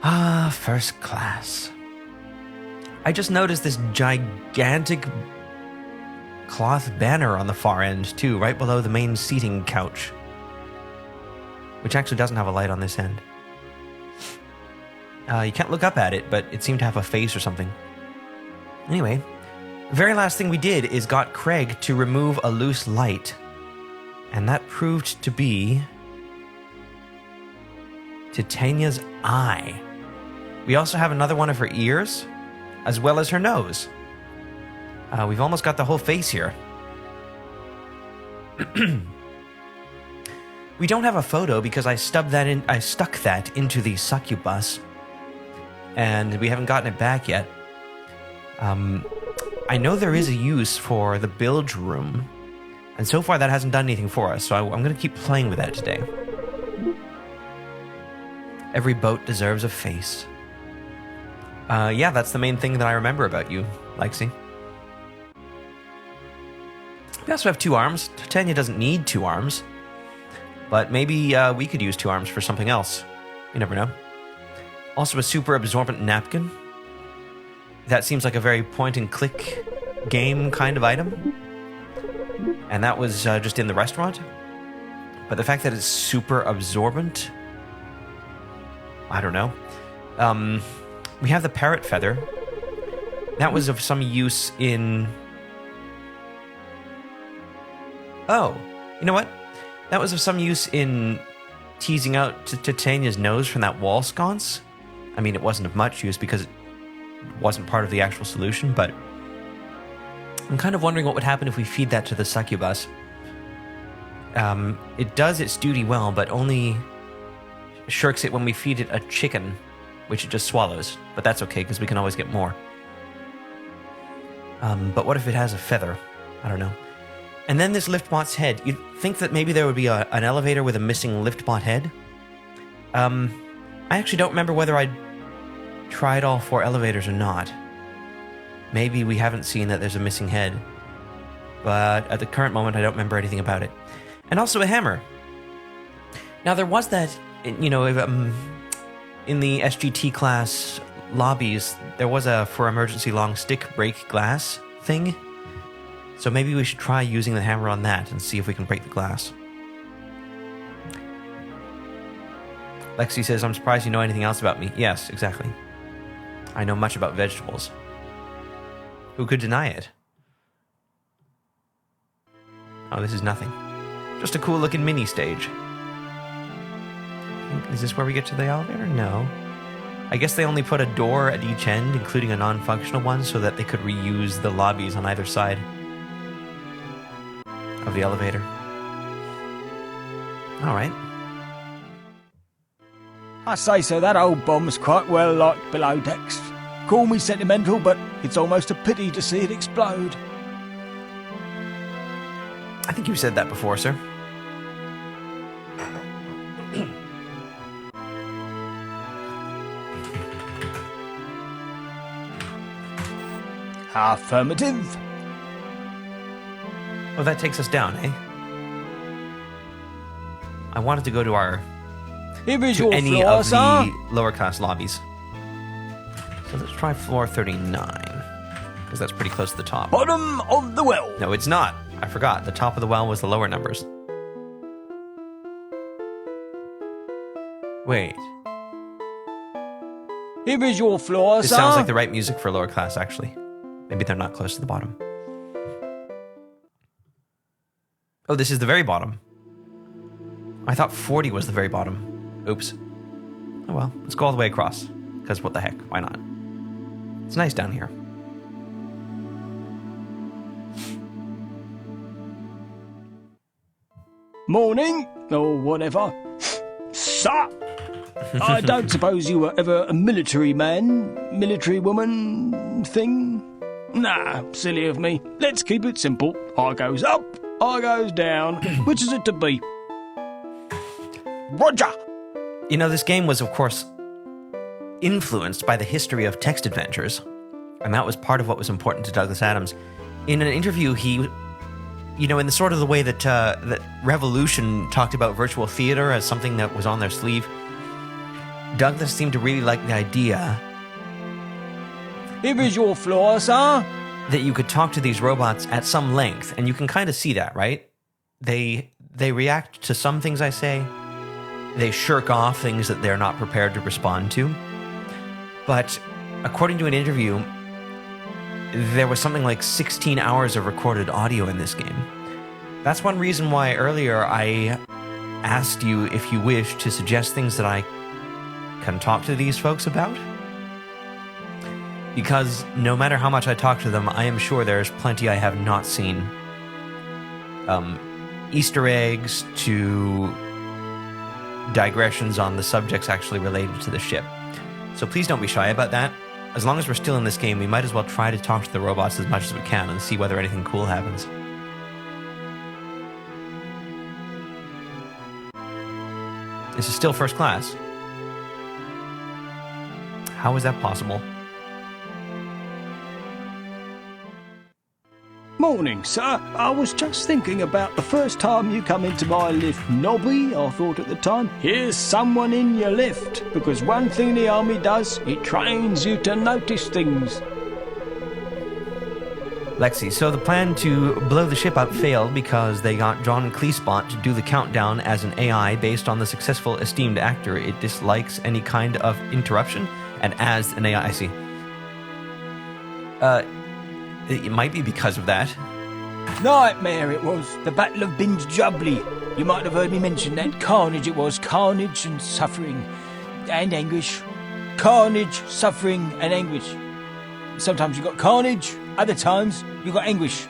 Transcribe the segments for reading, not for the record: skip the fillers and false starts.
Ah, first class. I just noticed this gigantic cloth banner on the far end, too, right below the main seating couch. Which actually doesn't have a light on this end. You can't look up at it, but it seemed to have a face or something. Anyway, the very last thing we did is got Craig to remove a loose light. And that proved to be Titania's eye. We also have another one of her ears, as well as her nose. We've almost got the whole face here. We don't have a photo because I stuck that into the succubus, and we haven't gotten it back yet. I know there is a use for the bilge room, and so far that hasn't done anything for us, so I'm going to keep playing with that today. Every boat deserves a face. Yeah, that's the main thing that I remember about you, Lexi. We also have 2 arms. Titania doesn't need 2 arms. But maybe we could use 2 arms for something else. You never know. Also a super absorbent napkin. That seems like a very point-and-click game kind of item. And that was just in the restaurant. But the fact that it's super absorbent... I don't know. We have the parrot feather. That was of some use in... Oh, you know what? That was of some use in teasing out Titania's nose from that wall sconce. I mean, it wasn't of much use because it wasn't part of the actual solution, but I'm kind of wondering what would happen if we feed that to the succubus. It does its duty well, but only shirks it when we feed it a chicken, which it just swallows. But that's okay, because we can always get more. But what if it has a feather? I don't know. And then this liftbot's head. You'd think that maybe there would be an elevator with a missing liftbot head. I actually don't remember whether I tried all 4 elevators or not. Maybe we haven't seen that there's a missing head. But at the current moment, I don't remember anything about it. And also a hammer. Now, there was that, you know, in the SGT class lobbies, there was a for emergency long stick break glass thing. So maybe we should try using the hammer on that and see if we can break the glass. Lexi says, I'm surprised you know anything else about me. Yes, exactly. I know much about vegetables. Who could deny it? Oh, this is nothing. Just a cool looking mini stage. Is this where we get to the elevator? No. I guess they only put a door at each end, including a non-functional one, so that they could reuse the lobbies on either side of the elevator. Alright. I say so, that old bomb's quite well liked below decks. Call me sentimental, but it's almost a pity to see it explode. I think you said that before, sir. Affirmative. Oh, that takes us down, eh? I wanted to go to Here is your any floor, of sir. the lower class lobbies. So let's try floor 39, because that's pretty close to the top. Bottom of the well. No, it's not. I forgot. The top of the well was the lower numbers. Wait. Here is your floor, This sir. sounds like the right music for lower class, actually. Maybe they're not close to the bottom. Oh, this is the very bottom. I thought 40 was the very bottom. Oops. Oh well, let's go all the way across. Because what the heck, why not? It's nice down here. Morning, or whatever. Sir! I don't suppose you were ever a military man, military woman thing? Nah, silly of me. Let's keep it simple. I goes up, I goes down. Which is it to be? Roger! You know, this game was, of course, influenced by the history of text adventures, and that was part of what was important to Douglas Adams. In an interview, he, you know, in the sort of the way that that Revolution talked about virtual theater as something that was on their sleeve, Douglas seemed to really like the idea Here is your floor, sir. that you could talk to these robots at some length, and you can kind of see that, right? They react to some things I say. They shirk off things that they're not prepared to respond to. But according to an interview, there was something like 16 hours of recorded audio in this game. That's one reason why earlier I asked you if you wish to suggest things that I can talk to these folks about. Because no matter how much I talk to them, I am sure there's plenty I have not seen. Easter eggs to digressions on the subjects actually related to the ship. So please don't be shy about that. As long as we're still in this game, we might as well try to talk to the robots as much as we can and see whether anything cool happens. This is still first class. How is that possible? Morning, sir. I was just thinking about the first time you come into my lift, Nobby. I thought at the time, here's someone in your lift. Because one thing the army does, it trains you to notice things. Lexi, so the plan to blow the ship up failed because they got John Cleespot to do the countdown as an AI based on the successful esteemed actor. It dislikes any kind of interruption, and as an AI, I see. It might be because of that. Nightmare it was. The Battle of Binge Jubbly. You might have heard me mention that. Carnage it was. Carnage and suffering and anguish. Carnage, suffering and anguish. Sometimes you got carnage. Other times you got anguish.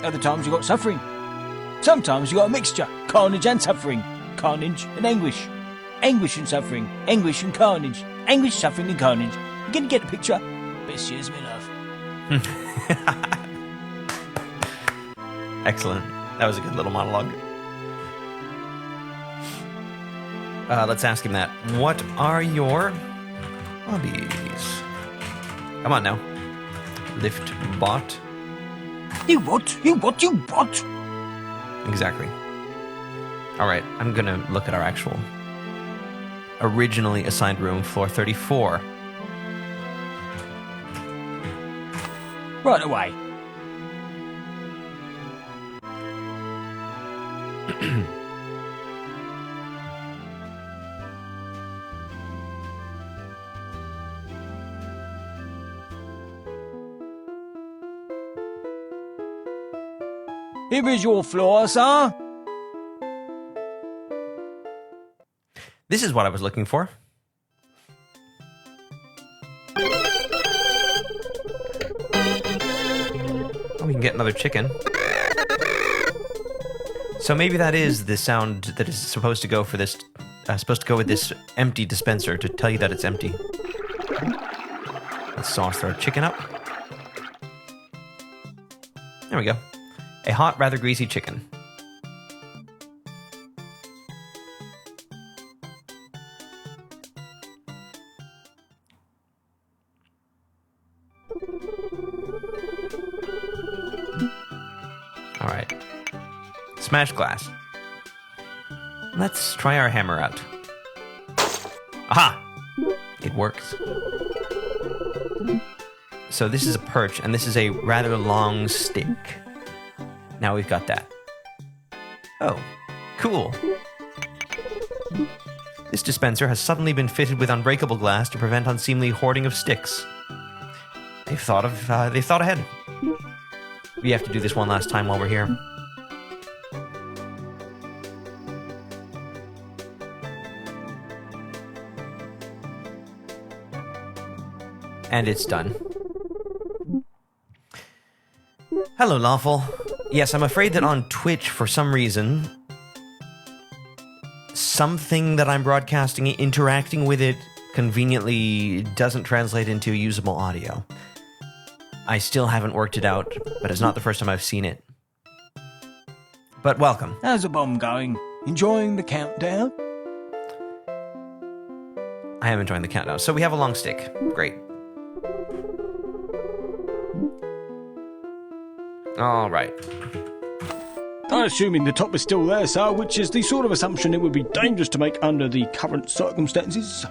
Other times you got suffering. Sometimes you got a mixture. Carnage and suffering. Carnage and anguish. Anguish and suffering. Anguish and carnage. Anguish, suffering and carnage. You gonna get the picture? Best years of my life. Excellent. That was a good little monologue. Let's ask him that. What are your hobbies? Come on now. Lift bot. You what? You what? You what? Exactly. Alright, I'm gonna look at our actual originally assigned room, floor 34. Right away. Here is your floor, sir. This is what I was looking for. Oh, we can get another chicken. So maybe that is the sound that is supposed to go for this, supposed to go with this empty dispenser to tell you that it's empty. Let's sauce our chicken up. There we go. A hot, rather greasy chicken. All right. Smash glass. Let's try our hammer out. Aha! It works. So this is a perch, and this is a rather long stick. Now we've got that. Oh, cool. This dispenser has suddenly been fitted with unbreakable glass to prevent unseemly hoarding of sticks. They've thought ahead. We have to do this one last time while we're here. And it's done. Hello, Lawful. Yes, I'm afraid that on Twitch, for some reason, something that I'm broadcasting, interacting with it conveniently doesn't translate into usable audio. I still haven't worked it out, but it's not the first time I've seen it. But welcome. How's the bomb going? Enjoying the countdown? I am enjoying the countdown. So we have a long stick. Great. All right. I'm assuming the top is still there, sir, which is the sort of assumption it would be dangerous to make under the current circumstances.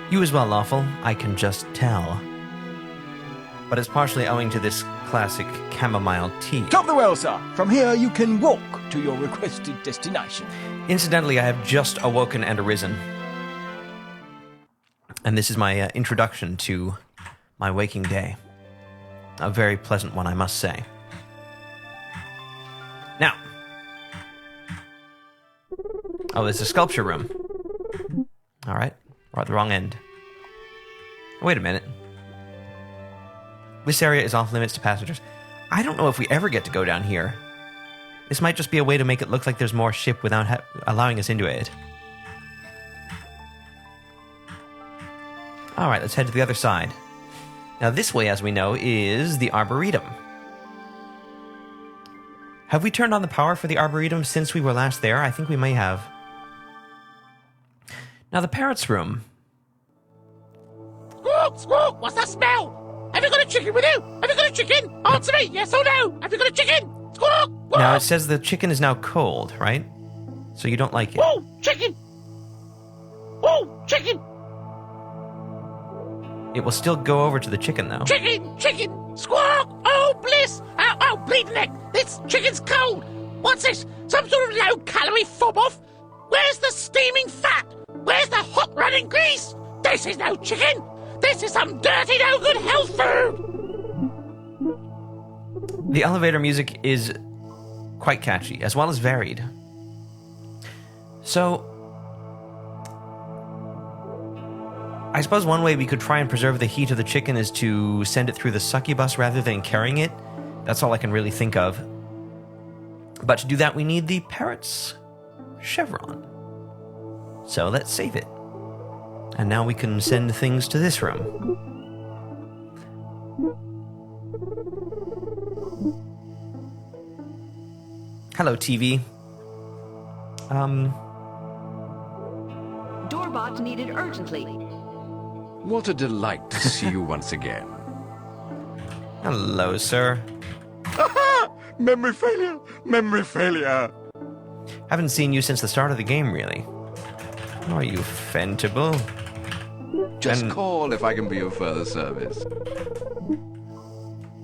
You as well, Lawful, I can just tell. But it's partially owing to this classic chamomile tea. Top the well, sir. From here, you can walk to your requested destination. Incidentally, I have just awoken and arisen. And this is my introduction to my waking day. A very pleasant one, I must say. Now. Oh, there's a sculpture room. All right. We're at the wrong end. Wait a minute. This area is off limits to passengers. I don't know if we ever get to go down here. This might just be a way to make it look like there's more ship without allowing us into it. All right, let's head to the other side. Now this way, as we know, is the Arboretum. Have we turned on the power for the Arboretum since we were last there? I think we may have. Now the Parrot's Room. Squawk, squawk, what's that smell? Have you got a chicken with you? Have you got a chicken? Answer me, yes or no? Have you got a chicken? Squawk, squawk. Now it says the chicken is now cold, right? So you don't like it. Whoa, chicken. Whoa, chicken. It will still go over to the chicken, though. Chicken, chicken, squawk. Oh, bliss. Ow, bleeding neck. This chicken's cold. What's this? Some sort of low-calorie fob-off? Where's the steaming fat? Where's the hot running grease? This is no chicken. This is some dirty, no-good health food. The elevator music is quite catchy, as well as varied. So, I suppose one way we could try and preserve the heat of the chicken is to send it through the succubus rather than carrying it. That's all I can really think of. But to do that, we need the parrot's chevron. So let's save it. And now we can send things to this room. Hello, TV. Doorbot needed urgently. What a delight to see you once again. Hello, sir. Memory failure! Memory failure! Haven't seen you since the start of the game, really. Are you Fentable? Just And- call if I can be of further service.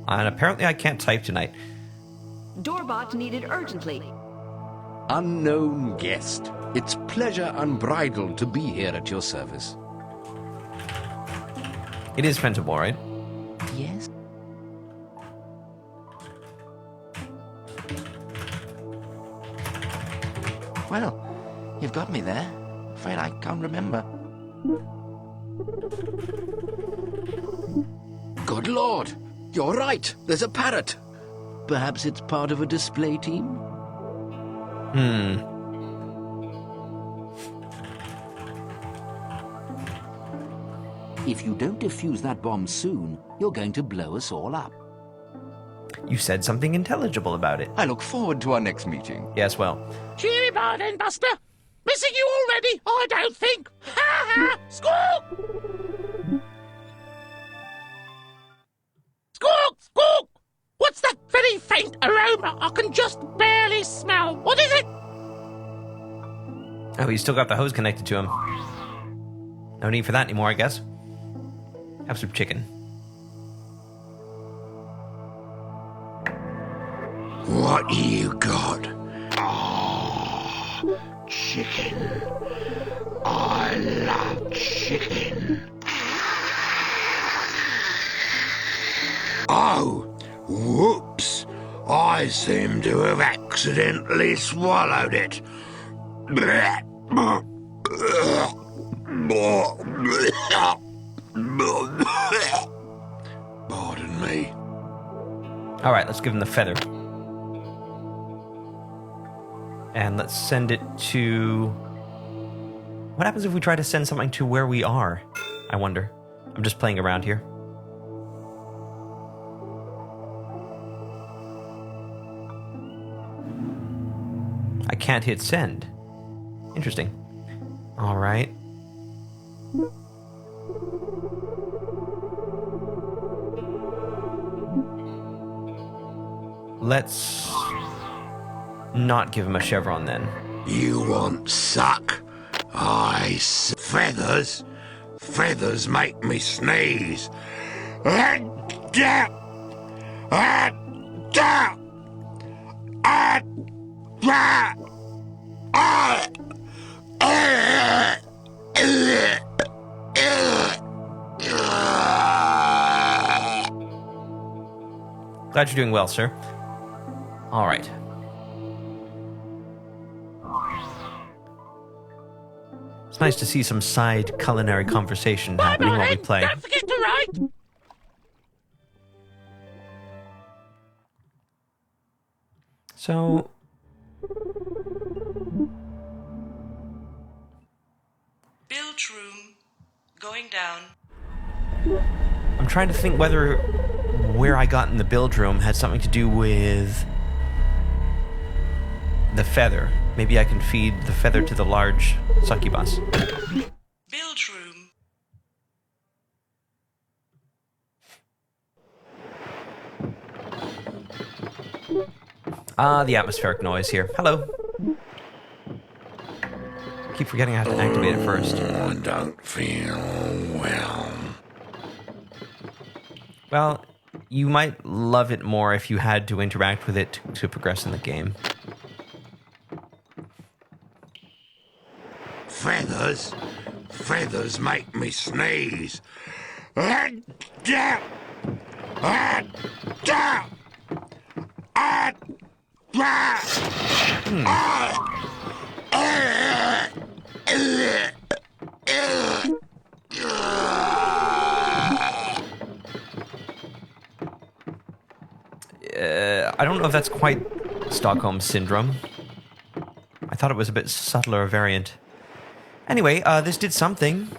And apparently I can't type tonight. Doorbot needed urgently. Unknown guest, it's pleasure unbridled to be here at your service. It is Fentable, right? Yes? Well, you've got me there. Afraid I can't remember. Good Lord! You're right! There's a parrot! Perhaps it's part of a display team? If you don't defuse that bomb soon, you're going to blow us all up. You said something intelligible about it. I look forward to our next meeting. Yes, well. Cheery bye then, Buster. Missing you already, I don't think. Ha ha! Squawk! Squawk! Squawk! What's that very faint aroma I can just barely smell? What is it? Oh, he's still got the hose connected to him. No need for that anymore, I guess. Have some chicken. What you got? Oh, chicken. I love chicken. Oh, whoops. I seem to have accidentally swallowed it. Pardon me. All right, let's give him the feather. And let's send it to... What happens if we try to send something to where we are? I wonder. I'm just playing around here. I can't hit send. Interesting. All right. Let's not give him a chevron then. You want suck? Feathers? Feathers make me sneeze. Glad you're doing well, sir. All right. It's nice to see some side culinary conversation happening while we play. Don't forget to write. So... Bilge room. Going down. I'm trying to think whether where I got in the bilge room had something to do with the feather. Maybe I can feed the feather to the large succubus. Bilge room. Ah, the atmospheric noise here. Hello. Keep forgetting I have to activate it first. I don't feel well. Well, you might love it more if you had to interact with it to progress in the game. Feathers? Feathers make me sneeze. I don't know if that's quite Stockholm Syndrome. I thought it was a bit subtler variant. Anyway, this did something.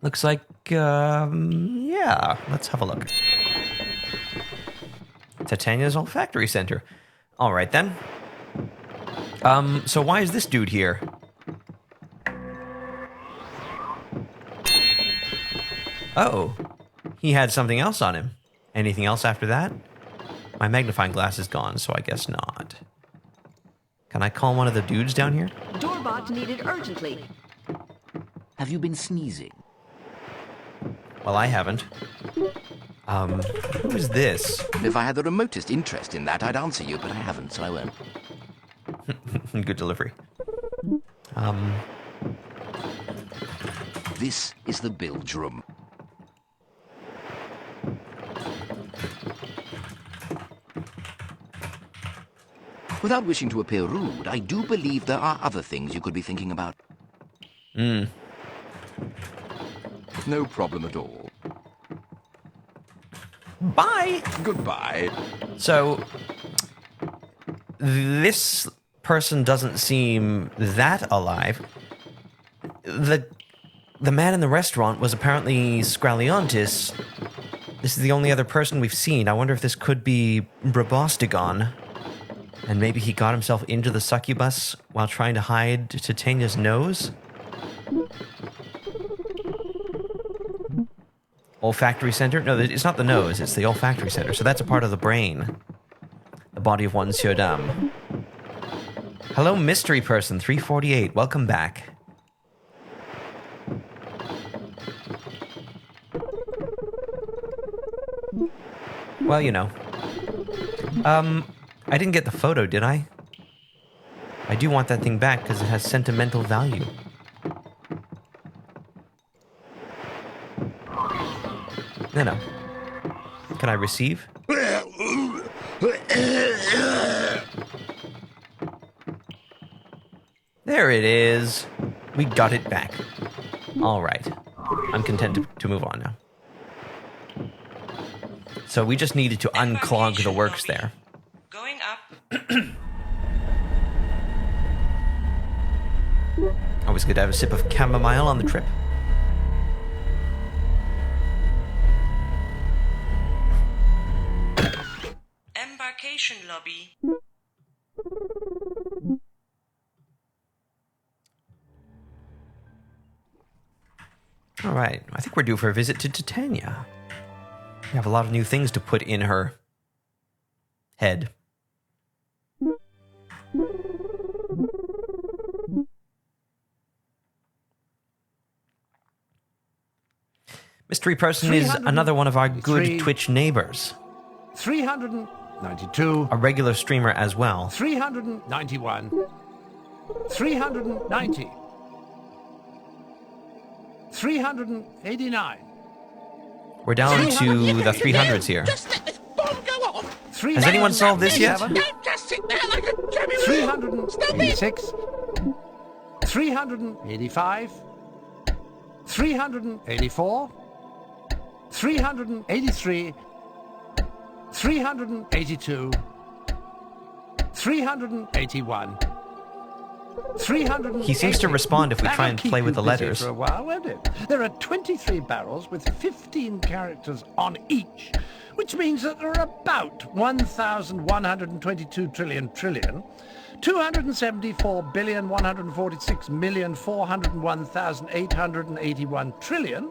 Looks like, yeah, let's have a look. Titania's olfactory center. All right, then. So why is this dude here? Oh, he had something else on him. Anything else after that? My magnifying glass is gone, so I guess not. Can I call one of the dudes down here? Doorbot needed urgently. Have you been sneezing? Well, I haven't. Who is this? If I had the remotest interest in that, I'd answer you, but I haven't, so I won't. Good delivery. This is the bilge room. Without wishing to appear rude, I do believe there are other things you could be thinking about. No problem at all. Bye! Goodbye. So, this person doesn't seem that alive. The man in the restaurant was apparently Scraliontis. This is the only other person we've seen. I wonder if this could be Brabostigon. And maybe he got himself into the succubus while trying to hide Titania's nose? Olfactory center? No, it's not the nose, it's the olfactory center. So that's a part of the brain. The body of one Sieur Dame. Hello, mystery person, 348. Welcome back. Well, you know. I didn't get the photo, did I? I do want that thing back because it has sentimental value. No. Can I receive? There it is. We got it back. All right. I'm content to move on now. So we just needed to unclog the works there. Going up. Always good to have a sip of chamomile on the trip. Embarkation lobby. All right. I think we're due for a visit to Titania. We have a lot of new things to put in her head. Mystery person is another one of our good 393. Twitch neighbors. 392. A regular streamer as well. 391. 390. 389. We're down to the 300s here. Just let this bomb go off. Has anyone solved this yet? Don't just sit there like a jabby. 386. 385. 384. 383. 382. 381. 300. He seems to respond if we try and play with the letters. For a while, won't it? There are 23 barrels with 15 characters on each, which means that there are about 1,122 trillion, 274,146,401,881 trillion,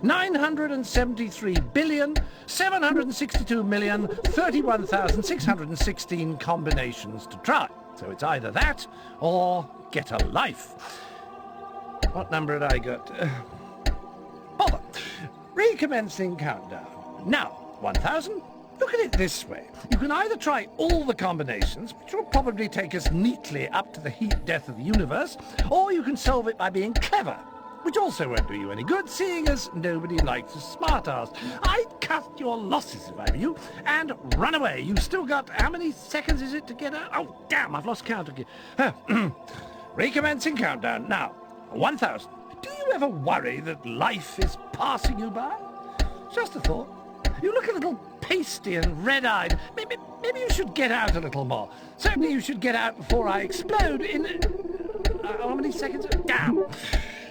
973,762,031,616 combinations to try. So it's either that or get a life. What number had I got? Bother. Recommencing countdown. Now, 1,000. Look at it this way. You can either try all the combinations, which will probably take us neatly up to the heat death of the universe, or you can solve it by being clever, which also won't do you any good, seeing as nobody likes a smartass. I'd cut your losses if I were you, and run away. You've still got, how many seconds is it to get out? Oh, damn, I've lost count again. Recommencing countdown. Now, 1,000. Do you ever worry that life is passing you by? Just a thought. You look a little pasty and red-eyed. Maybe you should get out a little more. Certainly you should get out before I explode in... how many seconds? Damn.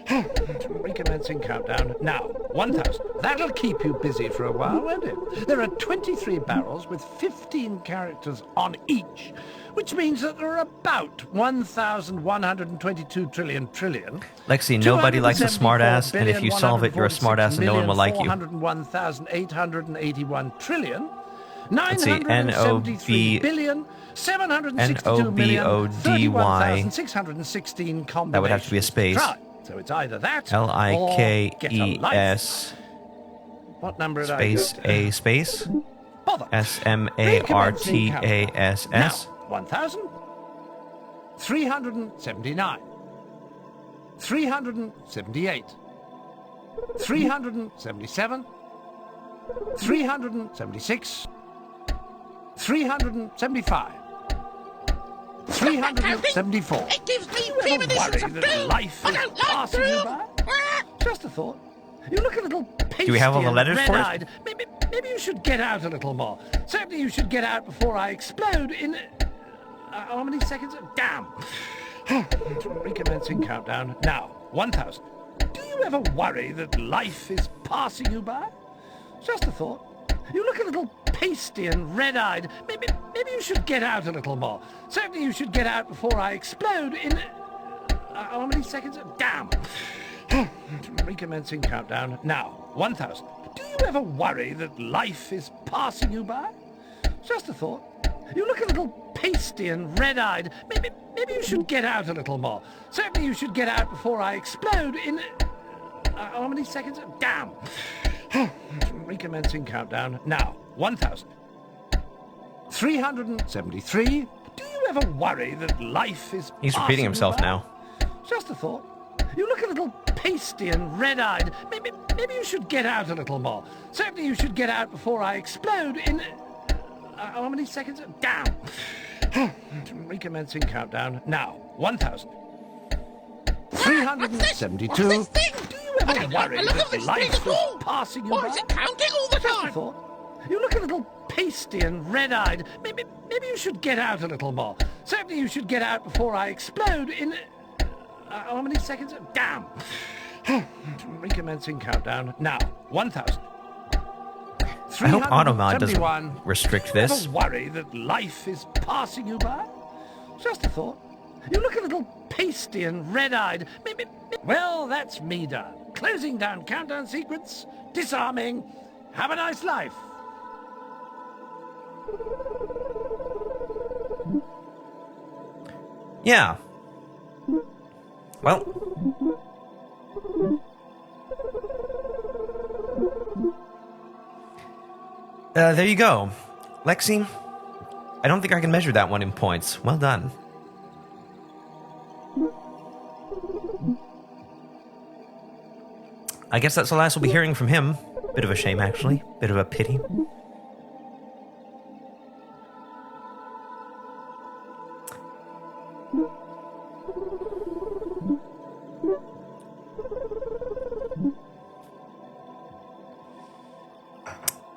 Recommencing countdown. Now, 1,000. That'll keep you busy for a while, won't it? There are 23 barrels with 15 characters on each, which means that there are about 1,122 trillion. Lexi, nobody likes a smartass, and if you solve it, you're a smartass and no one will like you. 401,881 trillion. Let's see, N-O-B... N-O-B-O-D-Y. That would have to be a space. So it's either that L-I-K-E-S. What number did space I A space Bother. S-M-A-R-T-A-S-S. Now, 1,000. 379. 378. 377. 376. 375. 374. It gives me Do you ever premonitions worry of that doom. life I is don't like passing you doom. by? Just a thought. You look a little pasty. Do we have all the letters for it? red-eyed. Maybe you should get out a little more. Certainly you should get out before I explode in... how many seconds? Damn. Recommencing countdown. Now, 1,000. Do you ever worry that life is passing you by? Just a thought. You look a little pasty and red-eyed. Maybe you should get out a little more. Certainly you should get out before I explode in... how many seconds? Damn. Recommencing countdown. Now, 1,000. Do you ever worry that life is passing you by? Just a thought. You look a little pasty and red-eyed. Maybe you should get out a little more. Certainly you should get out before I explode in... how many seconds? Damn. Recommencing countdown. Now, 1,000. 373. Do you ever worry that life is He's repeating himself passing you now. by? Just a thought. You look a little pasty and red-eyed. Maybe you should get out a little more. Certainly you should get out before I explode in... how many seconds? Damn. Recommencing countdown. Now, 1,000. 372. What's this thing? Do you ever worry Look at that this life thing is at all. passing you Why by? is it counting all the Just a time? thought. You look a little pasty and red-eyed. Maybe you should get out a little more. Certainly you should get out before I explode in... how many seconds? Damn. Recommencing countdown. Now, 1,000. I hope Automod doesn't 371. restrict Do you this. ever worry that life is passing you by? Just a thought. You look a little pasty and red-eyed. Maybe... Well, that's me done. Closing down countdown sequence. Disarming. Have a nice life. Yeah. Well. There you go. Lexi, I don't think I can measure that one in points. Well done. I guess that's the last we'll be hearing from him. Bit of a shame, actually. Bit of a pity.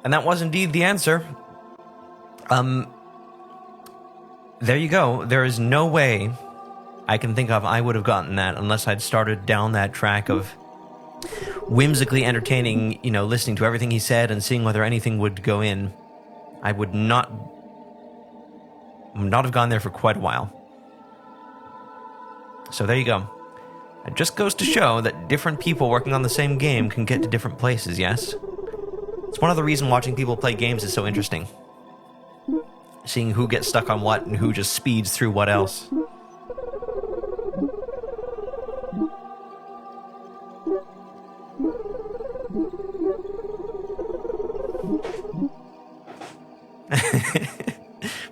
And that was indeed the answer. There you go. There is no way I can think of I would have gotten that unless I'd started down that track of whimsically entertaining, listening to everything he said and seeing whether anything would go in. I would not have gone there for quite a while. So there you go. It just goes to show that different people working on the same game can get to different places, yes? It's one of the reasons watching people play games is so interesting. Seeing who gets stuck on what and who just speeds through what else.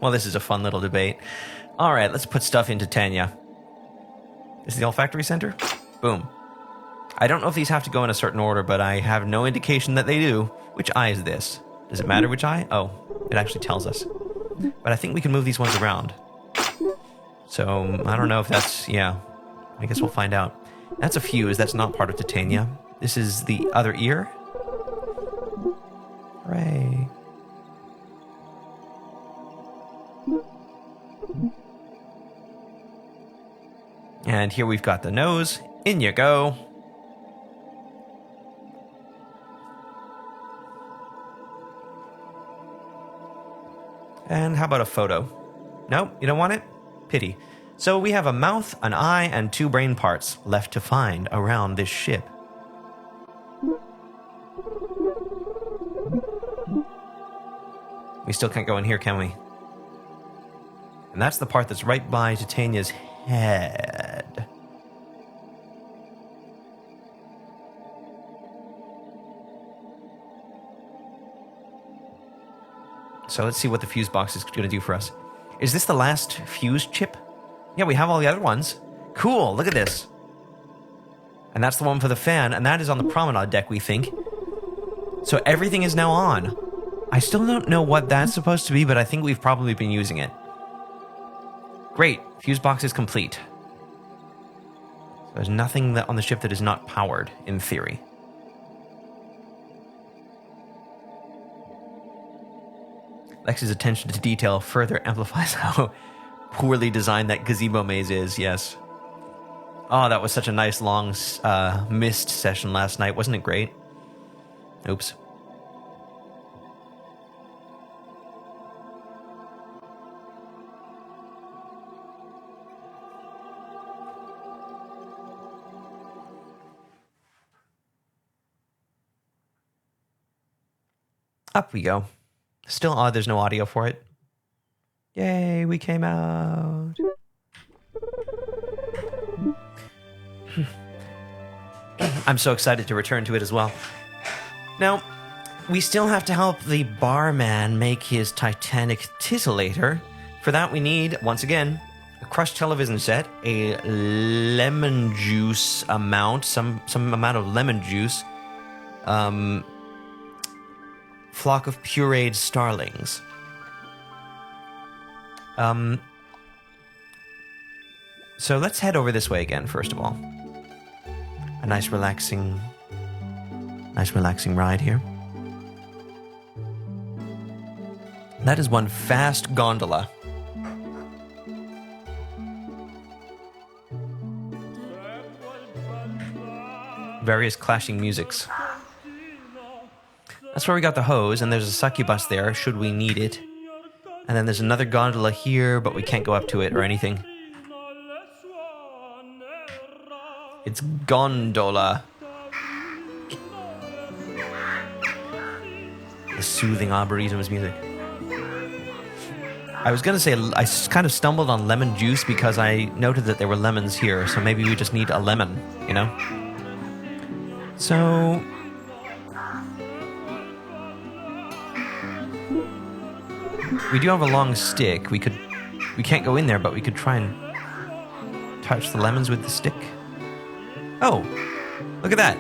Well, this is a fun little debate. Alright, let's put stuff into Titania. Is the olfactory center? Boom. I don't know if these have to go in a certain order, but I have no indication that they do. Which eye is this? Does it matter which eye? Oh, it actually tells us. But I think we can move these ones around. So, I don't know if that's... yeah. I guess we'll find out. That's a fuse. That's not part of Titania. This is the other ear. Hooray. And here we've got the nose. In you go. And how about a photo? Nope, you don't want it? Pity. So we have a mouth, an eye, and 2 brain parts left to find around this ship. We still can't go in here, can we? And that's the part that's right by Titania's head. So let's see what the fuse box is going to do for us. Is this the last fuse chip? Yeah, we have all the other ones. Cool, look at this. And that's the one for the fan, and that is on the promenade deck, we think. So everything is now on. I still don't know what that's supposed to be, but I think we've probably been using it. Great, fuse box is complete. So there's nothing on the ship that is not powered, in theory. Lexi's attention to detail further amplifies how poorly designed that gazebo maze is, yes. Oh, that was such a nice long mist session last night. Wasn't it great? Oops. Up we go. Still odd there's no audio for it. Yay, we came out. I'm so excited to return to it as well. Now, we still have to help the barman make his Titanic Tittilator. For that we need, once again, a crushed television set, a lemon juice amount, some amount of lemon juice, flock of pureed starlings. So let's head over this way again, first of all. A nice relaxing ride here. That is one fast gondola. Various clashing musics. That's where we got the hose, and there's a succubus there, should we need it. And then there's another gondola here, but we can't go up to it or anything. It's gondola. The soothing Arboretum's music. I was going to say, I kind of stumbled on lemon juice because I noted that there were lemons here, so maybe we just need a lemon, you know? So... We do have a long stick. We can't go in there, but we could try and touch the lemons with the stick. Oh, look at that.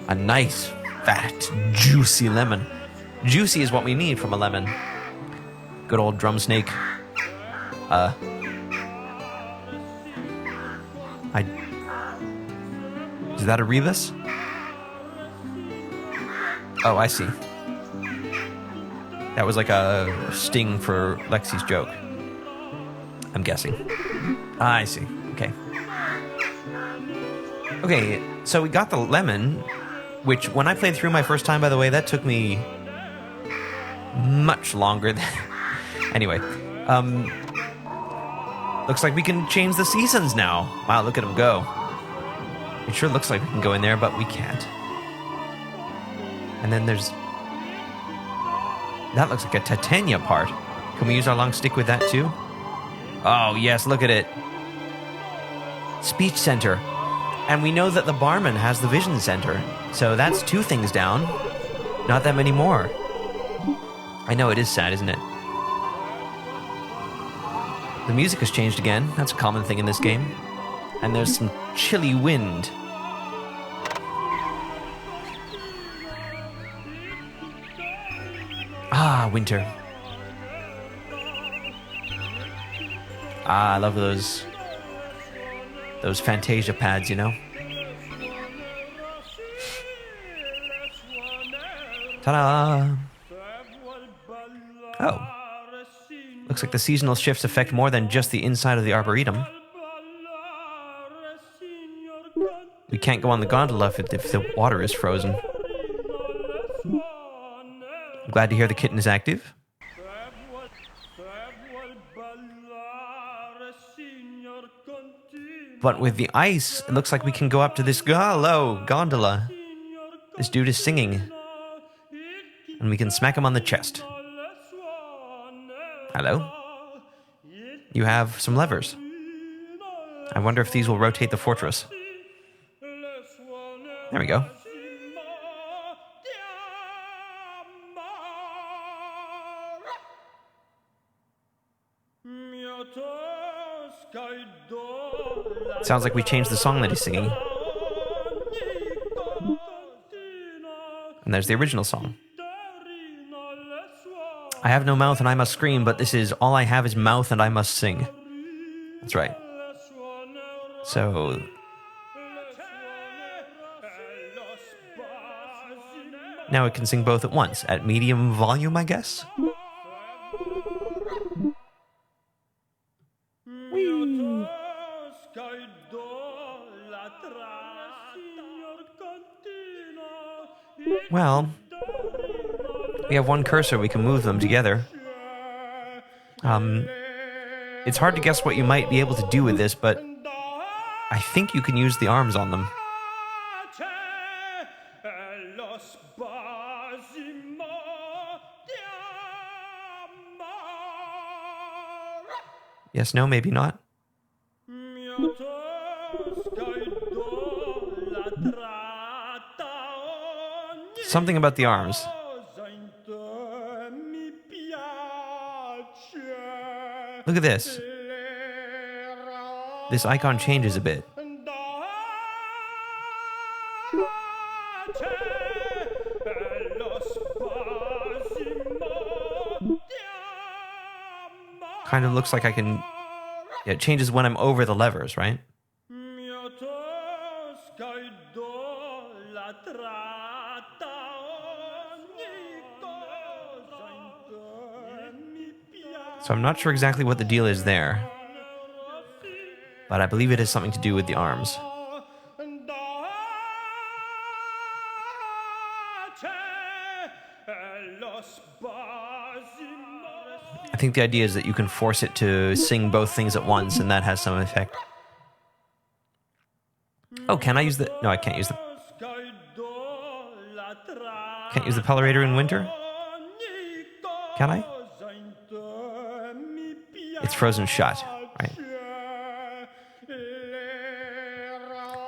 A nice, fat, juicy lemon. Juicy is what we need from a lemon. Good old drum snake. Is that a rebus? Oh, I see. That was like a sting for Lexi's joke. I'm guessing. I see. Okay. Okay, so we got the lemon, which when I played through my first time, by the way, that took me much longer than... Anyway, looks like we can change the seasons now. Wow, look at them go. It sure looks like we can go in there, but we can't. And then there's... That looks like a Titania part. Can we use our long stick with that too? Oh, yes, look at it. Speech center. And we know that the barman has the vision center. So that's 2 things down. Not that many more. I know, it is sad, isn't it? The music has changed again. That's a common thing in this game. And there's some chilly wind. Ah, winter. Ah, I love those Fantasia pads, you know? Ta-da! Oh. Looks like the seasonal shifts affect more than just the inside of the Arboretum. We can't go on the gondola if the water is frozen. I'm glad to hear the kitten is active. But with the ice, it looks like we can go up to this gondola. This dude is singing. And we can smack him on the chest. Hello? You have some levers. I wonder if these will rotate the fortress. There we go. Sounds like we changed the song that he's singing. And there's the original song. I have no mouth and I must scream, but this is all I have is mouth and I must sing. That's right. So... now it can sing both at once, at medium volume, I guess? Whee! Well, we have one cursor, we can move them together. It's hard to guess what you might be able to do with this, but I think you can use the arms on them. Yes, no, maybe not. Something about the arms. Look at this. This icon changes a bit. Kind of looks like I can... yeah, it changes when I'm over the levers, right? So I'm not sure exactly what the deal is there. But I believe it has something to do with the arms. I think the idea is that you can force it to sing both things at once, and that has some effect. Oh, can I use the... no, I can't use the... can't use the Pelerator in winter? Can I? It's frozen shut, right?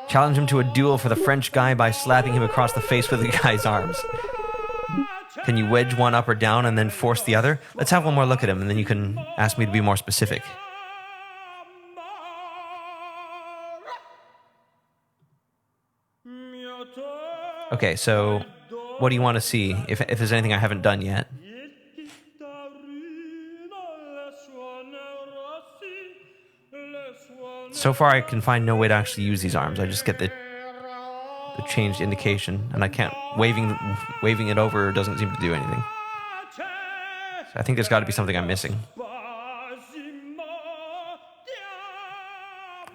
Challenge him to a duel for the French guy by slapping him across the face with the guy's arms. Can you wedge one up or down and then force the other? Let's have one more look at him, and then you can ask me to be more specific. Okay, so what do you want to see? If there's anything I haven't done yet. So far, I can find no way to actually use these arms. I just get the changed indication, and I can't waving it over doesn't seem to do anything. So I think there's got to be something I'm missing.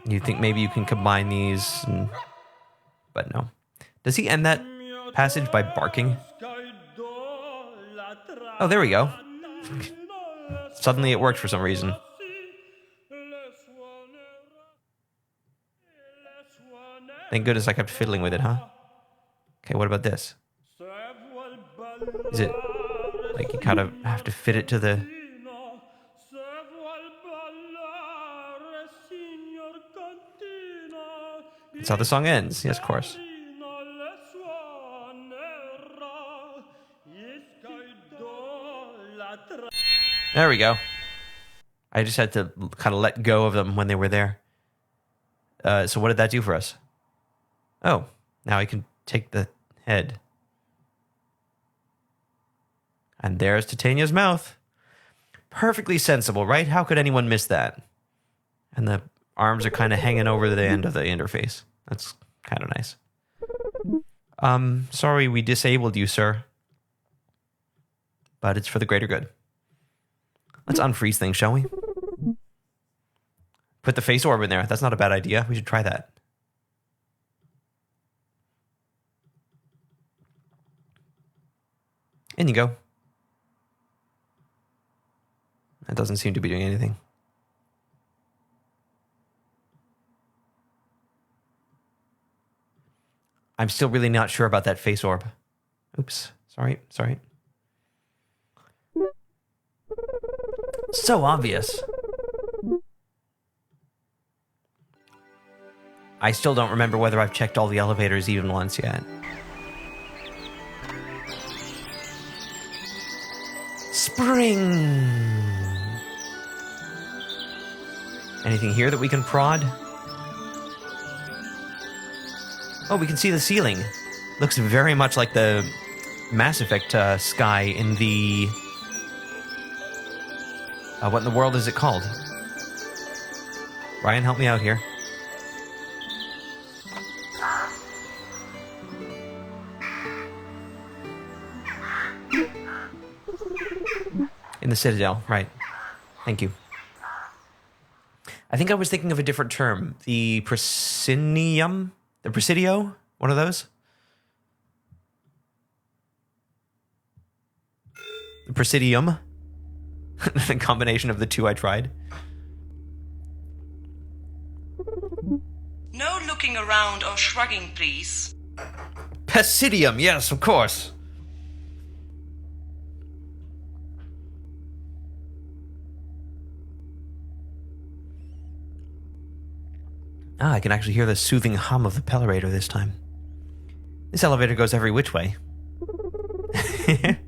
You think maybe you can combine these, but no. Does he end that passage by barking? Oh, there we go. Suddenly it worked for some reason. Thank goodness I kept fiddling with it, huh? Okay, what about this? Is it like you kind of have to fit it to the... That's how the song ends. Yes, of course. There we go. I just had to kind of let go of them when they were there. So what did that do for us? Oh, now I can take the head. And there's Titania's mouth. Perfectly sensible, right? How could anyone miss that? And the arms are kind of hanging over the end of the interface. That's kind of nice. Sorry we disabled you, sir. But it's for the greater good. Let's unfreeze things, shall we? Put the face orb in there. That's not a bad idea. We should try that. In you go. That doesn't seem to be doing anything. I'm still really not sure about that face orb. Oops. Sorry. So obvious. I still don't remember whether I've checked all the elevators even once yet. Spring! Anything here that we can prod? Oh, we can see the ceiling. Looks very much like the Mass Effect sky in the... what in the world is it called? Ryan, help me out here. In the Citadel, right. Thank you. I think I was thinking of a different term. The Proscenium? The Presidio? One of those? The Presidium? The combination of the two I tried. No looking around or shrugging, please. Presidium, yes, of course. I can actually hear the soothing hum of the Tittilator this time. This elevator goes every which way. The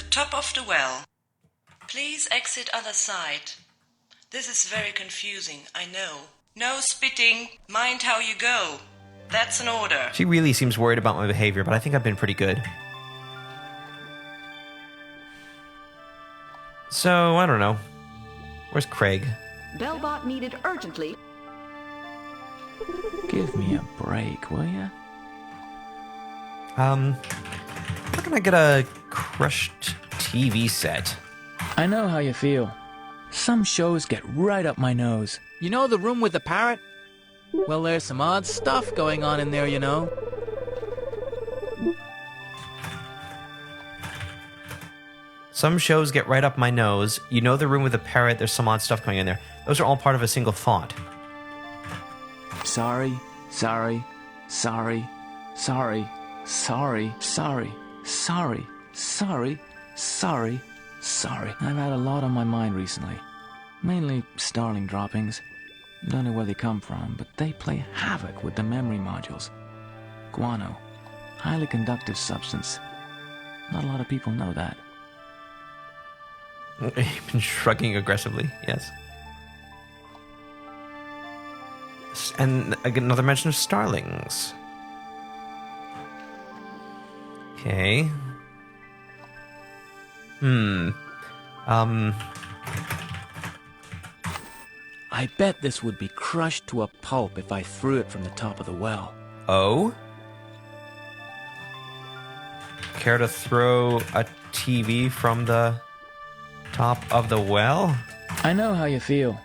top of the well. Please exit other side. This is very confusing, I know. No spitting. Mind how you go. That's an order. She really seems worried about my behavior, but I think I've been pretty good. So, I don't know. Where's Craig? Bellbot needed urgently. Give me a break, will ya? How can I get a crushed TV set? I know how you feel. Some shows get right up my nose. You know the room with the parrot? Well, there's some odd stuff going on in there, you know. Some shows get right up my nose. You know the room with the parrot, there's some odd stuff going in there. Those are all part of a single thought. Sorry, sorry, sorry, sorry, sorry, sorry, sorry, sorry, sorry, sorry. I've had a lot on my mind recently. Mainly starling droppings. Don't know where they come from, but they play havoc with the memory modules. Guano. Highly conductive substance. Not a lot of people know that. Been shrugging aggressively, yes. And another mention of starlings. Okay. I bet this would be crushed to a pulp if I threw it from the top of the well. Oh? Care to throw a TV from the top of the well? I know how you feel.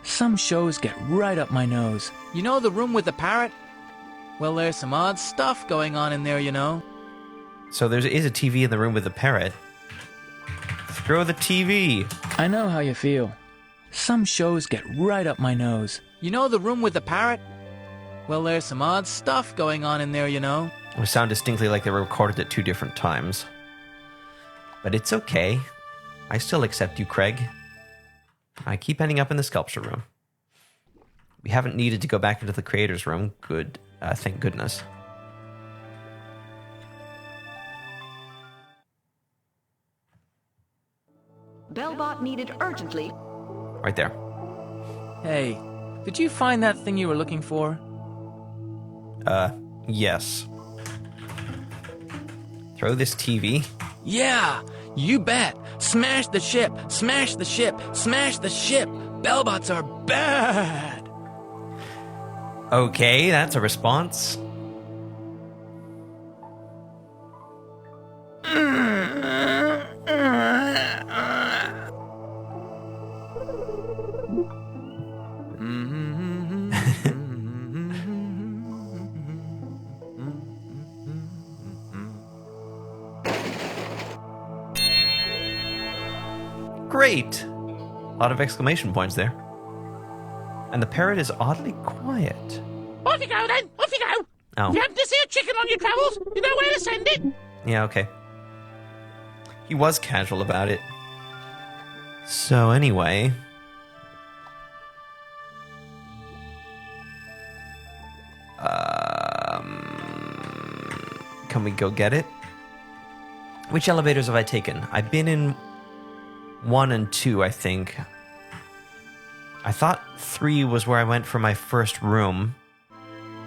Some shows get right up my nose. You know the room with the parrot? Well, there's some odd stuff going on in there, you know. So there is a TV in the room with the parrot. Throw the TV. I know how you feel. Some shows get right up my nose. You know the room with the parrot? Well, there's some odd stuff going on in there, you know. It would sound distinctly like they were recorded at 2 different times. But it's okay. I still accept you, Craig. I keep ending up in the sculpture room. We haven't needed to go back into the creator's room. Good. Thank goodness. Bellbot needed urgently. Right there. Hey, did you find that thing you were looking for? Yes. Throw this TV. Yeah, you bet. Smash the ship, smash the ship, smash the ship. Bellbots are bad. Okay, that's a response. Great! A lot of exclamation points there. And the parrot is oddly quiet. Off you go then, off you go. Oh. If you happen to see a chicken on your travels, you know where to send it. Yeah, okay. He was casual about it. So anyway... can we go get it? Which elevators have I taken? I've been in 1 and 2, I think. I thought 3 was where I went for my first room.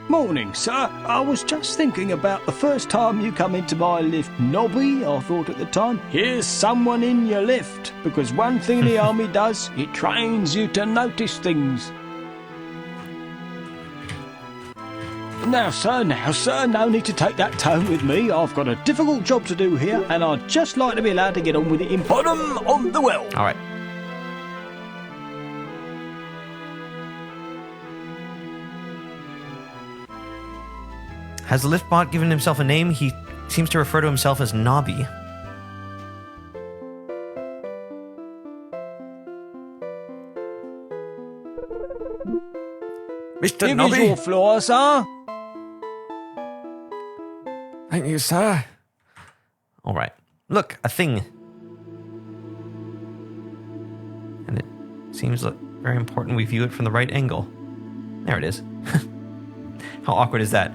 Morning, sir. I was just thinking about the first time you come into my lift, Nobby. I thought at the time, here's someone in your lift. Because one thing the army does, it trains you to notice things. Now, sir, no need to take that tone with me. I've got a difficult job to do here, and I'd just like to be allowed to get on with it in bottom of the well. All right. Has the liftbot given himself a name? He seems to refer to himself as Nobby. Mr. Here Nobby? is your floor, sir. Thank you, sir. All right. Look, a thing. And it seems like very important we view it from the right angle. There it is. How awkward is that?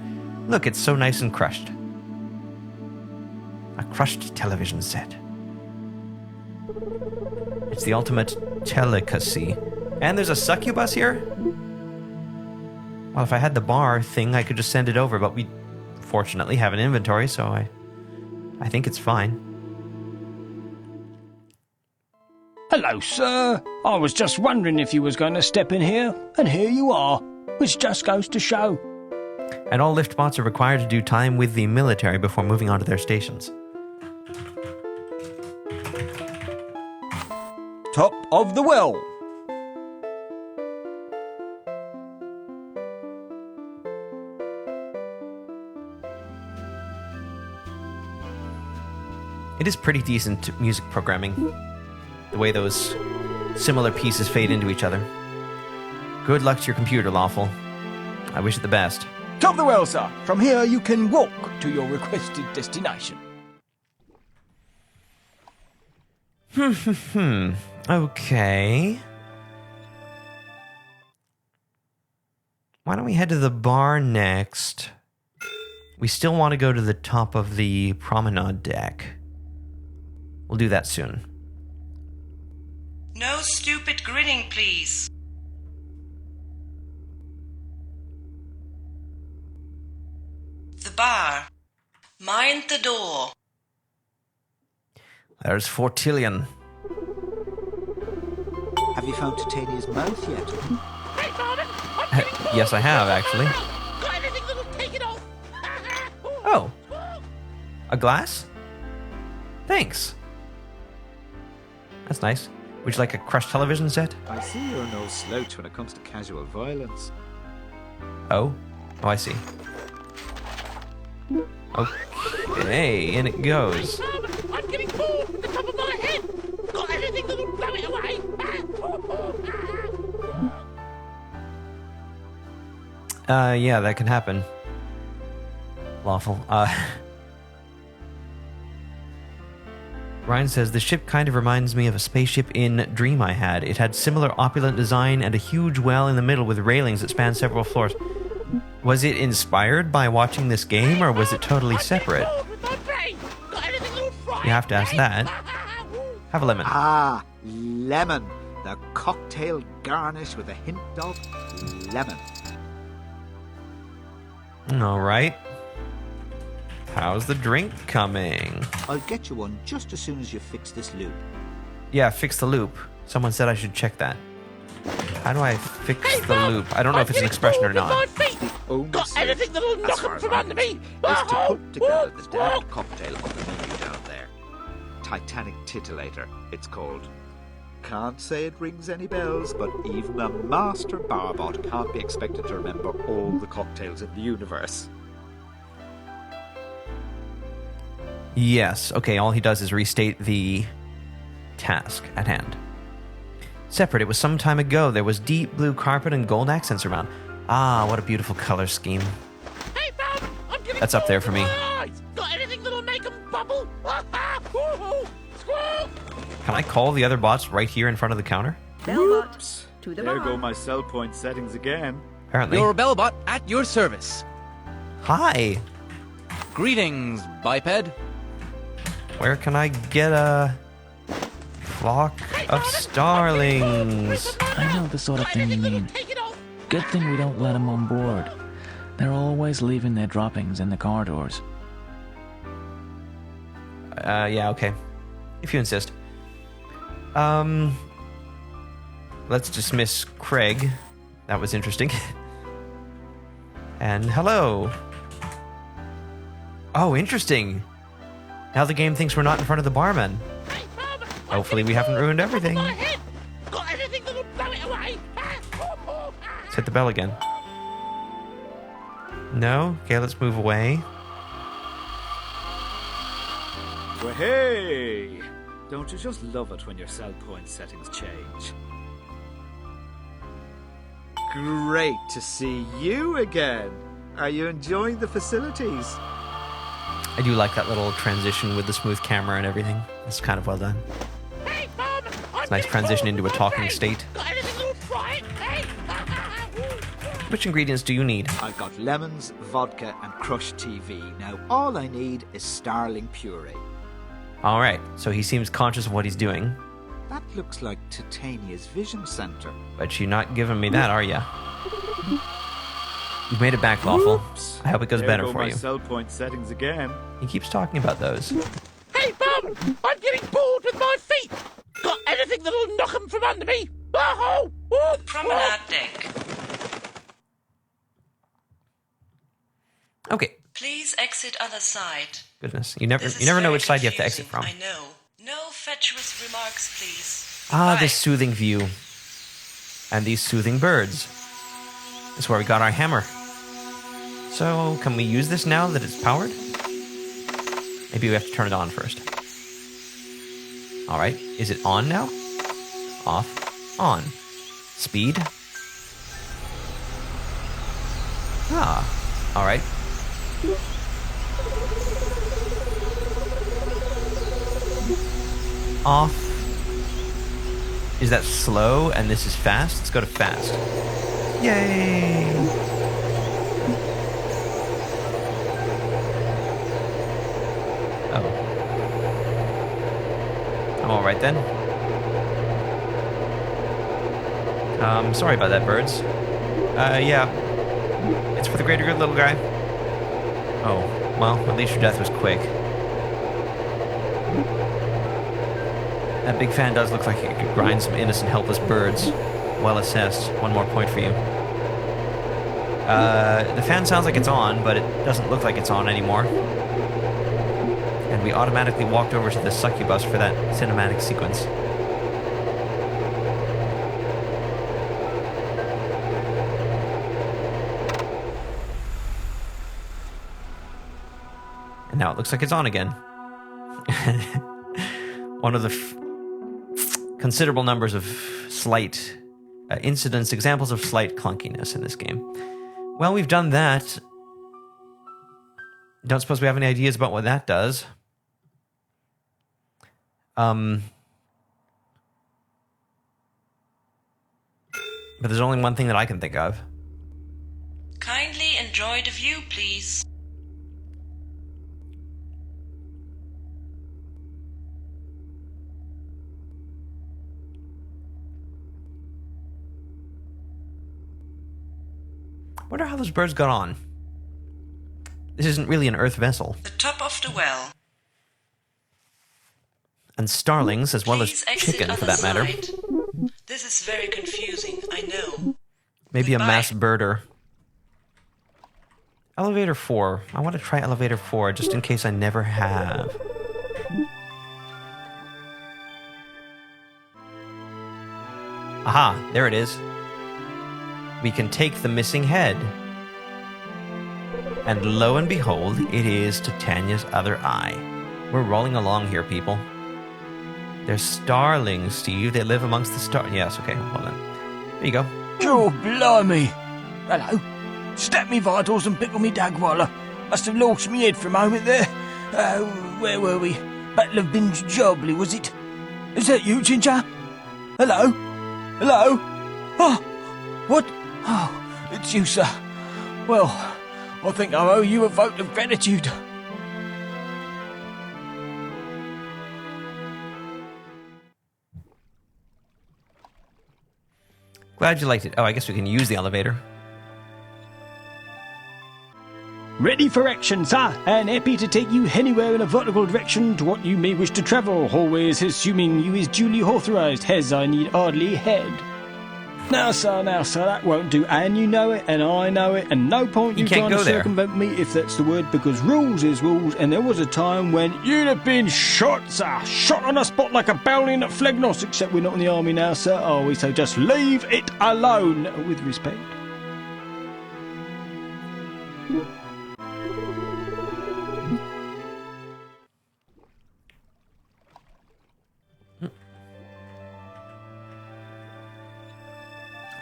Look, it's so nice and crushed. A crushed television set. It's the ultimate delicacy. And there's a succubus here? Well, if I had the bar thing, I could just send it over, but we fortunately have an inventory, so I think it's fine. Hello, sir. I was just wondering if you was going to step in here, and here you are, which just goes to show. And all liftbots are required to do time with the military before moving on to their stations. Top of the well. It is pretty decent music programming. The way those similar pieces fade into each other. Good luck to your computer, Lawful. I wish it the best. Top of the well, sir. From here you can walk to your requested destination. Okay. Why don't we head to the bar next? We still want to go to the top of the promenade deck. We'll do that soon. No stupid grinning, please. The bar. Mind the door. There's Fortillion. Have you found Titania's mouth yet? Hey, Barman! I'm getting bored. Yes, I have, actually. Got anything that'll take it off? Oh. A glass? Thanks. That's nice. Would you like a crushed television set? I see you're no slouch when it comes to casual violence. Oh? Oh, I see. Okay, in it goes. Hey, Barman! I'm getting bored with the top of my head. Got anything that'll blow it away? Yeah, that can happen. Lawful. Ryan says, the ship kind of reminds me of a spaceship in Dream I had. It had similar opulent design and a huge well in the middle with railings that spanned several floors. Was it inspired by watching this game, or was it totally separate? You have to ask that. Have a lemon. Ah, lemon. The cocktail garnish with a hint of lemon. All right. How's the drink coming? I'll get you one just as soon as you fix this loop. Yeah, fix the loop. Someone said I should check that. How do I fix the loop? I don't know if it's an expression or not. Got anything that'll knock them from under me? Is to put together the damned cocktail on the menu down there. Titanic Tittilator, it's called. Can't say it rings any bells, but even a master barbot can't be expected to remember all the cocktails in the universe. Yes, okay, all he does is restate the task at hand. Separate, it was some time ago. There was deep blue carpet and gold accents around. Ah, what a beautiful color scheme. Hey, Bob, I'm getting That's up there for me. Got anything that'll make them bubble? Can I call the other bots right here in front of the counter? Bellbot to the There bar. go my cell point settings again. Apparently. Your Bellbot at your service. Hi. Greetings, biped. Where can I get a flock of starlings? I know the sort of thing you mean. Good thing we don't let them on board. They're always leaving their droppings in the corridors. Yeah, okay. If you insist. Let's dismiss Craig. That was interesting. And hello. Oh, interesting. Now the game thinks we're not in front of the barman. Hopefully we haven't ruined everything. Got anything that'll blow it away? Let's hit the bell again. No? Okay, let's move away. Well, hey! Don't you just love it when your cell point settings change? Great to see you again. Are you enjoying the facilities? I do like that little transition with the smooth camera and everything. It's kind of well done. Hey, Bob, It's a nice transition into a talking state. got anything that'll fry it? Hey. Which ingredients do you need? I've got lemons, vodka, and crushed TV. Now, all I need is starling puree. All right, so he seems conscious of what he's doing. That looks like Titania's vision center. But you're not giving me that, are you? You've made it back, Lawful. I hope it goes better for you. Cell point settings again. He keeps talking about those. Hey, Bob, I'm getting bored with my feet. Got anything that'll knock them from under me? Promenade deck. Okay. Please exit other side. Goodness, you never This is know very which side you have to exit confusing, from. I know. No fatuous remarks, please. Ah, Bye. this soothing view. And these soothing birds. This is where we got our hammer. So, can we use this now that it's powered? Maybe we have to turn it on first. Alright, is it on now? Off. On. Speed. Ah, alright. Off. Is that slow and this is fast? Let's go to fast. Yay! I'm alright then. Sorry about that, birds. Yeah. It's for the greater good, little guy. Oh, well, at least your death was quick. That big fan does look like it could grind some innocent, helpless birds. Well assessed. 1 more point for you. The fan sounds like it's on, but it doesn't look like it's on anymore. And we automatically walked over to the succubus for that cinematic sequence. And now it looks like it's on again. One of the considerable numbers of slight incidents, examples of slight clunkiness in this game. Well, we've done that. Don't suppose we have any ideas about what that does. But there's only one thing that I can think of. Kindly enjoy the view, please. Wonder how those birds got on. This isn't really an Earth vessel. The top of the well. And starlings, as well as Please exit chicken, for other that matter. side. This is very confusing, I know. Maybe a Goodbye. mass birder. Elevator 4. I want to try elevator 4, just in case I never have. Aha, there it is. We can take the missing head. And lo and behold, it is Titania's other eye. We're rolling along here, people. They're starlings, Steve. They live amongst the stars. Yes, okay, well then. There you go. Oh, blimey. Hello. Step me vitals and pickle me dagwalla. Must have lost me head for a moment there. Where were we? Battle of Binge Jobley, was it? Is that you, Ginger? Hello? Hello? Oh, what? Oh, it's you, sir. Well, I think I owe you a vote of gratitude. Glad you liked it. Oh, I guess we can use the elevator. Ready for action, sir, and happy to take you anywhere in a vertical direction to what you may wish to travel, always assuming you is duly authorised, as I need hardly head. Now, sir, that won't do, and you know it, and I know it, and no point you trying to circumvent me, if that's the word, because rules is rules, and there was a time when you'd have been shot, sir, shot on the spot like a bowling at Flegnos, except we're not in the army now, sir, are we? So just leave it alone, with respect.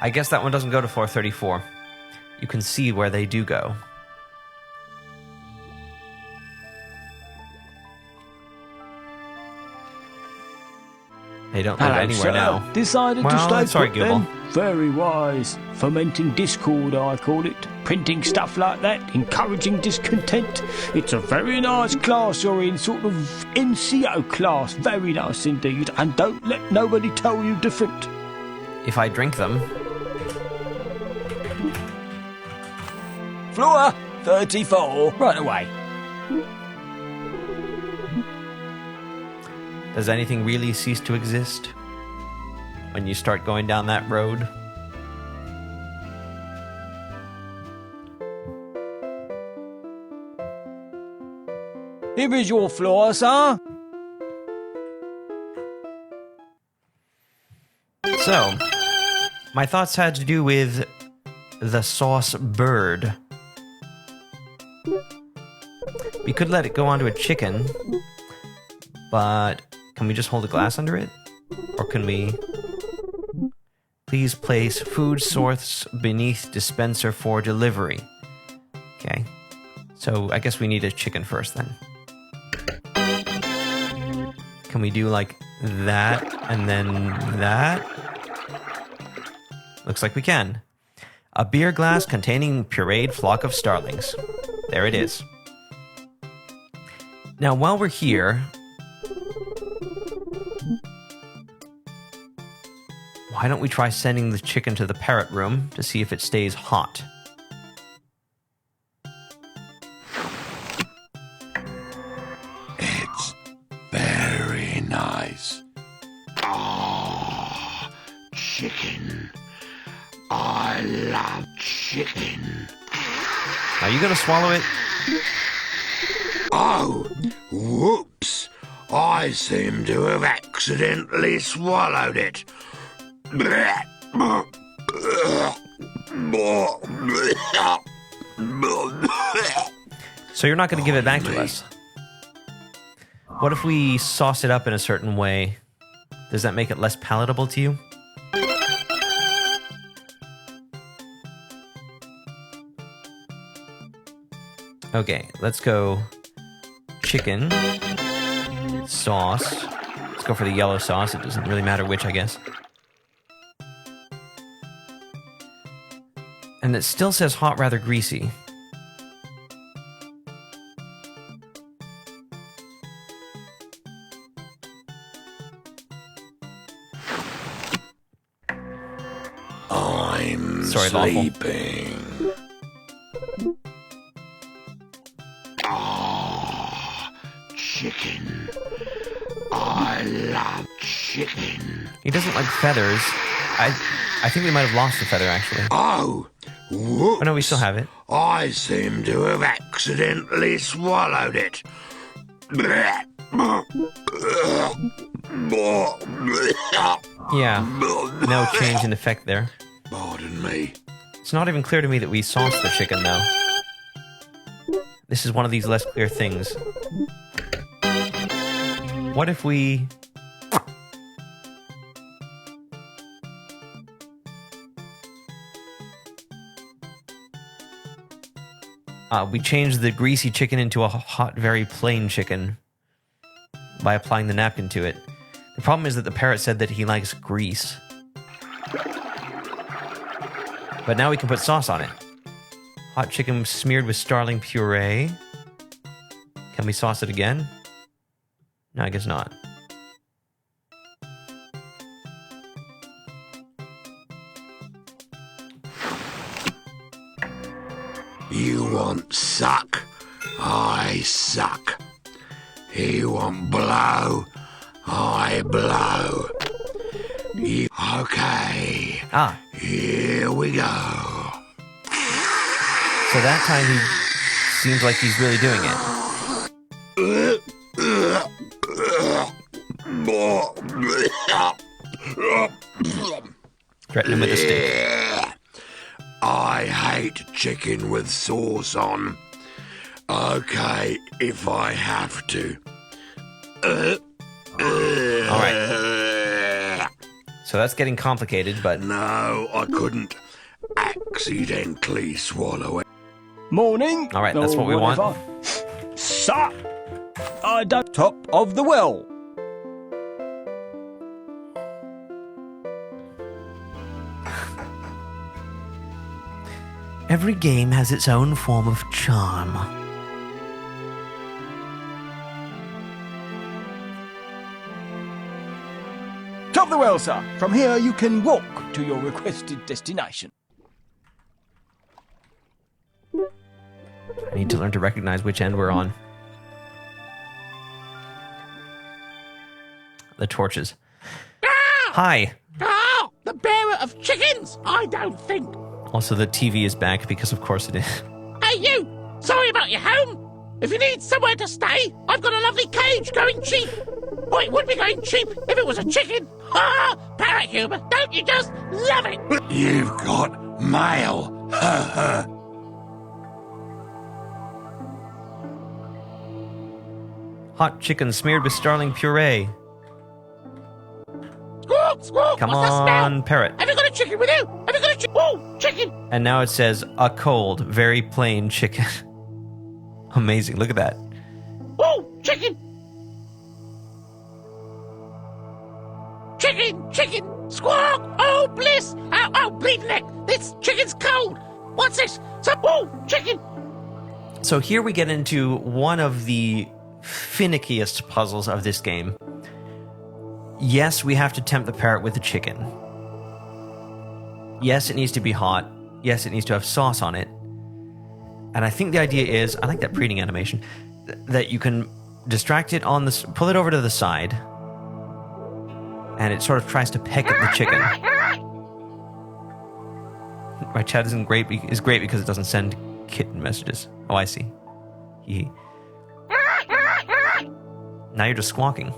I guess that one doesn't go to 434. You can see where they do go. They don't live anywhere now. Decided to stay sorry, put Gibble. then. Very wise. Fomenting discord, I call it. Printing stuff like that, encouraging discontent. It's a very nice class you're in, sort of NCO class. Very nice indeed. And don't let nobody tell you different. If I drink them... Floor 34. Right away. Does anything really cease to exist when you start going down that road? Here is your floor, sir. So, my thoughts had to do with the sauce bird. We could let it go onto a chicken, but can we just hold a glass under it? Or can we... Please place food source beneath dispenser for delivery. Okay. So I guess we need a chicken first then. Can we do like that and then that? Looks like we can. A beer glass containing pureed flock of starlings. There it is. Now, while we're here, Why don't we try sending the chicken to the parrot room to see if it stays hot? It's very nice. Ah, chicken. I love chicken. Are you going to swallow it? Oh, whoops. I seem to have accidentally swallowed it. So you're not going to give it back to us? What if we sauce it up in a certain way? Does that make it less palatable to you? Okay, let's go chicken, sauce. Let's go for the yellow sauce. It doesn't really matter which, I guess. And it still says hot, rather greasy. I'm sleeping. Ah, chicken. I love chicken. He doesn't like feathers. I think we might have lost the feather, actually. Oh, whoops. Oh, no, we still have it. I seem to have accidentally swallowed it. Yeah, no change in effect there. Pardon me. It's not even clear to me that we sauced the chicken, though. This is one of these less clear things. What if we... we changed the greasy chicken into a hot, very plain chicken by applying the napkin to it. The problem is that the parrot said that he likes grease. But now we can put sauce on it. Hot chicken smeared with starling puree. Can we sauce it again? No, I guess not. You want suck? I suck. You want blow? I blow. You... Okay. Ah. Here we go. So that time he seems like he's really doing it. Threaten him with a stick. I hate chicken with sauce on. Okay, if I have to. All right. So that's getting complicated, but... No, I couldn't accidentally swallow it. Morning. All right, that's what we want. Sup? I don't... Top of the well. Every game has its own form of charm. Top of the well, sir. From here, you can walk to your requested destination. I need to learn to recognize which end we're on. The torches. Hi. Ah, the bearer of chickens, I don't think. Also, the TV is back because, of course, it is. Hey, you! Sorry about your home. If you need somewhere to stay, I've got a lovely cage going cheap. Oh, it would be going cheap if it was a chicken. Ha! Parrot humour, don't you just love it? You've got mail. Hot chicken smeared with starling puree. Squawk, squawk! Come What's the on, smell? parrot. Have you got a chicken with you? Have you got a chicken? Oh, chicken! And now it says, a cold, very plain chicken. Amazing, look at that. Oh, chicken! Chicken, chicken! Squawk! Oh, bliss! Oh, bleeding neck! This chicken's cold! What's this? Oh, chicken! So here we get into one of the finickiest puzzles of this game. Yes, we have to tempt the parrot with the chicken. Yes, it needs to be hot. Yes, it needs to have sauce on it. And I think the idea is, I like that preheating animation, that you can distract it on the, pull it over to the side, and it sort of tries to peck at the chicken. My chat is great because it doesn't send kitten messages. Oh, I see. Now you're just squawking.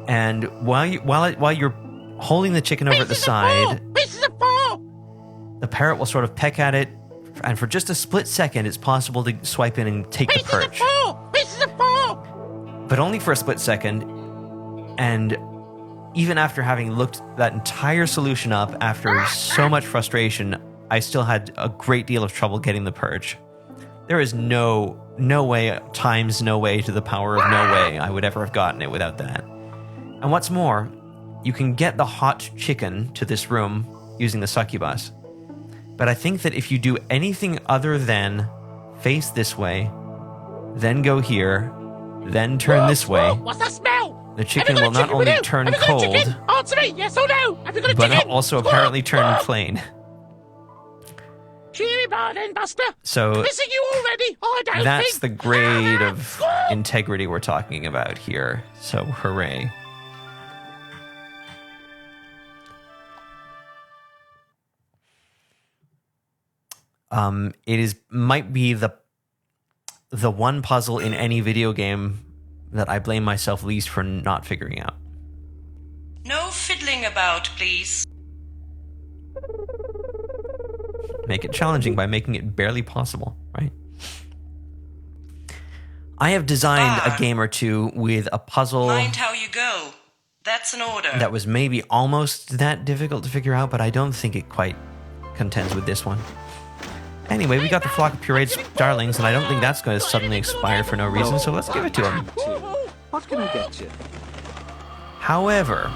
And while you're holding the chicken over at the side, the parrot will sort of peck at it, and for just a split second, it's possible to swipe in and take the perch. But only for a split second, and even after having looked that entire solution up after so much frustration, I still had a great deal of trouble getting the perch. There is no way times no way to the power of no way I would ever have gotten it without that. And what's more, you can get the hot chicken to this room using the succubus. But I think that if you do anything other than face this way, then go here, then turn this way, what's that smell? the chicken will not only turn cold, Answer me, yes or no? Have you got a but chicken? also apparently turn plain. Cheery bar then, Buster. So Missing you already? I don't that's think. the grade of integrity we're talking about here. So hooray. It might be the one puzzle in any video game that I blame myself least for not figuring out. No fiddling about, please. Make it challenging by making it barely possible, right? I have designed a game or two with a puzzle Mind how you go. That's an order. that was maybe almost that difficult to figure out, but I don't think it quite contends with this one. Anyway, we got the flock of pureed starlings, and I don't think that's going to suddenly expire for no reason, so let's give it to him. What can I get you? However,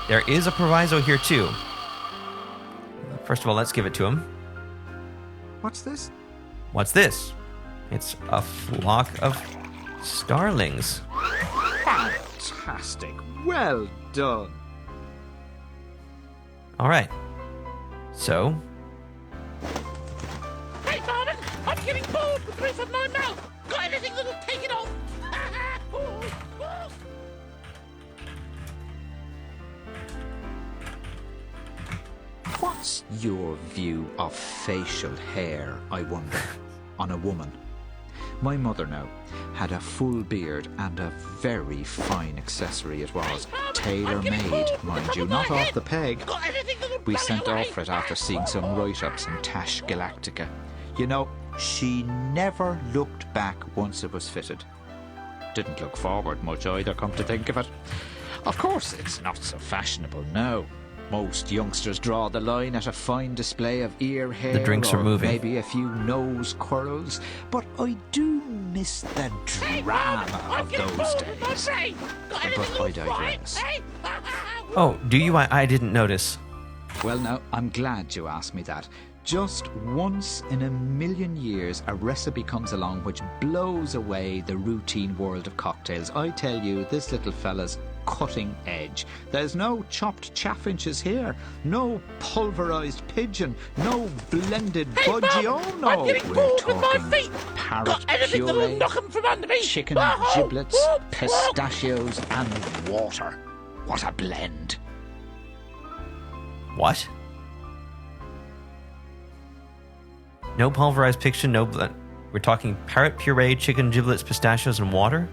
there is a proviso here too. First of all, let's give it to him. What's this? What's this? It's a flock of starlings. Fantastic. Well done. All right. So, Hey, darling, I'm getting bored with the roof of my mouth. Got anything that'll take it off? What's your view of facial hair, I wonder, on a woman? My mother now had a full beard and a very fine accessory it was. Tailor-made, mind you, not off the peg. We sent off for it after seeing some write-ups in Tash Galactica. You know, she never looked back once it was fitted. Didn't look forward much either, come to think of it. Of course, it's not so fashionable now. Most youngsters draw the line at a fine display of ear hair. The drinks are moving. Maybe a few nose curls. But I do miss the drama of those days. But I digress. oh, do you? I didn't notice. Well, now, I'm glad you asked me that. Just once in a million years, a recipe comes along which blows away the routine world of cocktails. I tell you, this little fella's cutting edge. There's no chopped chaffinches here, no pulverised pigeon, no blended budgie. Oh no, we're talking parrot puree, chicken giblets, pistachios and water. What a blend. What? No pulverized pigeon, no blend. We're talking parrot puree, chicken giblets, pistachios, and water?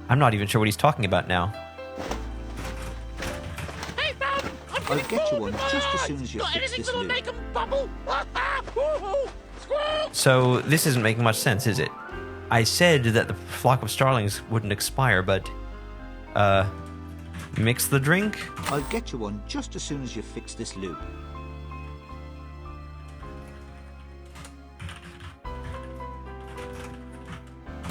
I'm not even sure what he's talking about now. I'll get you one just as soon as you fix this loop. So this isn't making much sense, is it? I said that the flock of starlings wouldn't expire, but mix the drink? I'll get you one just as soon as you fix this loop.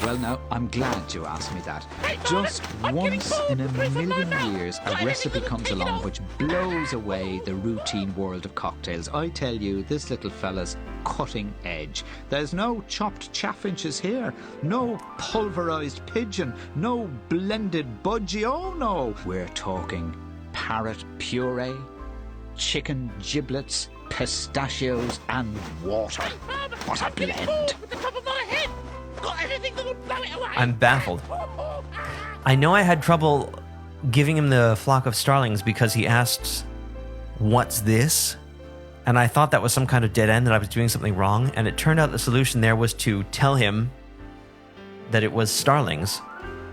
Well, now, I'm glad you asked me that. Just once in a million years, a recipe comes along which blows away the routine world of cocktails. I tell you, this little fella's cutting edge. There's no chopped chaffinches here, no pulverised pigeon, no blended budgie. Oh no, we're talking parrot puree, chicken giblets, pistachios, and water. What a blend. With the top of my head. Got anything that'll blow it away? I'm baffled. I know I had trouble giving him the flock of starlings because he asked, "What's this?" And I thought that was some kind of dead end, that I was doing something wrong. And it turned out the solution there was to tell him that it was starlings.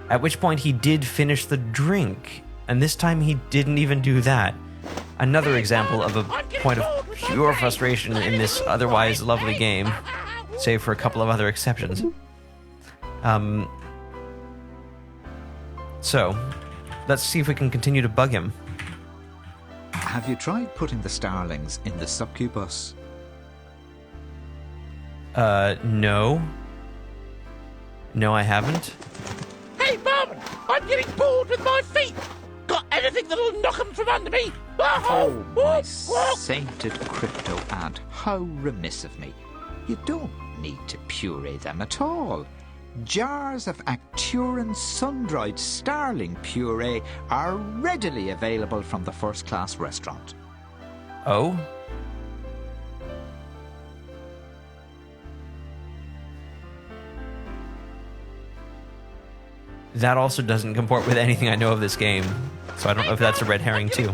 At which point he did finish the drink. And this time he didn't even do that. Another example of a point of pure frustration in this otherwise lovely game, save for a couple of other exceptions. So, let's see if we can continue to bug him. Have you tried putting the starlings in the succubus? No. No, I haven't. Hey, Barman, I'm getting bored with my feet. Got anything that'll knock them from under me? Oh, my sainted crypto ant, how remiss of me. You don't need to puree them at all. Jars of Acturan sun-dried starling puree are readily available from the first-class restaurant. Oh? That also doesn't comport with anything I know of this game, so I don't know if that's a red herring too.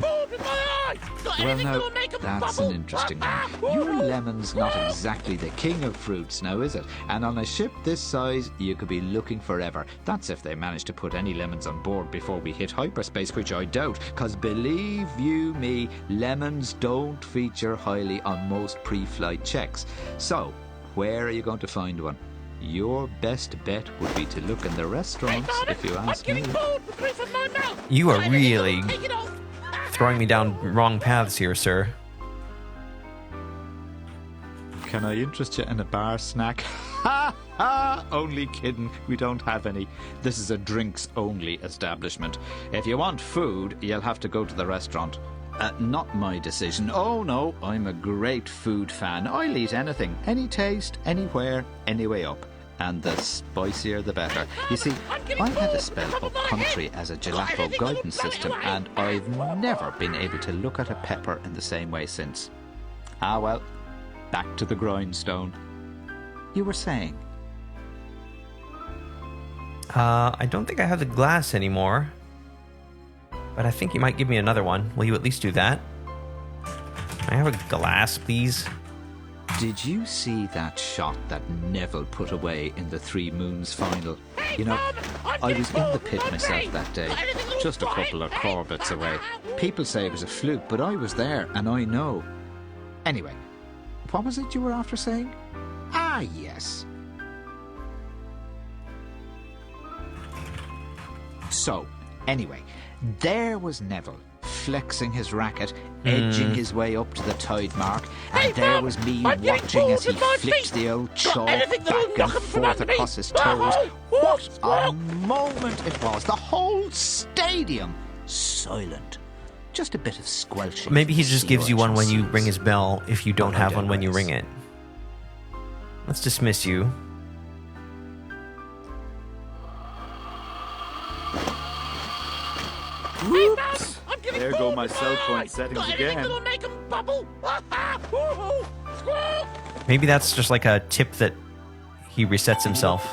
Well, now, that's an interesting one. Your lemon's not exactly the king of fruits now, is it? And on a ship this size, you could be looking forever. That's if they manage to put any lemons on board before we hit hyperspace, which I doubt, because believe you me, lemons don't feature highly on most pre-flight checks. So, where are you going to find one? Your best bet would be to look in the restaurants, if you ask me. You are really throwing me down wrong paths here, sir. Can I interest you in a bar snack? Ha ha! Only kidding, we don't have any. This is a drinks-only establishment. If you want food, you'll have to go to the restaurant. Not my decision. Oh no, I'm a great food fan. I'll eat anything, any taste, anywhere, any way up. And the spicier the better. You see, I had a spell up country as a gelato guidance system, and I've never been able to look at a pepper in the same way since. Ah well, back to the grindstone. You were saying? I don't think I have the glass anymore. But I think you might give me another one. Will you at least do that? Can I have a glass, please? Did you see that shot that Neville put away in the Three Moons final? You know, I was in the pit myself that day, just a couple of Corbetts away. People say it was a fluke, but I was there, and I know. Anyway, what was it you were after saying? Ah, yes. So, anyway, there was Neville, flexing his racket, edging his way up to the tide mark, and there was me watching as he flicked the old chalk back and forth across his toes. What a moment it was! The whole stadium silent. Just a bit of squelching. Maybe he just gives you one when you ring his bell if you don't have one when you ring it. Let's dismiss you. Whoops! There go my cell point settings again. Maybe that's just like a tip that he resets himself.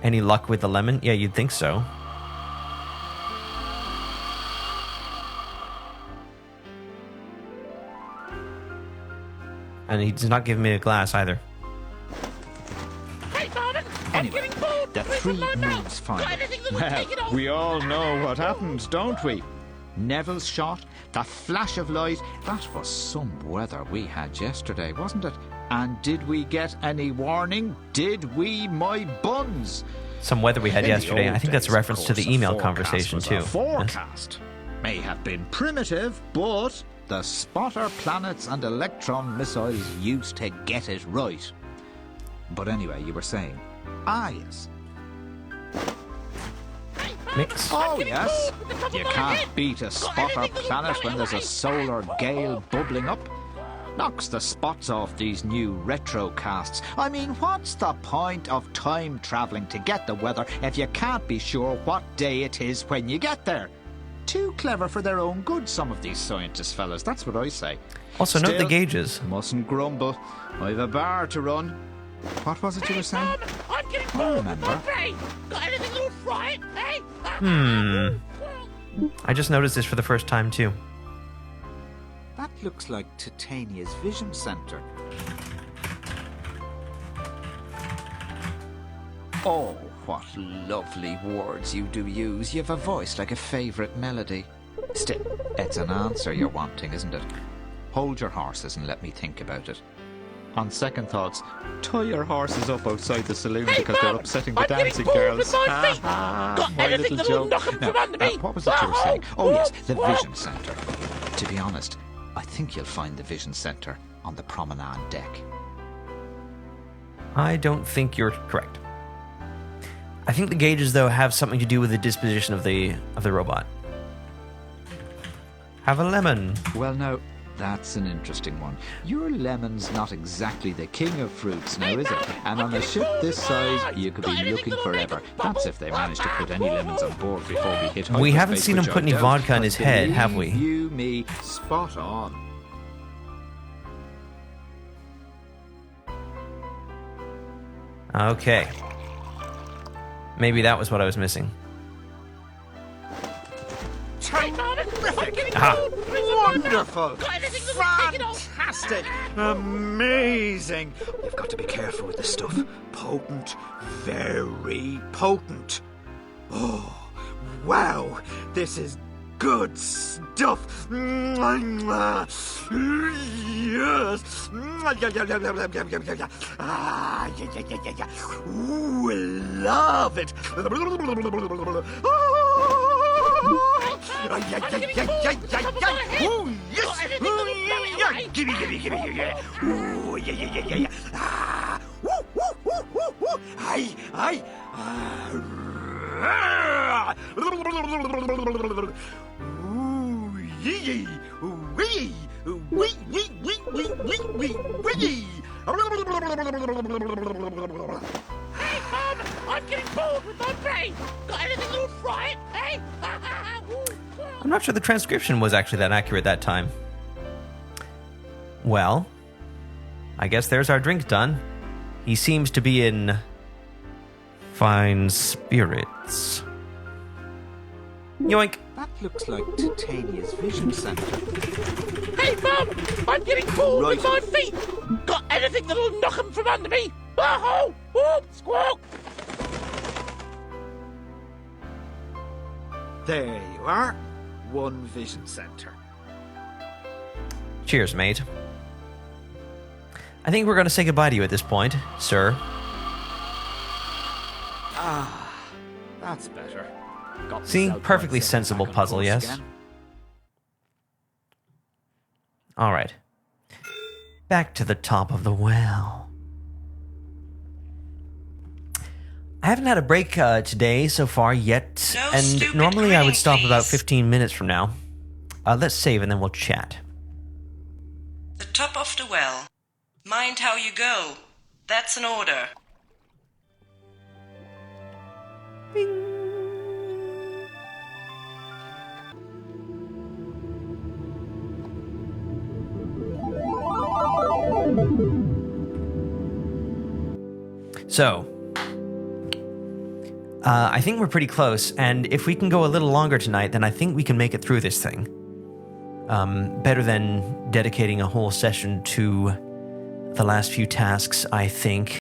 Any luck with the lemon? Yeah, you'd think so. And he's not giving me a glass either. Anyway, the Three Moons final. Well, we all know what happened, don't we? Neville's shot, the flash of light. That was some weather we had yesterday, wasn't it? And did we get any warning? Did we, my buns? Some weather we had yesterday. I think that's a reference to the email conversation too. Forecast may have been primitive, but the spotter planets and electron missiles used to get it right. But anyway, you were saying... Ah, yes. Mix. Oh, yes. You can't beat a spotter planet when there's a solar gale bubbling up. Knocks the spots off these new retrocasts. I mean, what's the point of time travelling to get the weather if you can't be sure what day it is when you get there? too clever for their own good, some of these scientist fellas. That's what I say. Also, note the Still, gauges. Mustn't grumble. I've a bar to run. What was it you were saying? Mum, I'm getting I bored with my remember. brain. Got anything that'll fry it, hey? I just noticed this for the first time, too. That looks like Titania's vision center. Oh, what lovely words you do use. You've a voice like a favourite melody. Still, it's an answer you're wanting, isn't it? Hold your horses and let me think about it. On second thoughts, tie your horses up outside the saloon because they're upsetting the I'm getting dancing bored girls. with my feet. Got My anything little that'll joke. knock 'em from under me? What was it you were saying? Oh yes, the Vision Centre. To be honest, I think you'll find the Vision Centre on the promenade deck. I don't think you're correct. I think the gauges, though, have something to do with the disposition of the robot. Have a lemon. Well, now, that's an interesting one. Your lemon's not exactly the king of fruits now, is it? And on a ship this size, you could be looking forever. That's if they manage to put any lemons on board before we hit We haven't hyperspace, seen him which put I any doubt. vodka in his But head, have believe we? You, me, spot on. Okay. Maybe that was what I was missing. Aha. Wonderful! Fantastic! Amazing! You've got to be careful with this stuff. Potent. Very potent. Oh, wow! This is good stuff! Yes! Ah, yeah. Ooh, love it! Ooh, yes! Gimme. Ooh, yeah. Ah, woo. Aye. Ooh, yee. Wee. Hey, Mum, I'm getting bored with my brain. Got anything that'll fry it, hey? I'm not sure the transcription was actually that accurate that time. Well, I guess there's our drink done. He seems to be in fine spirits. Yoink. That looks like Titania's vision center. Hey, Mum, I'm getting bored with my feet. Got anything that'll knock 'em from under me? Oh, whoop, squawk. There you are. One vision center. Cheers, mate. I think we're going to say goodbye to you at this point, sir. Ah, that's better. Got See, myself perfectly right set sensible back on puzzle, course yes. again. All right. Back to the top of the well. I haven't had a break today so far yet, No and stupid normally I would grinning, stop about please. 15 minutes from now. Let's save and then we'll chat. The top of the well. Mind how you go. That's an order. So, I think we're pretty close, and if we can go a little longer tonight, then I think we can make it through this thing. Better than dedicating a whole session to the last few tasks, I think.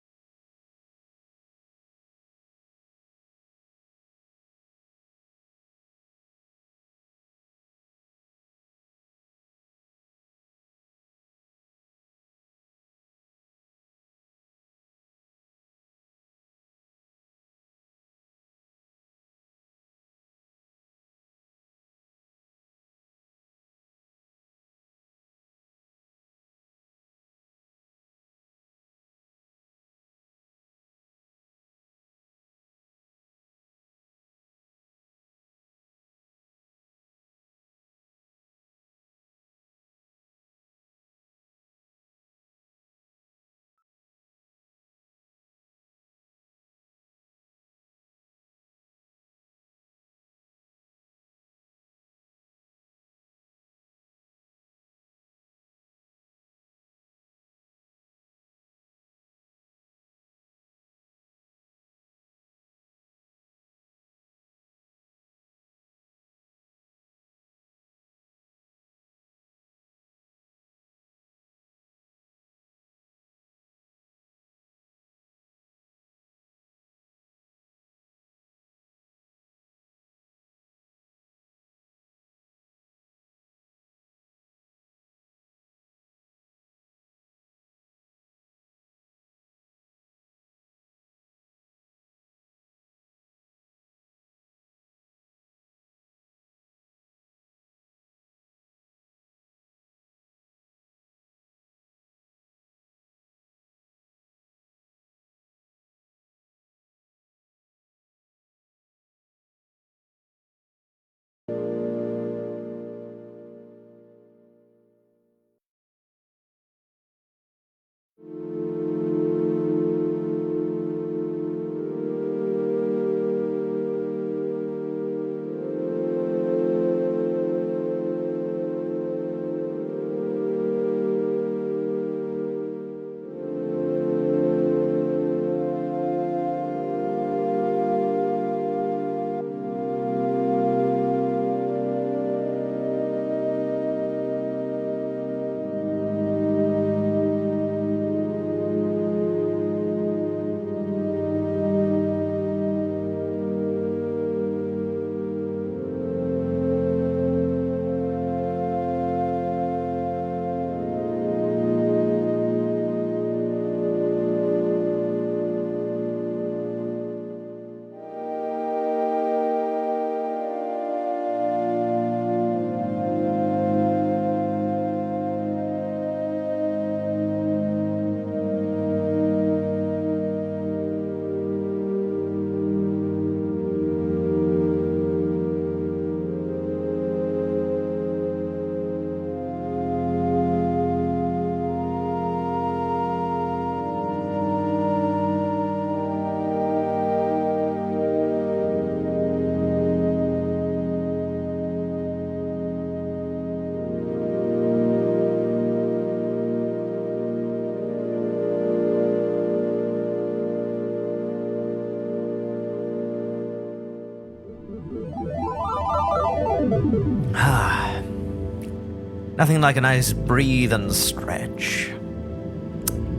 Nothing like a nice breathe and stretch.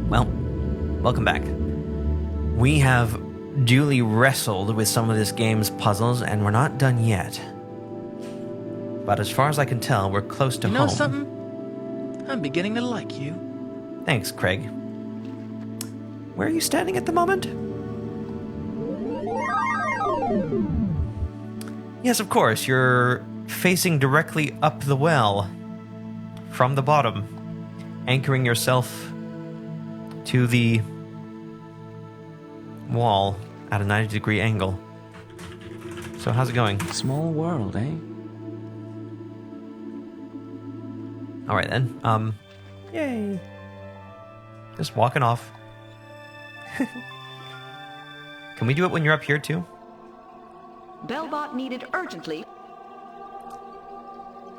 Well, welcome back. We have duly wrestled with some of this game's puzzles, and we're not done yet. But as far as I can tell, we're close to home. You know something? I'm beginning to like you. Thanks, Craig. Where are you standing at the moment? Yes, of course, you're facing directly up the well from the bottom, anchoring yourself to the wall at a 90-degree angle. So how's it going? Small world, eh? All right then. Yay. Just walking off. Can we do it when you're up here too? Bellbot needed urgently.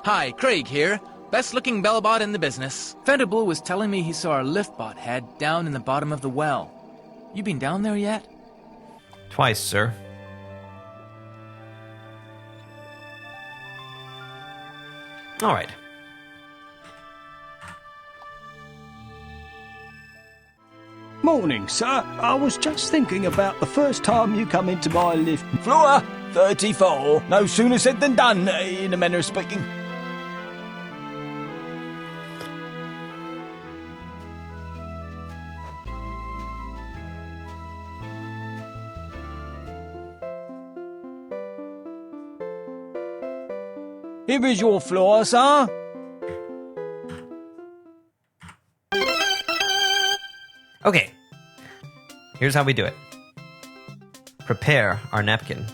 Hi, Craig here. Best looking bellbot in the business. Venable was telling me he saw a liftbot head down in the bottom of the well. You been down there yet? Twice, sir. All right. Morning, sir. I was just thinking about the first time you come into my lift. Floor 34. No sooner said than done, in a manner of speaking. Here is your floor, sir. Okay. Here's how we do it. Prepare our napkin.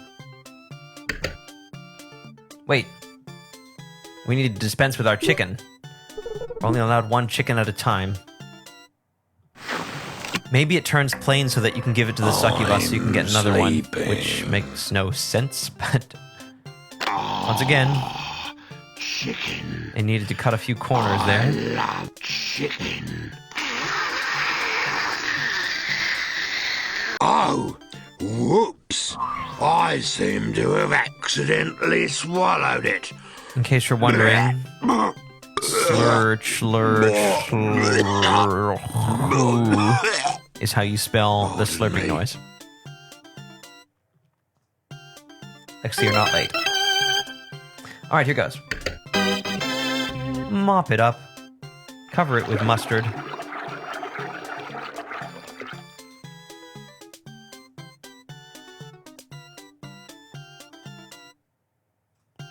Wait. We need to dispense with our chicken. We're only allowed one chicken at a time. Maybe it turns plain so that you can give it to the succubus so you can get another one, which makes no sense, but once again, chicken. I needed to cut a few corners there. I love chicken. Oh, whoops. I seem to have accidentally swallowed it. In case you're wondering, slurch is how you spell the slurping noise. Actually, you're not late. Alright, here goes. Mop it up. Cover it with mustard.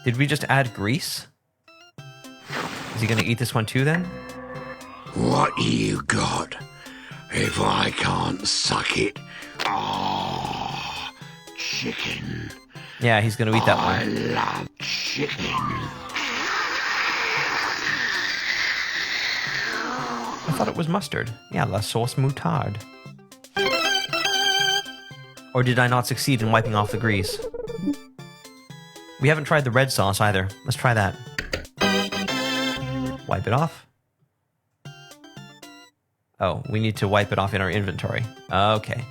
Did we just add grease? Is he gonna eat this one too then? What you got? If I can't suck it. Oh, chicken. Yeah, he's gonna eat that I one. love chicken. I thought it was mustard. Yeah, la sauce moutarde. Or did I not succeed in wiping off the grease? We haven't tried the red sauce either. Let's try that. Wipe it off. Oh, we need to wipe it off in our inventory. Okay.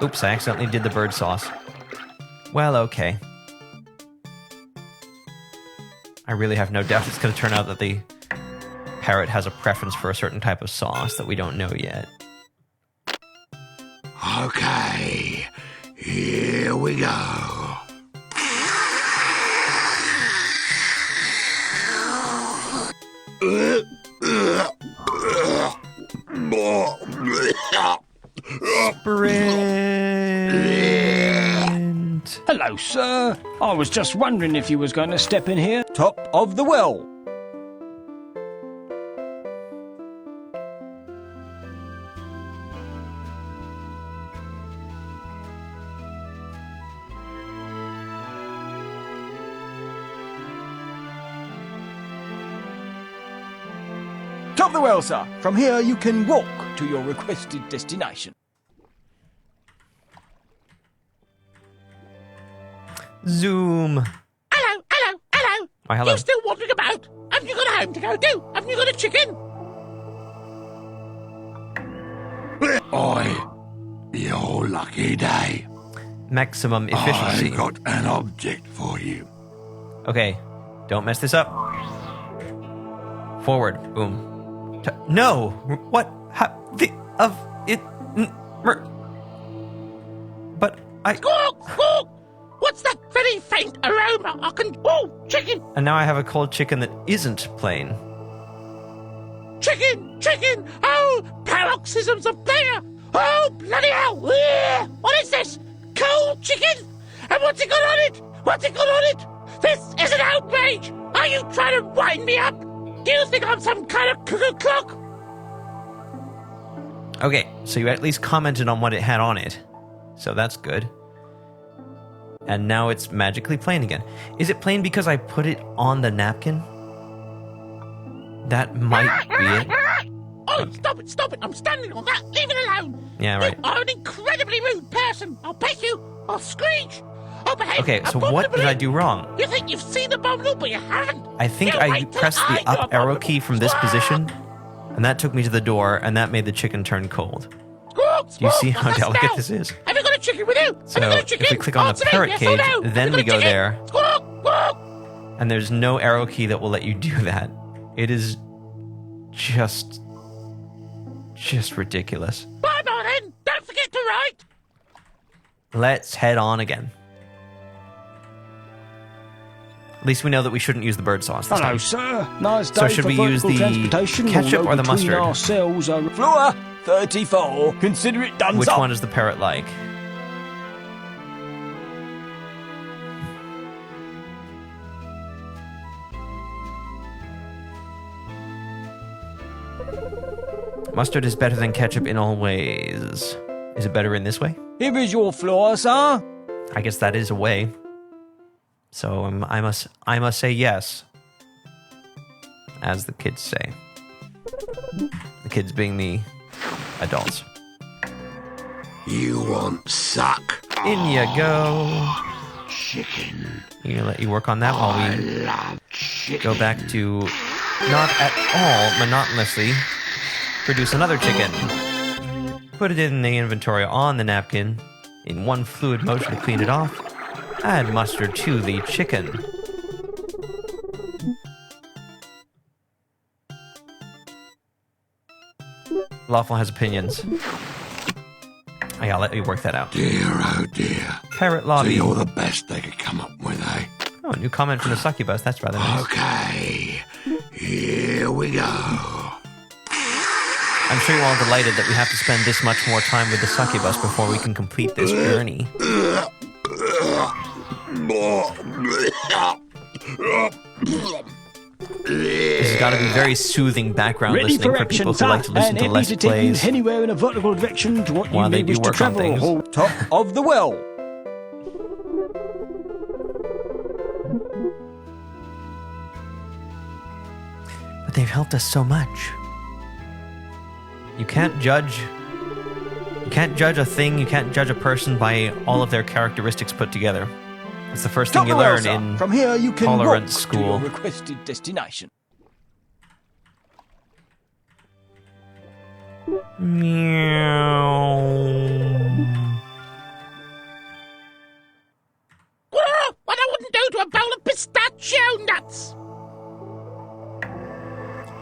Oops, I accidentally did the bird sauce. Well, okay. I really have no doubt it's going to turn out that the parrot has a preference for a certain type of sauce that we don't know yet. Okay, here we go. Sprint. Hello, sir. I was just wondering if you was going to step in here. Top of the well. Top of the well, sir. From here you can walk to your requested destination. Zoom. Hello, hello, hello. Why, hello. You still wandering about? Haven't you got a home to go to? Haven't you got a chicken? Oi, your lucky day. Maximum efficiency. I've got an object for you. Okay, don't mess this up. Forward. Boom. No! What? But I... Squawk! Squawk! What's that very faint aroma? I can... Oh, chicken! And now I have a cold chicken that isn't plain. Chicken! Chicken! Oh, paroxysms of pleasure! Oh, bloody hell! Ugh. What is this? Cold chicken? And what's it got on it? What's it got on it? This is an outrage! Are you trying to wind me up? Do you think I'm some kind of cuckoo clock? Okay, so you at least commented on what it had on it. So that's good. And now it's magically plain again. Is it plain because I put it on the napkin? That might be it. Oh, stop it, stop it. I'm standing on that. Leave it alone. Yeah, right. You are an incredibly rude person. I'll peck you. I'll screech. I'll behave. Okay, so what did I do wrong? You think you've seen the bottle, but you haven't. I think You I wait till pressed the I up do a arrow bottle. key from this position, and that took me to the door, and that made the chicken turn cold. Squawk, Do you see squawk. how What's that delicate smell? this is? Have you got a chicken with you? So Have you got a if chicken? we click on the Answer me, parrot yes or cage, no? then Have you we got a go chicken? there. Squawk, squawk. And there's no arrow key that will let you do that. It is just ridiculous. Bye bye then. Don't forget to write. Let's head on again. At least we know that we shouldn't use the bird sauce this Hello, time. sir. Nice day So should for we use vertical the transportation, ketchup although or the between mustard? ourselves, Floor 34. Consider it done. Which one does the parrot like? Mustard is better than ketchup in all ways. Is it better in this way? Here is your floor, sir. I guess that is a way. So I must say yes, as the kids say. The kids being the adults. You want suck? In you go. Chicken. You let you work on that while I we love chicken. go back to not at all monotonously produce another chicken. Put it in the inventory on the napkin in one fluid motion to clean it off. Add mustard to the chicken. Lawful has opinions. I'll let you work that out. Dear, oh dear. Parrot So lobby. you're the best they could come up with, eh? Oh, new comment from the succubus. That's rather nice. Okay. Here we go. I'm sure you're all delighted that we have to spend this much more time with the succubus before we can complete this journey. This has got to be very soothing background Ready listening for for action, people who sir. like to listen and to Let's taken Plays. anywhere in a vertical direction to what while you they may do wish to work on travel. things. Hold top of the well. But they've helped us so much. You can't judge a thing, you can't judge a person by all of their characteristics put together. It's the first thing Top you of the well, learn sir. in From here you can walk tolerance to school. your requested destination. Meow. What I wouldn't do to a bowl of pistachio nuts.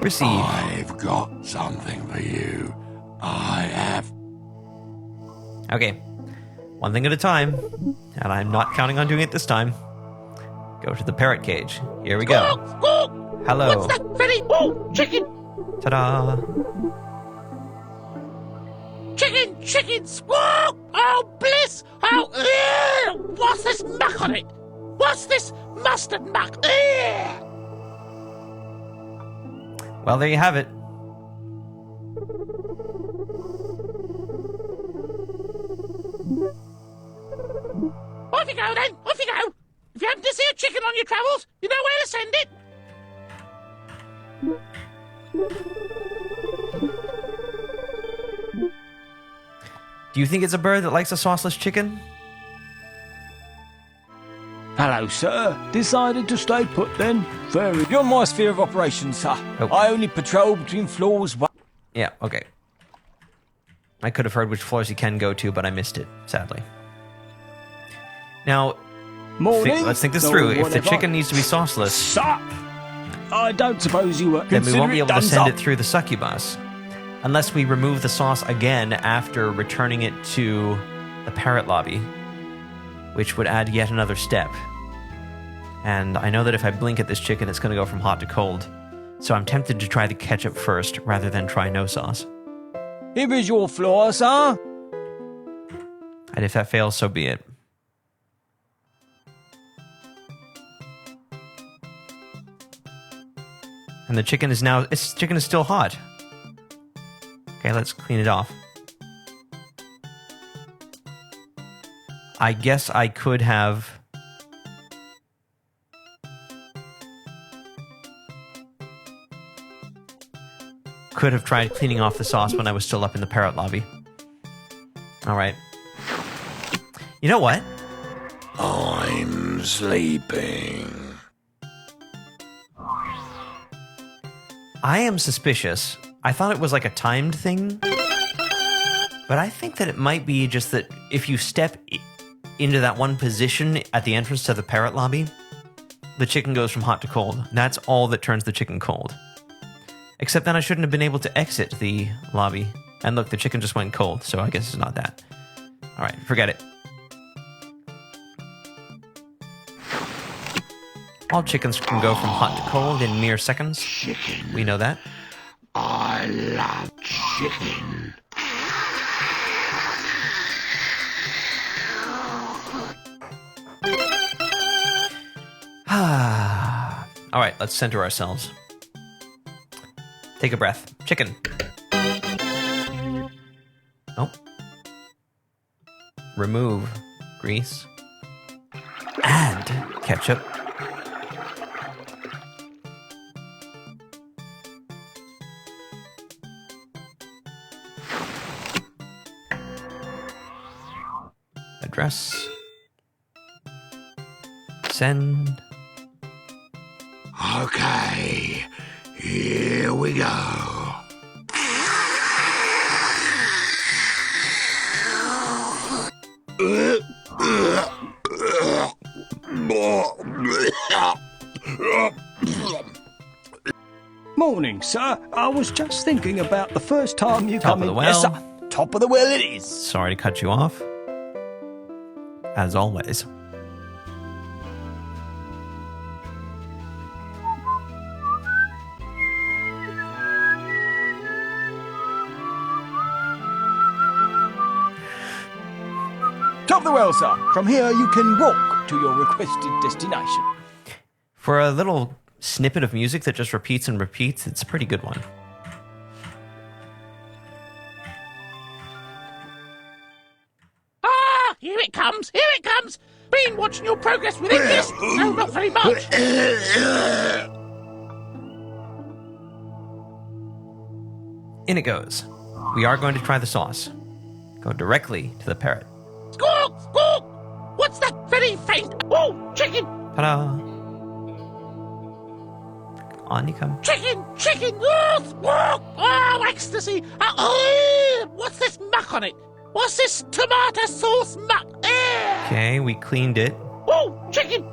Receive. I've got something for you. I have. Okay. One thing at a time. And I'm not counting on doing it this time. Go to the parrot cage. Here we go. Squawk, squawk. Hello. What's that very... Oh, chicken. Ta-da. Chicken, chicken, squawk! Oh, bliss! Oh, ugh! What's this muck on it? What's this mustard muck? Ugh! Well, there you have it. Off you go, then. Off you go. If you happen to see a chicken on your travels, you know where to send it. Do you think it's a bird that likes a sauceless chicken? Hello, sir. Decided to stay put then? Very. Beyond my sphere of operations, sir. Oh. I only patrol between floors one. Yeah, okay. I could have heard which floors you can go to, but I missed it, sadly. Now, Morning. Let's think this or through. If the whatever. chicken needs to be sauceless, Sup? I don't suppose you were. then we won't be able to consider send it it through the succubus. Unless we remove the sauce again after returning it to the parrot lobby, which would add yet another step. And I know that if I blink at this chicken, it's going to go from hot to cold. So I'm tempted to try the ketchup first, rather than try no sauce. Here is your floor, sir. And if that fails, so be it. And the chicken is now... chicken is still hot. Okay, let's clean it off. I guess I could have... tried cleaning off the sauce when I was still up in the parrot lobby. Alright. You know what? I'm sleeping. I am suspicious. I thought it was like a timed thing. But I think that it might be just that if you step into that one position at the entrance to the parrot lobby, the chicken goes from hot to cold. That's all that turns the chicken cold. Except then I shouldn't have been able to exit the lobby. And look, the chicken just went cold, so I guess it's not that. Alright, forget it. All chickens can go from hot to cold in mere seconds. Chicken. We know that. I love chicken. Alright, let's center ourselves. Take a breath. Chicken. Oh. Remove grease. Add ketchup. Address. Send. Okay, here we go. Morning, sir. I was just thinking about the first time you Top come of in. the Yes, well. sir. Top of the well it is. Sorry to cut you off. As always. Top of the well, sir. From here you can walk to your requested destination. For a little snippet of music that just repeats and repeats, it's a pretty good one. Ah, here it comes, here it comes. Been watching your progress with interest. No, not very much. In it goes. We are going to try the sauce. Go directly to the parrot. Squawk, squawk. What's that very faint? Oh, chicken, Ta-da! On you come. chicken, chicken. Oh, squawk. Oh, ecstasy. What's this muck on it? What's this tomato sauce muck? Okay, we cleaned it. Oh, chicken!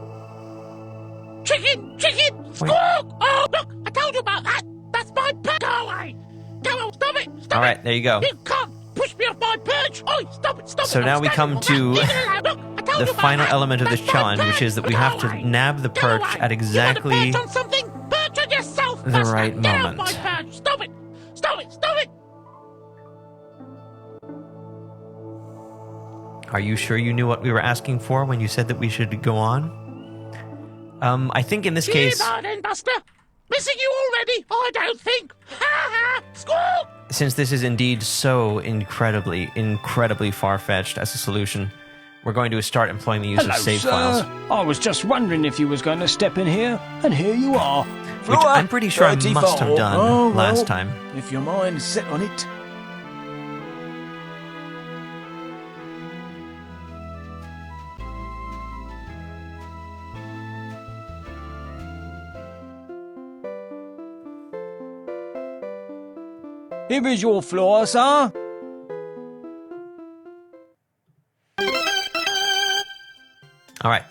Chicken! Chicken! Squawk! Oh, look! I told you about that! That's my perch! Go away! Go on! Stop it! Stop All right, it! there you go. You can't push me off my perch! Oh, stop it! Stop it! So I'm now we standing come on to that. Leave it alone. Look, I told the you about final that. element of this That's my challenge, which perch. is that we Go have to away. nab the Go perch away. at exactly You want to perch on something? Perch on yourself, the Buster. right Get moment. Out my perch. Stop it! Stop it! Stop it! Are you sure you knew what we were asking for when you said that we should go on? I think in this case, Here, then, Buster. Missing you already? I don't think. Ha ha! Squawk! since this is indeed so incredibly far-fetched as a solution, we're going to start employing the use Hello, of save sir. files. I was just wondering if you was going to step in here, and here you are. Which I'm pretty sure I must have done last time. If your mind's set on it. Here is your floor, sir. All right.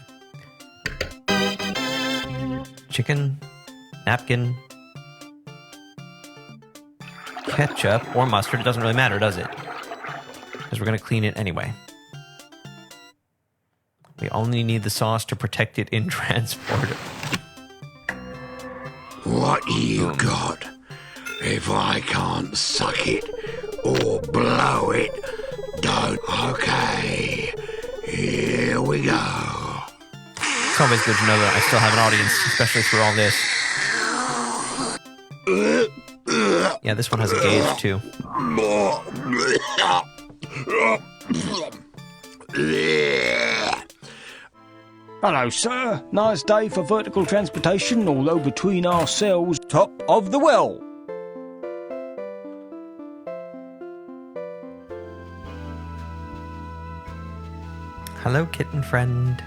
chicken, napkin, ketchup, or mustard. It doesn't really matter, does it? Because we're going to clean it anyway. We only need the sauce to protect it in transport. What you got? If I can't suck it or blow it, don't. Okay, here we go. It's always good to know that I still have an audience, especially through all this. Yeah, this one has a gauge too. Hello, sir. Nice day for vertical transportation, although between ourselves, top of the well. Hello, kitten friend.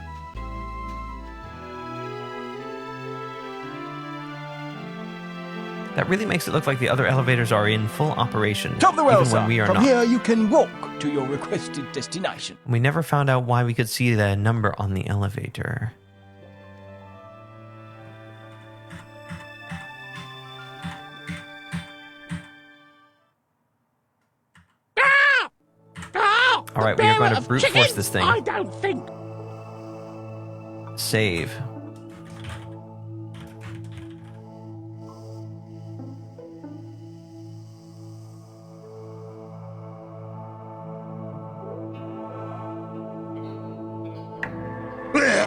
That really makes it look like the other elevators are in full operation. Top of the well, even sir. when we are From not. here, you can walk to your requested destination. We never found out why we could see the number on the elevator. All right, we are going to brute force this thing. I don't think. Save.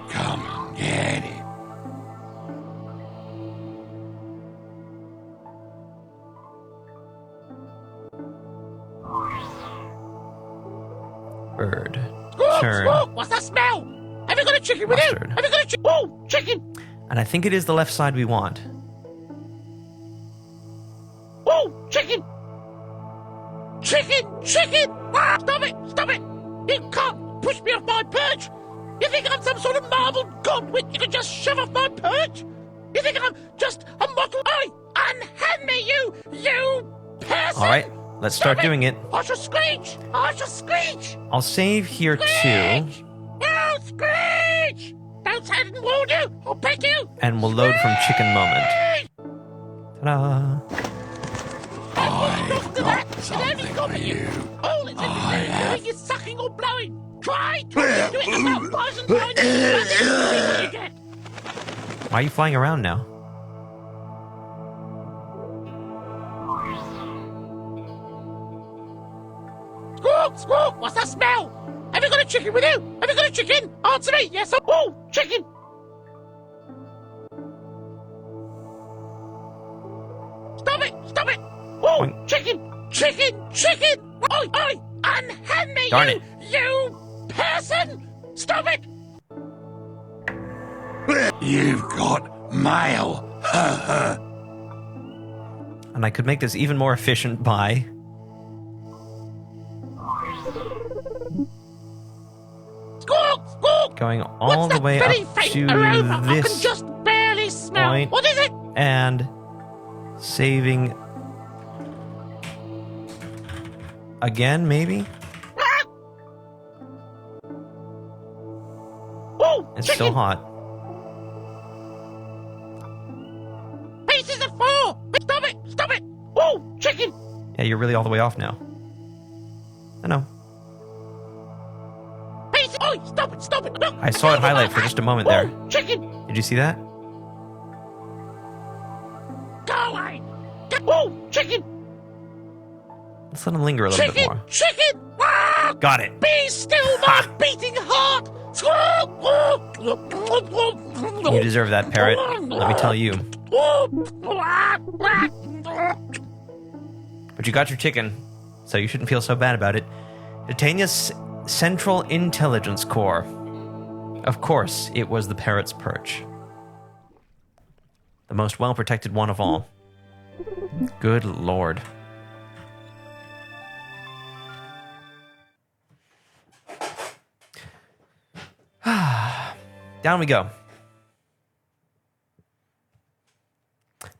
Come get it. Bird. Squawk, Turn. squawk, what's that smell? Have you got a chicken with Mustard. you? Have you got a chicken? Oh, chicken! And I think it is the left side we want. Oh, chicken! Chicken! Chicken! Ah, stop it! Stop it! You can't push me off my perch! You think I'm some sort of marble god which you can just shove off my perch? You think I'm just a mortal? Oi! Unhand me, you person! All right, let's start doing it. I shall screech! I shall screech! I'll save here too. Screech! Oh, screech! Don't say I didn't warn you! I'll peck you! And we'll load from chicken moment. Ta-da! I've got something for you. All it's doing is sucking or blowing. Try to do it about 1,000 times. That's what you get. Why are you flying around now? Squawk, squawk, what's that smell? Have you got a chicken with you? Have you got a chicken? Answer me, yes or oh, chicken. Stop it, stop it. Oh, Oink. chicken, chicken, chicken. Oi, oi, unhand me, Darn you person. Stop it. You've got mail. And I could make this even more efficient by... Squawk, squawk. going all the way up to aroma? I can this just barely smell. point. What is it? And saving again, maybe? Oh, It's chicken. still hot. Pieces of 4. Stop it, stop it. Oh, chicken. Yeah, you're really all the way off now. I know. Pieces. Oh, stop it, stop it. Look, I saw it highlight for just a moment there. Oh, chicken. Did you see that? Go away. Oh, chicken. Let's let him linger a little bit Chicken, more. chicken. Ah, Got it. be still my Ha. beating heart. You deserve that, parrot. Let me tell you. But you got your chicken, so you shouldn't feel so bad about it. Titania's Central Intelligence Corps. Of course, it was the parrot's perch. The most well-protected one of all. Good lord. Down we go.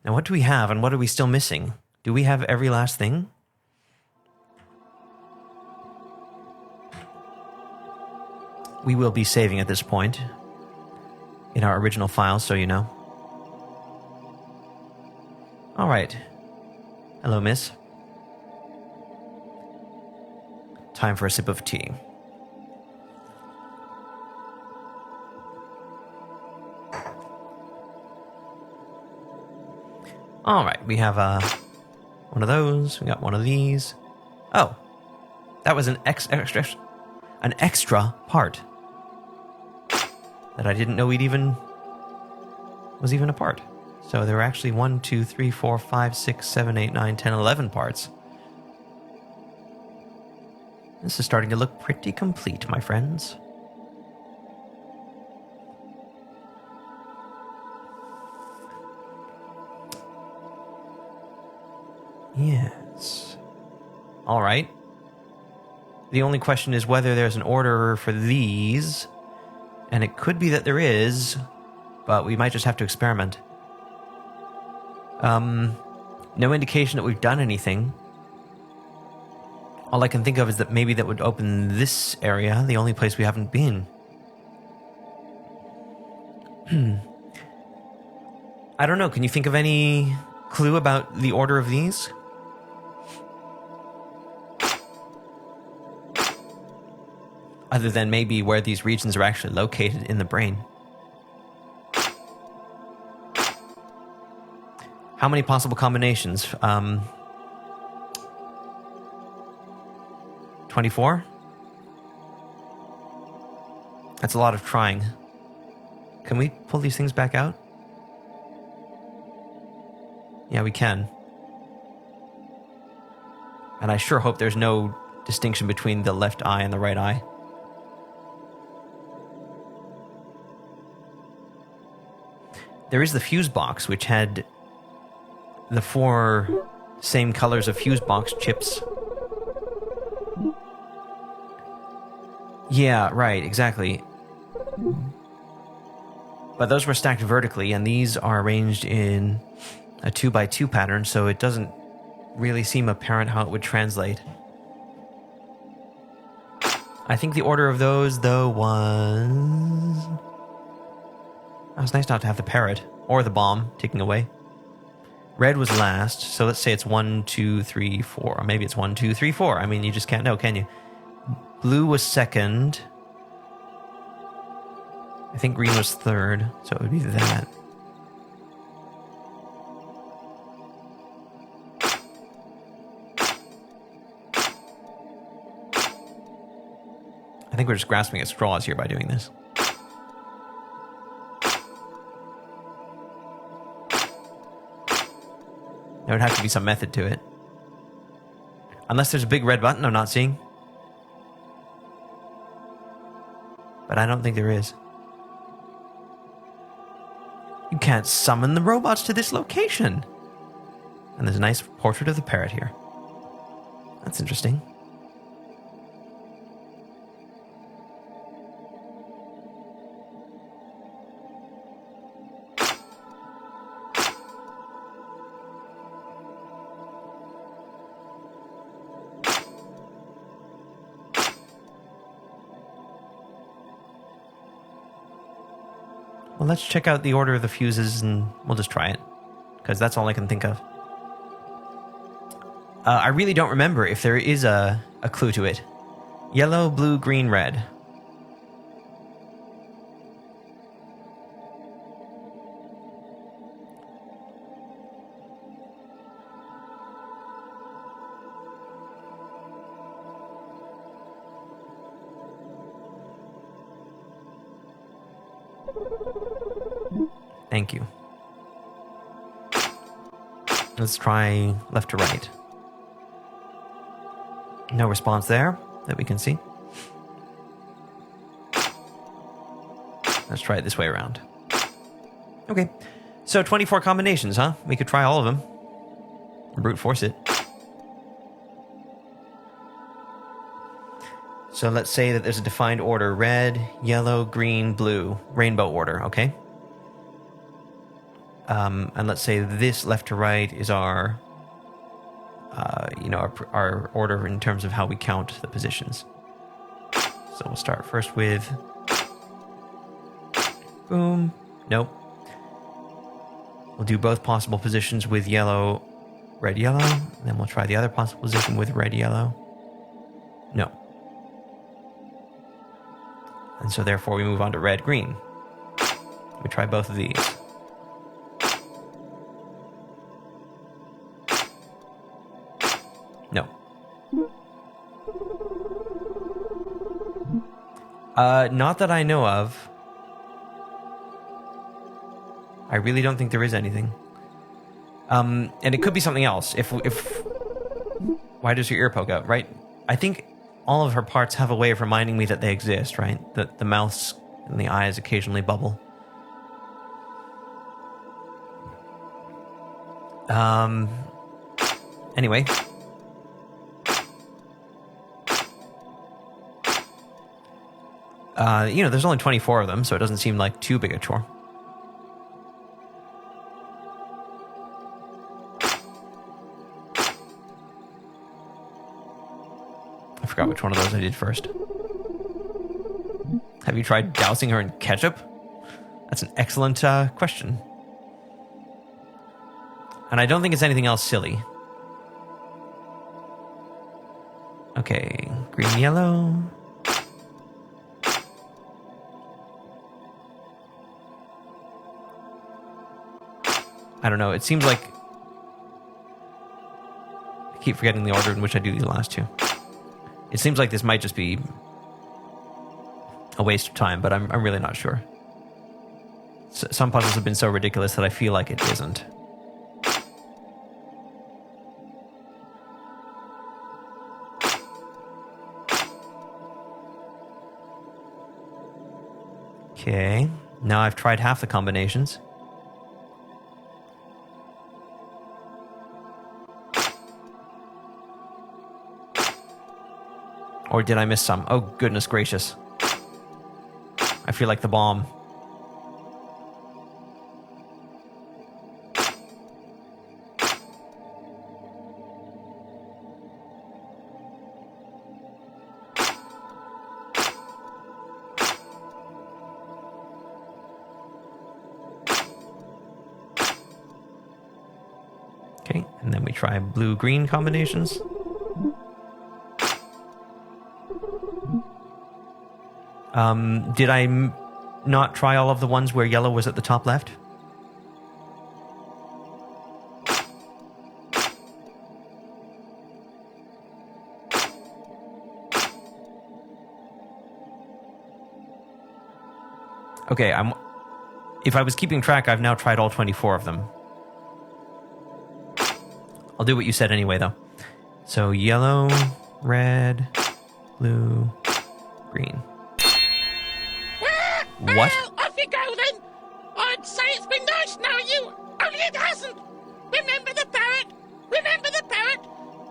Now, what do we have, and what are we still missing? Do we have every last thing? We will be saving at this point in our original files, so you know. All right. Hello, miss. Time for a sip of tea. All right, we have one of those. We got one of these. Oh, that was an extra part that I didn't know was even a part. So there were actually 1, 2, 3, 4, 5, 6, 7, 8, 9, 10, 11 parts. This is starting to look pretty complete, my friends. Yes. All right. The only question is whether there's an order for these, and it could be that there is, but we might just have to experiment. No indication that we've done anything. All I can think of is that maybe that would open this area, the only place we haven't been. I don't know. Can you think of any clue about the order of these? Other than maybe where these regions are actually located in the brain. How many possible combinations? 24? That's a lot of trying. Can we pull these things back out? Yeah, we can. And I sure hope there's no distinction between the left eye and the right eye. There is the fuse box, which had the 4 same colors of fuse box chips. Yeah, right, exactly. But those were stacked vertically, and these are arranged in a 2x2 pattern, so it doesn't really seem apparent how it would translate. I think the order of those, though, was... Oh, it's nice not to have the parrot or the bomb ticking away. Red was last, so let's say it's 1, 2, 3, 4. Or maybe it's 1, 2, 3, 4. I mean, you just can't know, can you? Blue was second. I think green was third, so it would be that. I think we're just grasping at straws here by doing this. There would have to be some method to it. Unless there's a big red button I'm not seeing. But I don't think there is. You can't summon the robots to this location. And there's a nice portrait of the parrot here. That's interesting. Well, let's check out the order of the fuses and we'll just try it. Because that's all I can think of. I really don't remember if there is a clue to it. Yellow, blue, green, red. Thank you. Let's try left to right. No response there that we can see. Let's try it this way around. Okay. So 24 combinations, huh? We could try all of them. Brute force it. So let's say that there's a defined order. Red, yellow, green, blue. Rainbow order, okay? And let's say this left to right is our, our order in terms of how we count the positions. So we'll start first with... Boom. Nope. We'll do both possible positions with yellow, red, yellow. Then we'll try the other possible position with red, yellow. No. And so therefore we move on to red, green. We try both of these. No. Not that I know of. I really don't think there is anything. And it could be something else. If why does your ear poke out, right? I think all of her parts have a way of reminding me that they exist, right? That the mouths and the eyes occasionally bubble. Anyway. There's only 24 of them, so it doesn't seem like too big a chore. I forgot which one of those I did first. Have you tried dousing her in ketchup? That's an excellent question. And I don't think it's anything else silly. Okay, green, yellow. I don't know, it seems like... I keep forgetting the order in which I do these last two. It seems like this might just be a waste of time, but I'm really not sure. Some puzzles have been so ridiculous that I feel like it isn't. Okay, now I've tried half the combinations. Or did I miss some? Oh, goodness gracious. I feel like the bomb. Okay, and then we try blue-green combinations. Did I not try all of the ones where yellow was at the top left? Okay, if I was keeping track, I've now tried all 24 of them. I'll do what you said anyway, though. So yellow, red, blue, green. What? Well, off you go then. I'd say it's been nice knowing you, only it hasn't. Remember the parrot? Remember the parrot?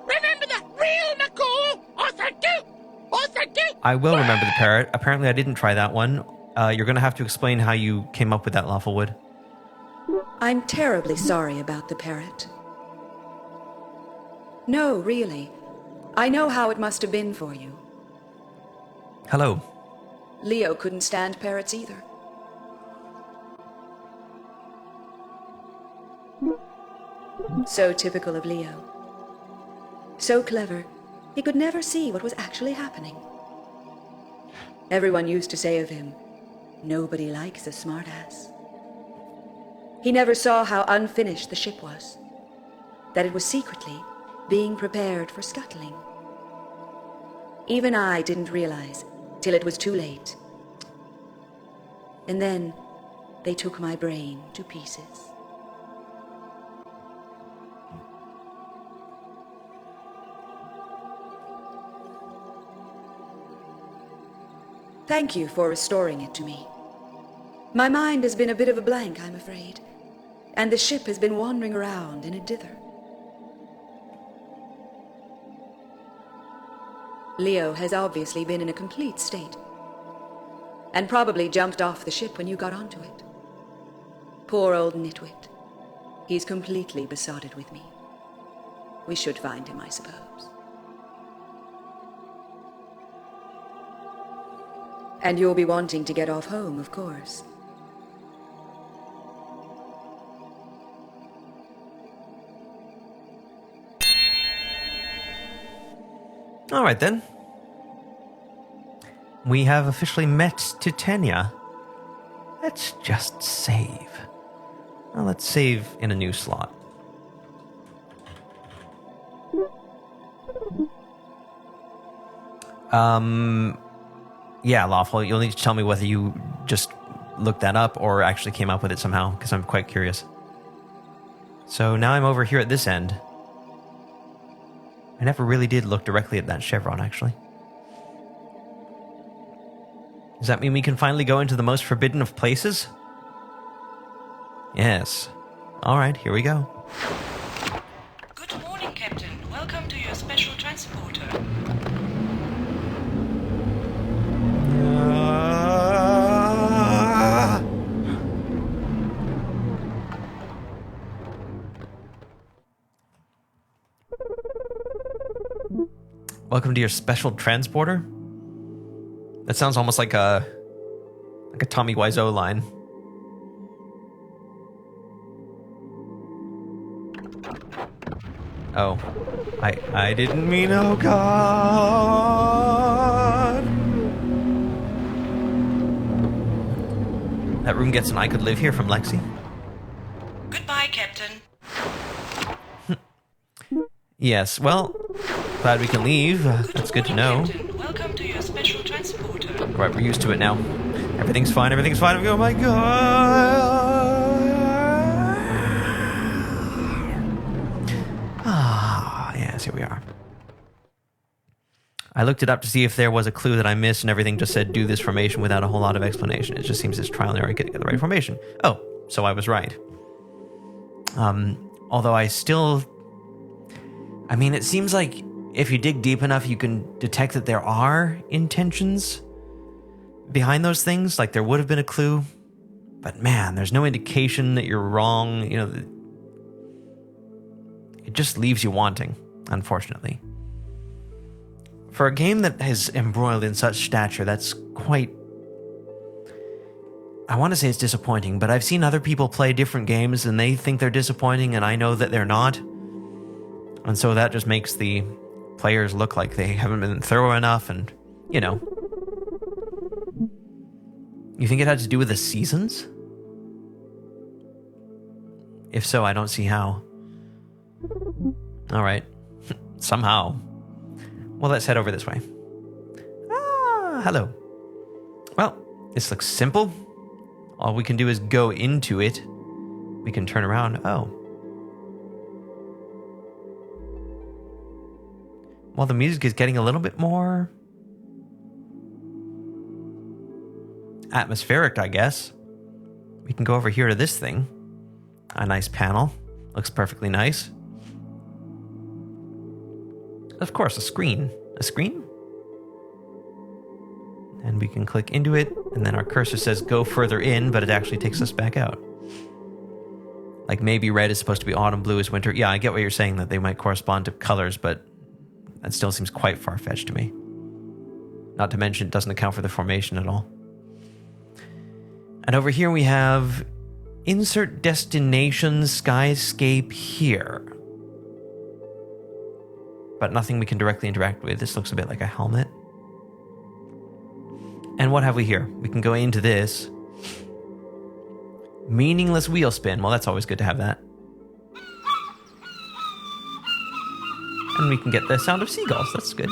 Remember the real McCall? Oh, thank you. Oh, thank you. I will remember the parrot. Apparently I didn't try that one. You're going to have to explain how you came up with that, Lawfulwood. I'm terribly sorry about the parrot. No, really. I know how it must have been for you. Hello. Leo couldn't stand parrots either. So typical of Leo. So clever, he could never see what was actually happening. Everyone used to say of him, nobody likes a smartass. He never saw how unfinished the ship was, that it was secretly being prepared for scuttling. Even I didn't realize till it was too late. And then they took my brain to pieces. Thank you for restoring it to me. My mind has been a bit of a blank, I'm afraid, and the ship has been wandering around in a dither. Leo has obviously been in a complete state, and probably jumped off the ship when you got onto it. Poor old nitwit. He's completely besotted with me. We should find him, I suppose. And you'll be wanting to get off home, of course. All right, then. We have officially met Titania. Let's just save. Well, let's save in a new slot. Yeah, Lawful, you'll need to tell me whether you just looked that up or actually came up with it somehow, because I'm quite curious. So now I'm over here at this end. I never really did look directly at that chevron, actually. Does that mean we can finally go into the most forbidden of places? Yes. Alright, here we go. Good morning, Captain. Welcome to your special transporter. Welcome to your special transporter? That sounds almost like a Tommy Wiseau line. Oh. I didn't mean, oh God. That room gets an I could live here from Lexi. Goodbye, Captain. Yes, well, glad we can leave. That's good to know. Captain. Welcome to your special transporter. Right, we're used to it now. Everything's fine, everything's fine. Oh my God. Ah, yes, here we are. I looked it up to see if there was a clue that I missed, and everything just said do this formation without a whole lot of explanation. It just seems it's trial and error to get the right formation. Oh, so I was right. Although I still... I mean, it seems like if you dig deep enough, you can detect that there are intentions behind those things. Like there would have been a clue, but man, there's no indication that you're wrong. You know, it just leaves you wanting, unfortunately. For a game that is embroiled in such stature, that's quite... I want to say it's disappointing, but I've seen other people play different games and they think they're disappointing, and I know that they're not. And so that just makes the players look like they haven't been thorough enough, and, you know. You think it had to do with the seasons? If so, I don't see how. Alright. Somehow. Well, let's head over this way. Ah, hello. Well, this looks simple. All we can do is go into it. We can turn around. Oh. Well, the music is getting a little bit more atmospheric, I guess. We can go over here to this thing. A nice panel. Looks perfectly nice. Of course, a screen. A screen? And we can click into it, and then our cursor says go further in, but it actually takes us back out. Like maybe red is supposed to be autumn, blue is winter. Yeah, I get what you're saying, that they might correspond to colors, but that still seems quite far-fetched to me. Not to mention, it doesn't account for the formation at all. And over here we have insert destination skyscape here. But nothing we can directly interact with. This looks a bit like a helmet. And what have we here? We can go into this. Meaningless wheel spin. Well, that's always good to have that. And we can get the sound of seagulls. That's good.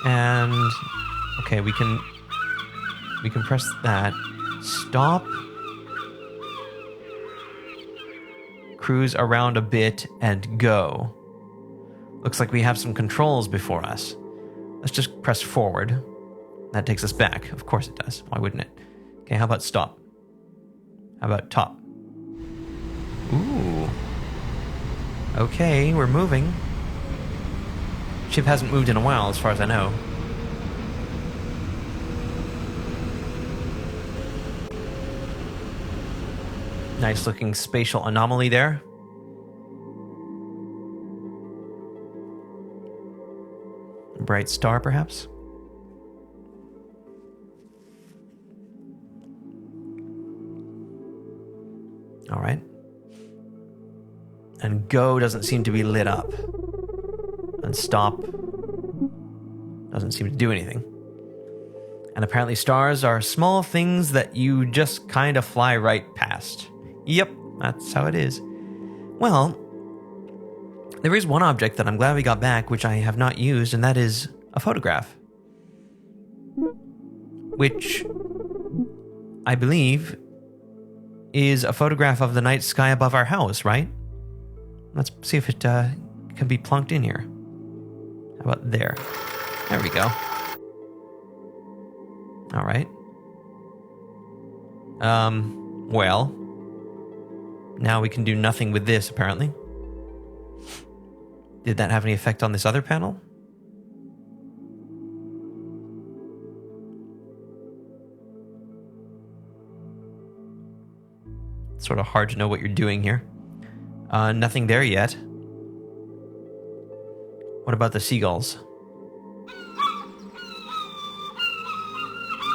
And okay, we can press that. Stop. Cruise around a bit and go. Looks like we have some controls before us. Let's just press forward. That takes us back. Of course it does. Why wouldn't it? Okay, how about stop? How about top? Ooh. Okay, we're moving. Ship hasn't moved in a while, as far as I know. Nice looking spatial anomaly there. Bright star, perhaps? All right. And go doesn't seem to be lit up. And stop doesn't seem to do anything. And apparently stars are small things that you just kind of fly right past. Yep, that's how it is. Well, there is one object that I'm glad we got back, which I have not used, and that is a photograph. Which I believe is a photograph of the night sky above our house, right? Let's see if it can be plunked in here. How about there? There we go. All right. Well, now we can do nothing with this, apparently. Did that have any effect on this other panel? It's sort of hard to know what you're doing here. Nothing there yet. What about the seagulls?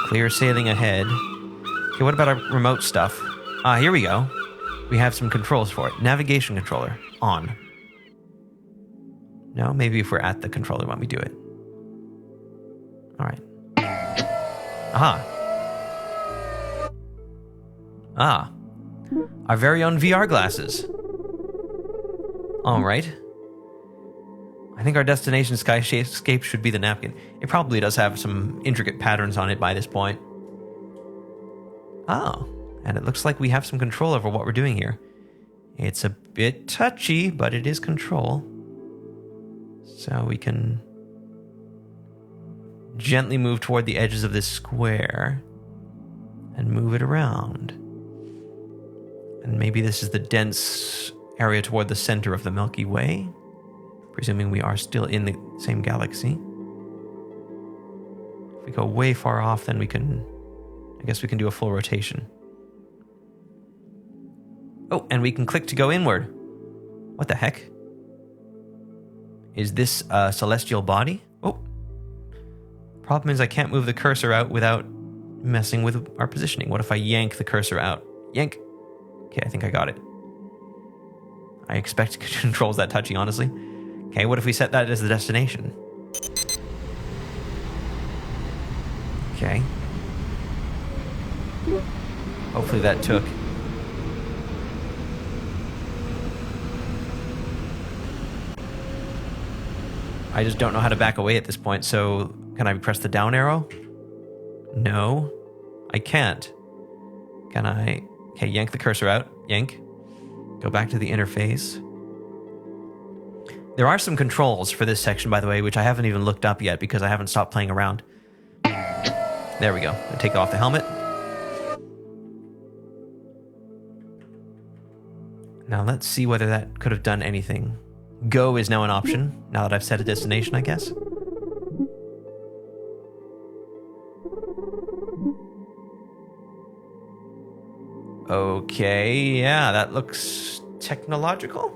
Clear sailing ahead. Okay, what about our remote stuff? Here we go. We have some controls for it. Navigation controller. On. No, maybe if we're at the controller when we do it. Alright. Aha. Our very own VR glasses. Alright. I think our destination skyscape should be the napkin. It probably does have some intricate patterns on it by this point. Oh, and it looks like we have some control over what we're doing here. It's a bit touchy, but it is control. So we can gently move toward the edges of this square and move it around. And maybe this is the dense area toward the center of the Milky Way, presuming we are still in the same galaxy. If we go way far off, then I guess we can do a full rotation. Oh, and we can click to go inward. What the heck? Is this a celestial body? Oh. Problem is I can't move the cursor out without messing with our positioning. What if I yank the cursor out? Yank. Okay, I think I got it. I expect controls that touchy, honestly. Okay, what if we set that as the destination? Okay. Hopefully that took. I just don't know how to back away at this point, so can I press the down arrow? No, I can't. Can I? Okay, yank the cursor out. Yank. Go back to the interface. There are some controls for this section, by the way, which I haven't even looked up yet because I haven't stopped playing around. There we go. I take off the helmet. Now let's see whether that could have done anything. Go is now an option, now that I've set a destination, I guess. Okay, yeah, that looks technological,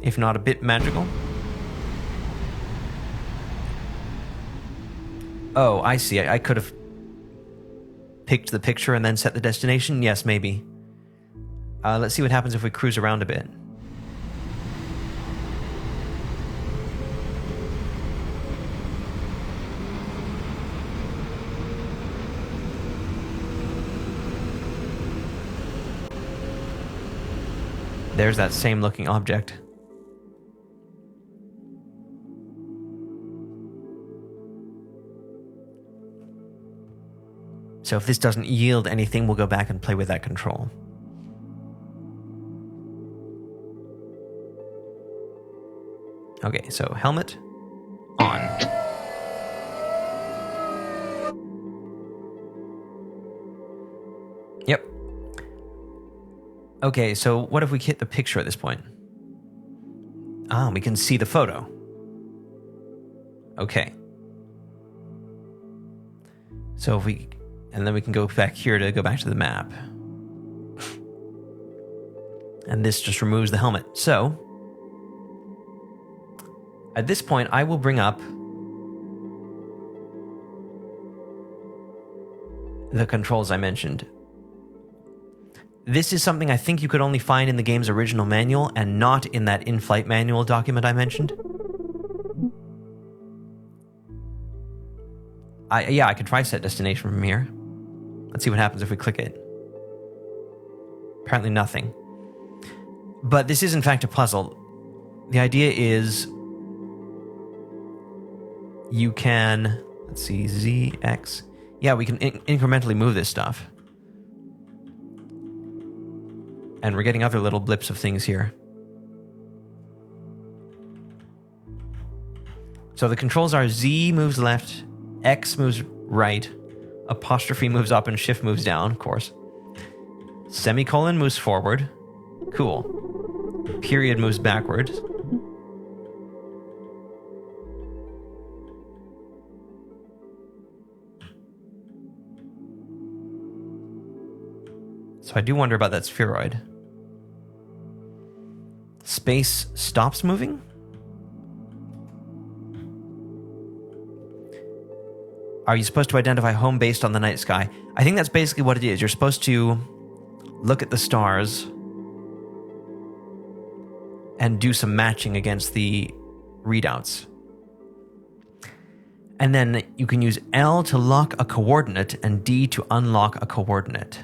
if not a bit magical. Oh, I see. I could have picked the picture and then set the destination. Yes, maybe. Let's see what happens if we cruise around a bit. There's that same looking object. So if this doesn't yield anything, we'll go back and play with that control. Okay, so helmet on. Yep. Okay, so what if we hit the picture at this point? Ah, we can see the photo. Okay. So if we... And then we can go back here to go back to the map. And this just removes the helmet. So, at this point, I will bring up the controls I mentioned. This is something I think you could only find in the game's original manual and not in that in-flight manual document I mentioned. Yeah, I could try set destination from here. Let's see what happens if we click it. Apparently nothing. But this is in fact a puzzle. The idea is you can, let's see, Z, X. Yeah, we can incrementally move this stuff. And we're getting other little blips of things here. So the controls are Z moves left, X moves right, apostrophe moves up, and shift moves down, of course. Semicolon moves forward. Cool. Period moves backwards. So I do wonder about that spheroid. Space stops moving? Are you supposed to identify home based on the night sky? I think that's basically what it is. You're supposed to look at the stars and do some matching against the readouts. And then you can use L to lock a coordinate and D to unlock a coordinate.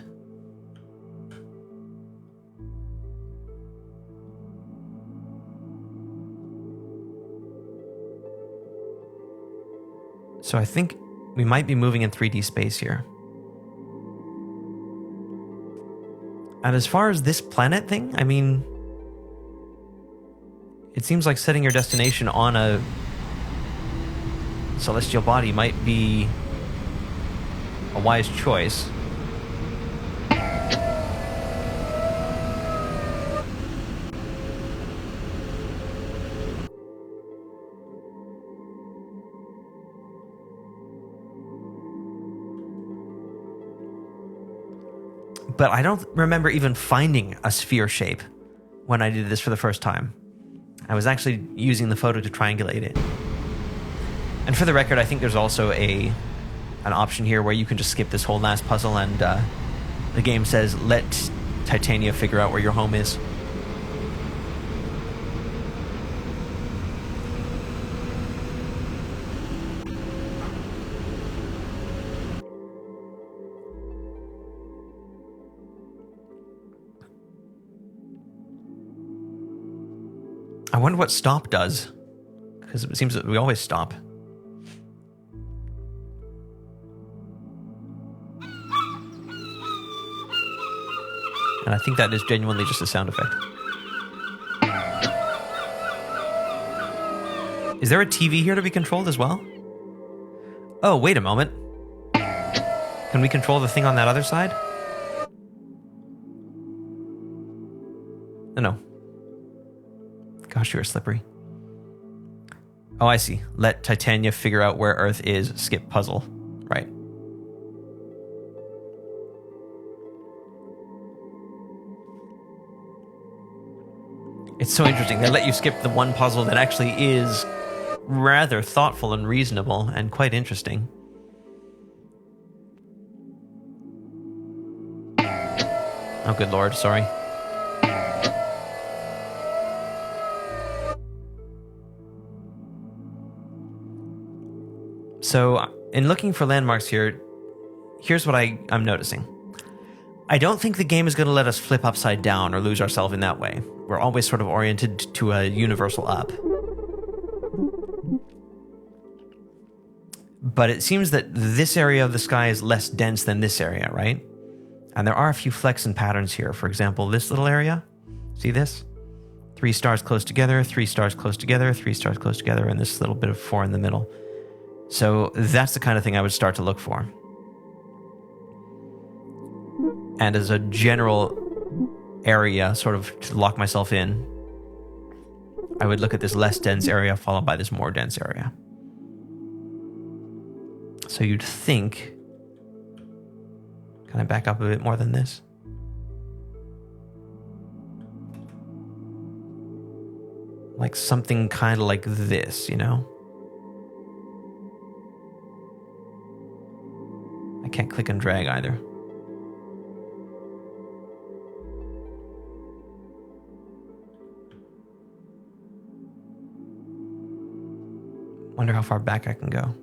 So I think we might be moving in 3D space here. And as far as this planet thing, I mean, it seems like setting your destination on a celestial body might be a wise choice. But I don't remember even finding a sphere shape when I did this for the first time. I was actually using the photo to triangulate it. And for the record, I think there's also an option here where you can just skip this whole last puzzle and the game says, let Titania figure out where your home is. I wonder what stop does, because it seems that we always stop. And I think that is genuinely just a sound effect. Is there a TV here to be controlled as well? Oh, wait a moment. Can we control the thing on that other side? No. Gosh, you're slippery. Oh, I see. Let Titania figure out where Earth is. Skip puzzle. Right. It's so interesting. They let you skip the one puzzle that actually is rather thoughtful and reasonable and quite interesting. Oh, good lord. Sorry. So, in looking for landmarks here, here's what I'm noticing. I don't think the game is going to let us flip upside down or lose ourselves in that way. We're always sort of oriented to a universal up. But it seems that this area of the sky is less dense than this area, right? And there are a few flecks and patterns here. For example, this little area. See this? 3 stars close together, 3 stars close together, 3 stars close together, and this little bit of 4 in the middle. So that's the kind of thing I would start to look for. And as a general area, sort of to lock myself in, I would look at this less dense area followed by this more dense area. So you'd think, can I back up a bit more than this? Like something kind of like this, you know? I can't click and drag either. Wonder how far back I can go.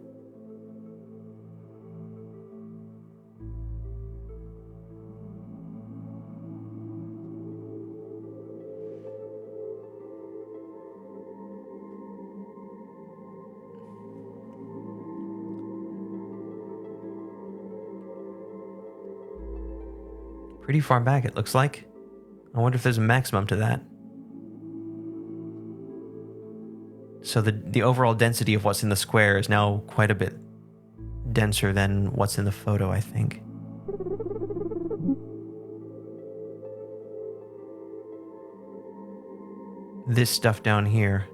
Pretty far back, it looks like. I wonder if there's a maximum to that. So the overall density of what's in the square is now quite a bit denser than what's in the photo, I think. This stuff down here.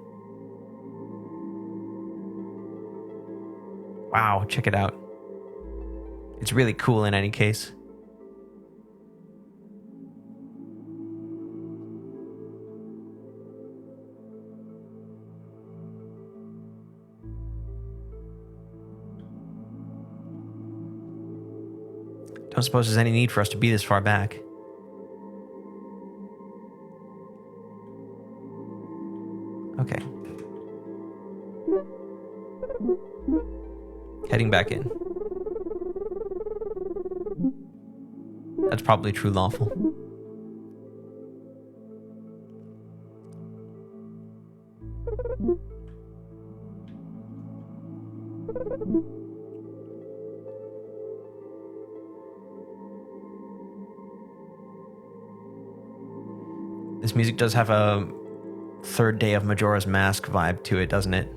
Wow, check it out. It's really cool in any case. Don't suppose there's any need for us to be this far back. Okay. Heading back in. That's probably true lawful. This music does have a Third Day of Majora's Mask vibe to it, doesn't it?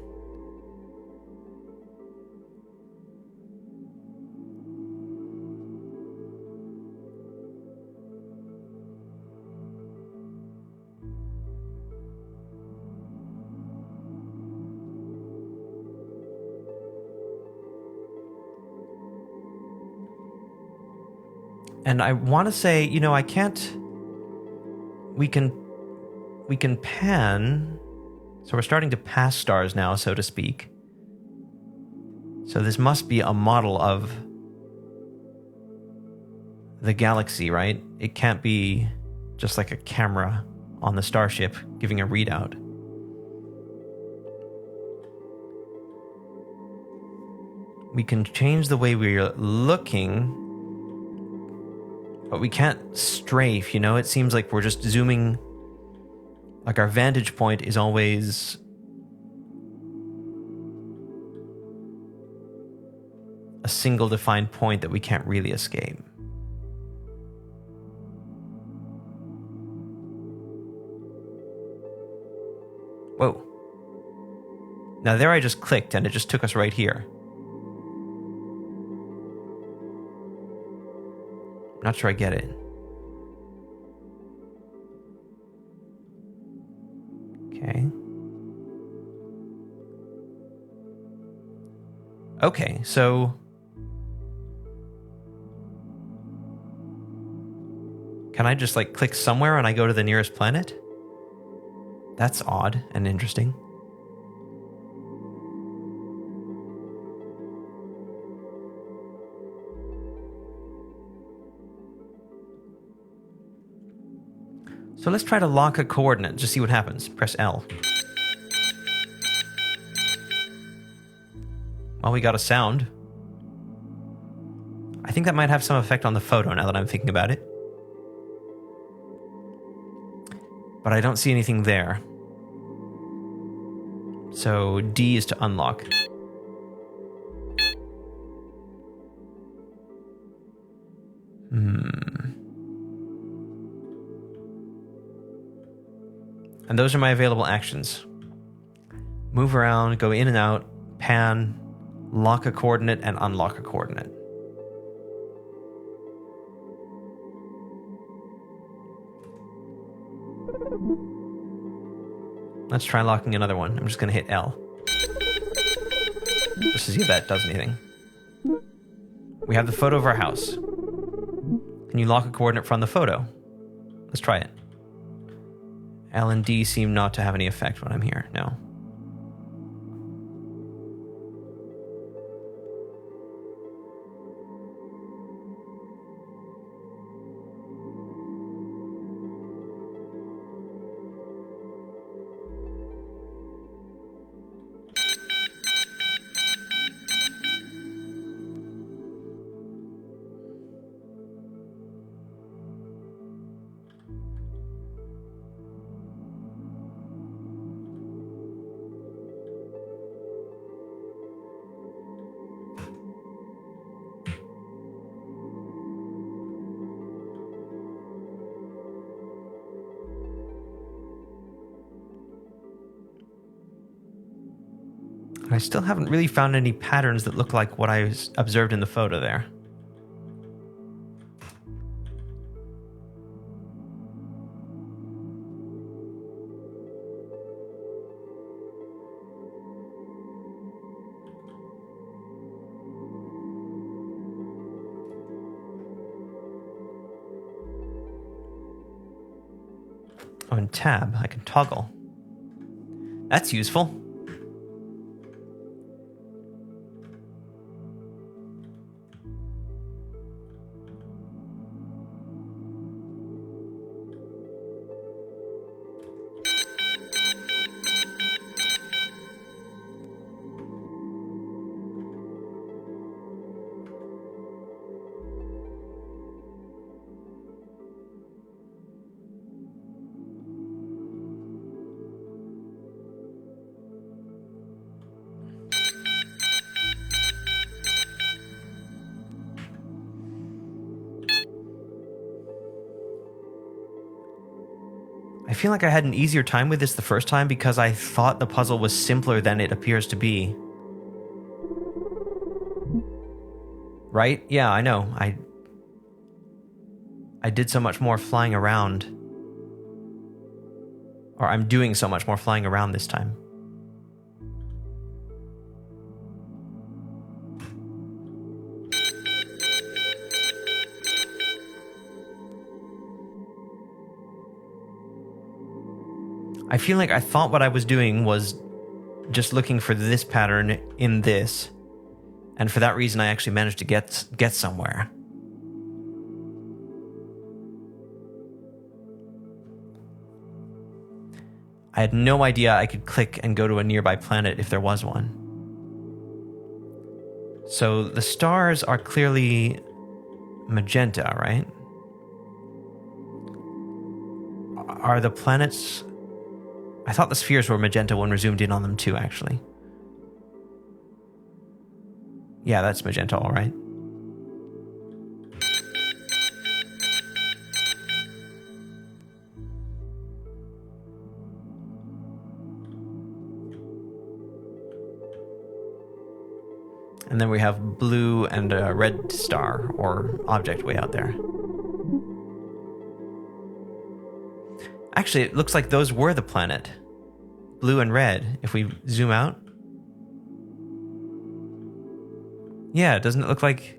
And I want to say, you know, I can't... We can pan, so we're starting to pass stars now, so to speak. So this must be a model of the galaxy, right? It can't be just like a camera on the Starship giving a readout. We can change the way we're looking, but we can't strafe, you know? It seems like we're just zooming. Like our vantage point is always a single defined point that we can't really escape. Whoa. Now there I just clicked and it just took us right here. Not sure I get it. Okay. Okay, so... Can I just, like, click somewhere and I go to the nearest planet? That's odd and interesting. So let's try to lock a coordinate, just see what happens. Press L. Well, we got a sound. I think that might have some effect on the photo now that I'm thinking about it. But I don't see anything there. So D is to unlock. And those are my available actions. Move around, go in and out, pan, lock a coordinate, and unlock a coordinate. Let's try locking another one. I'm just going to hit L. Just to see if that does anything. We have the photo of our house. Can you lock a coordinate from the photo? Let's try it. L and D seem not to have any effect when I'm here. No. I still haven't really found any patterns that look like what I observed in the photo there. Oh, and tab, I can toggle. That's useful. I feel like I had an easier time with this the first time because I thought the puzzle was simpler than it appears to be. Right? Yeah, I know. I did so much more flying around. Or I'm doing so much more flying around this time. I feel like I thought what I was doing was just looking for this pattern in this, and for that reason I actually managed to get somewhere. I had no idea I could click and go to a nearby planet if there was one. So the stars are clearly magenta, right? Are the planets... I thought the spheres were magenta when we zoomed in on them too, actually. Yeah, that's magenta, all right. And then we have blue and a red star, or object way out there. Actually, it looks like those were the planet. Blue and red, if we zoom out. Yeah, doesn't it look like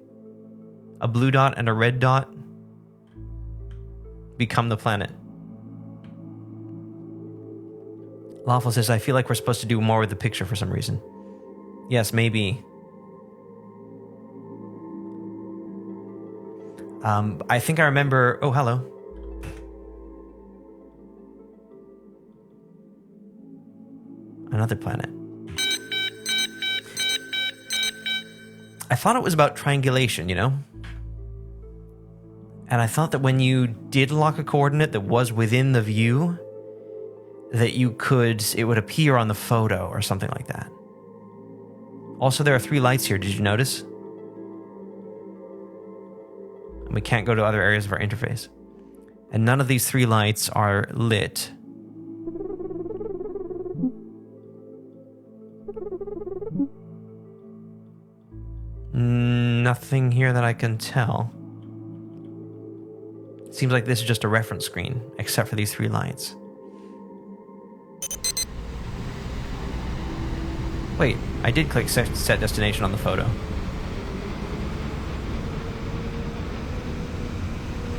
a blue dot and a red dot become the planet? Lawful says, I feel like we're supposed to do more with the picture for some reason. Yes, maybe. I think I remember... Oh, hello. Another planet. I thought it was about triangulation, you know? And I thought that when you did lock a coordinate that was within the view, that it would appear on the photo or something like that. Also, there are 3 lights here, did you notice? And we can't go to other areas of our interface. And none of these 3 lights are lit. Nothing here that I can tell. Seems like this is just a reference screen, except for these 3 lights. Wait, I did click set destination on the photo.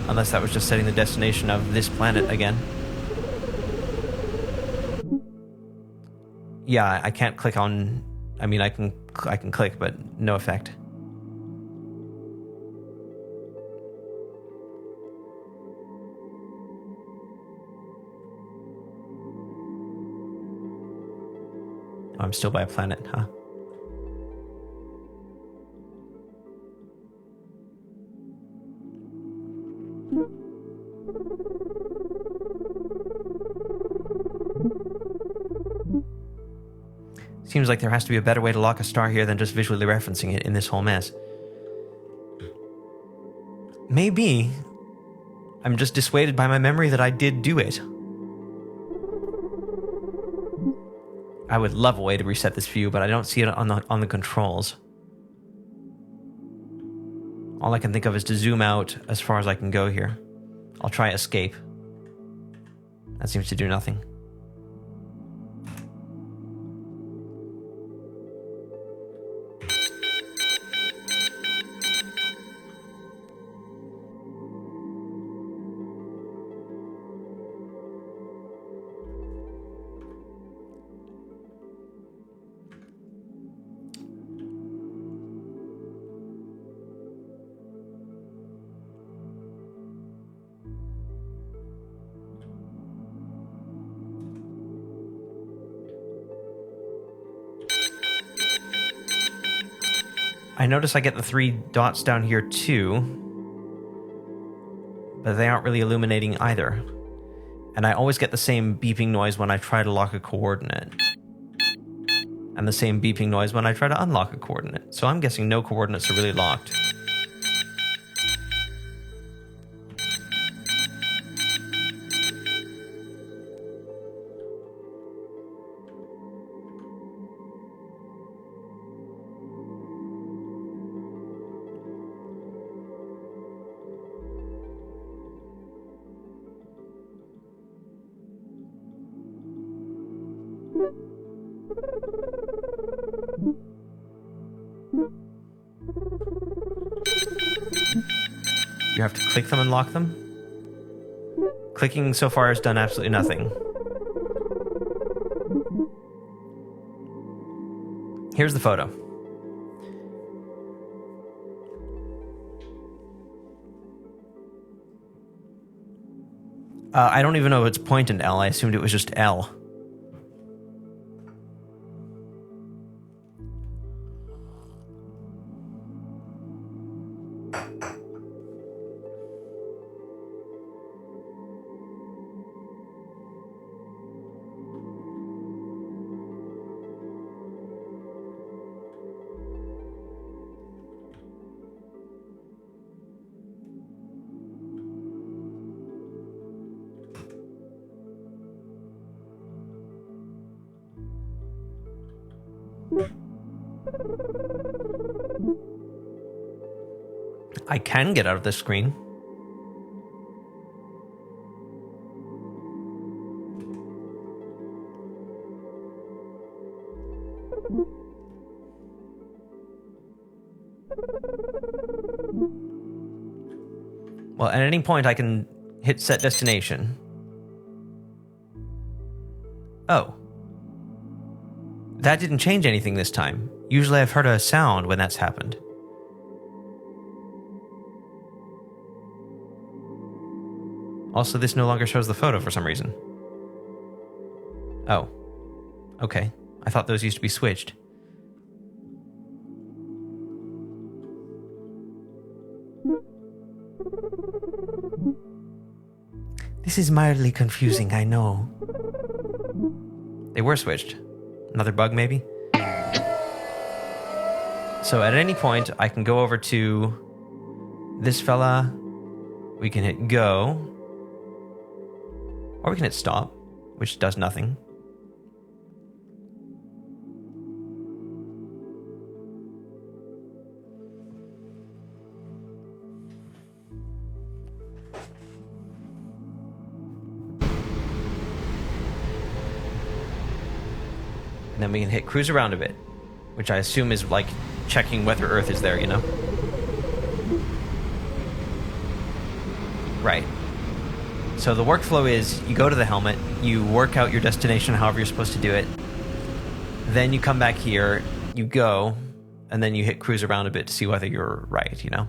Unless that was just setting the destination of this planet again. Yeah, I can't click on... I mean, I can click, but no effect. Oh, I'm still by a planet, huh? Seems like there has to be a better way to lock a star here than just visually referencing it in this whole mess. Maybe I'm just dissuaded by my memory that I did do it. I would love a way to reset this view, but I don't see it on the controls. All I can think of is to zoom out as far as I can go here. I'll try escape. That seems to do nothing. I notice I get the 3 dots down here too, but they aren't really illuminating either. And I always get the same beeping noise when I try to lock a coordinate. And the same beeping noise when I try to unlock a coordinate. So I'm guessing no coordinates are really locked. You have to click them and lock them? Clicking so far has done absolutely nothing. Here's the photo. I don't even know if it's point and L. I assumed it was just L. I can get out of this screen. Well, at any point I can hit set destination. Oh. That didn't change anything this time. Usually I've heard a sound when that's happened. Also, this no longer shows the photo for some reason. Oh. Okay. I thought those used to be switched. This is mildly confusing, I know. They were switched. Another bug, maybe? So at any point, I can go over to this fella. We can hit go. Or we can hit stop, which does nothing. And then we can hit cruise around a bit, which I assume is like checking whether Earth is there, you know? Right. So the workflow is you go to the helmet, you work out your destination however you're supposed to do it, then you come back here, you go, and then you hit cruise around a bit to see whether you're right, you know?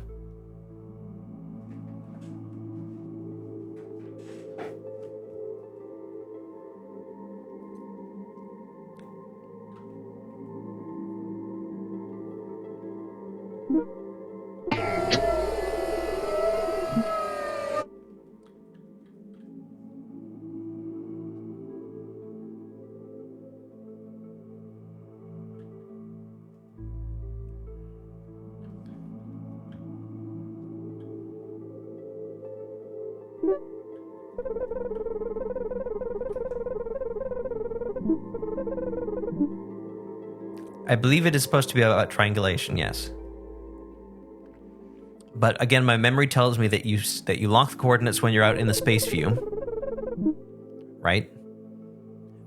I believe it is supposed to be about triangulation, yes. But again, my memory tells me that you lock the coordinates when you're out in the space view, right?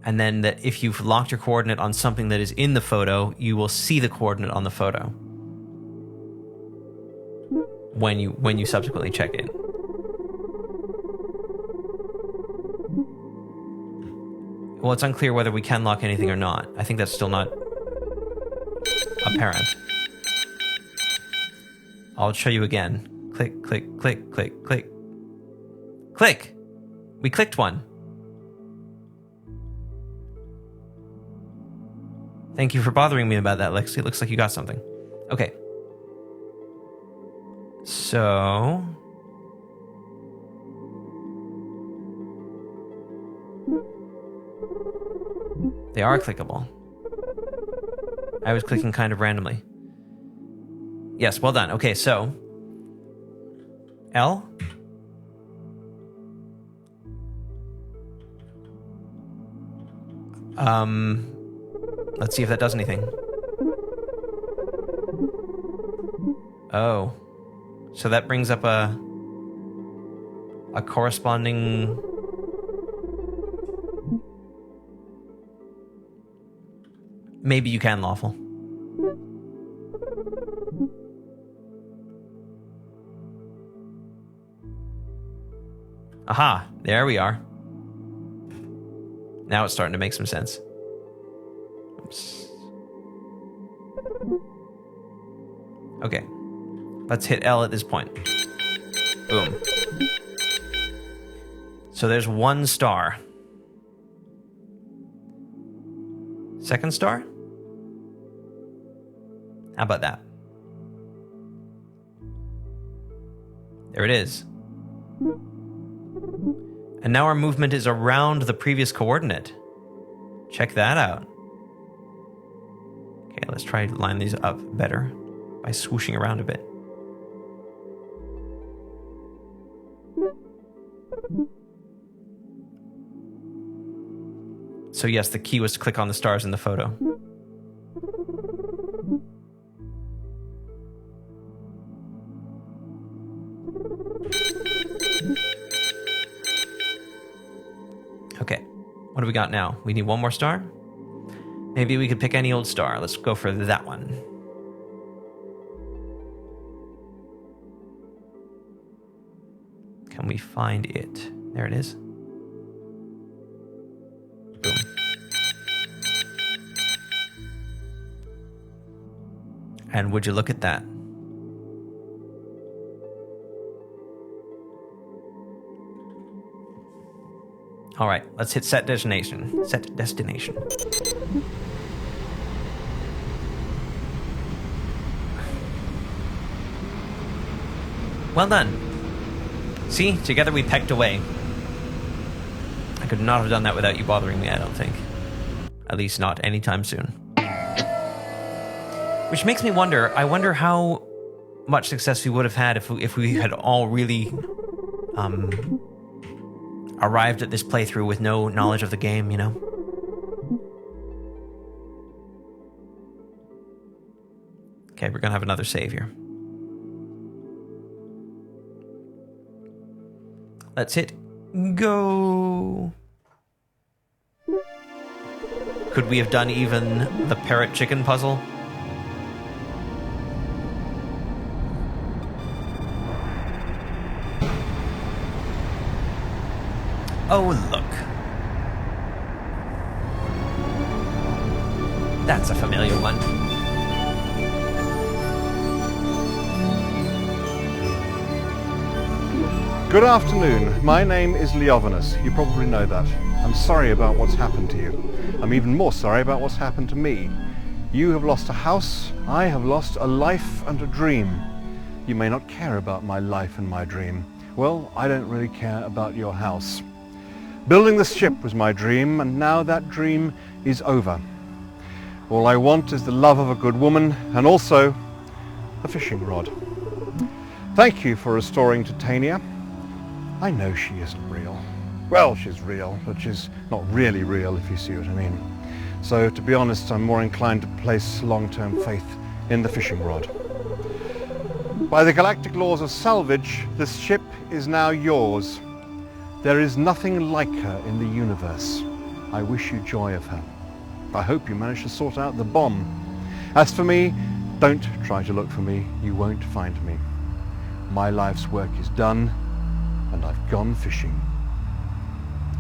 And then that if you've locked your coordinate on something that is in the photo, you will see the coordinate on the photo when you subsequently check it. Well, it's unclear whether we can lock anything or not. I think that's still not apparent. I'll show you again. Click, click, click, click, click. Click! We clicked one. Thank you for bothering me about that, Lexi. It looks like you got something. Okay. So... they are clickable. I was clicking kind of randomly. Yes, well done. Okay, so... L? Let's see if that does anything. Oh. So that brings up a corresponding... Maybe you can lawful. Aha, there we are. Now it's starting to make some sense. Oops. Okay. Let's hit L at this point. Boom. So there's one star. Second star? How about that? There it is. And now our movement is around the previous coordinate. Check that out. Okay, let's try to line these up better by swooshing around a bit. So yes, the key was to click on the stars in the photo. Okay, what do we got now? We need one more star? Maybe we could pick any old star. Let's go for that one. Can we find it? There it is. Boom. And would you look at that? All right, let's hit set destination. Set destination. Well done. See, together we pecked away. I could not have done that without you bothering me, I don't think. At least not anytime soon. Which makes me wonder, I wonder how much success we would have had if we had all really arrived at this playthrough with no knowledge of the game, you know? Okay, we're gonna have another save here. Let's hit go. Could we have done even the parrot chicken puzzle? Oh, look. That's a familiar one. Good afternoon. My name is Leovanus. You probably know that. I'm sorry about what's happened to you. I'm even more sorry about what's happened to me. You have lost a house. I have lost a life and a dream. You may not care about my life and my dream. Well, I don't really care about your house. Building this ship was my dream, and now that dream is over. All I want is the love of a good woman, and also a fishing rod. Thank you for restoring Titania. I know she isn't real. Well, she's real, but she's not really real, if you see what I mean. So, to be honest, I'm more inclined to place long-term faith in the fishing rod. By the galactic laws of salvage, this ship is now yours. There is nothing like her in the universe. I wish you joy of her. I hope you manage to sort out the bomb. As for me, don't try to look for me. You won't find me. My life's work is done, and I've gone fishing.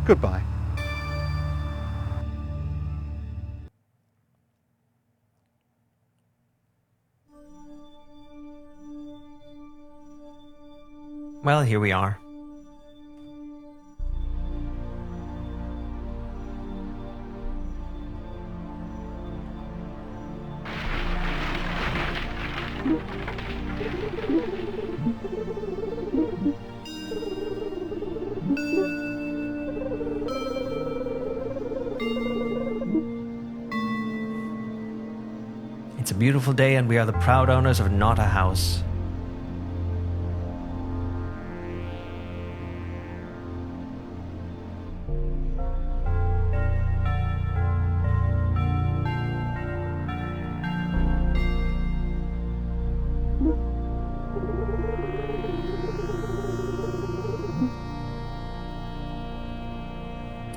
Goodbye. Well, here we are. It's a beautiful day, and we are the proud owners of Not a House.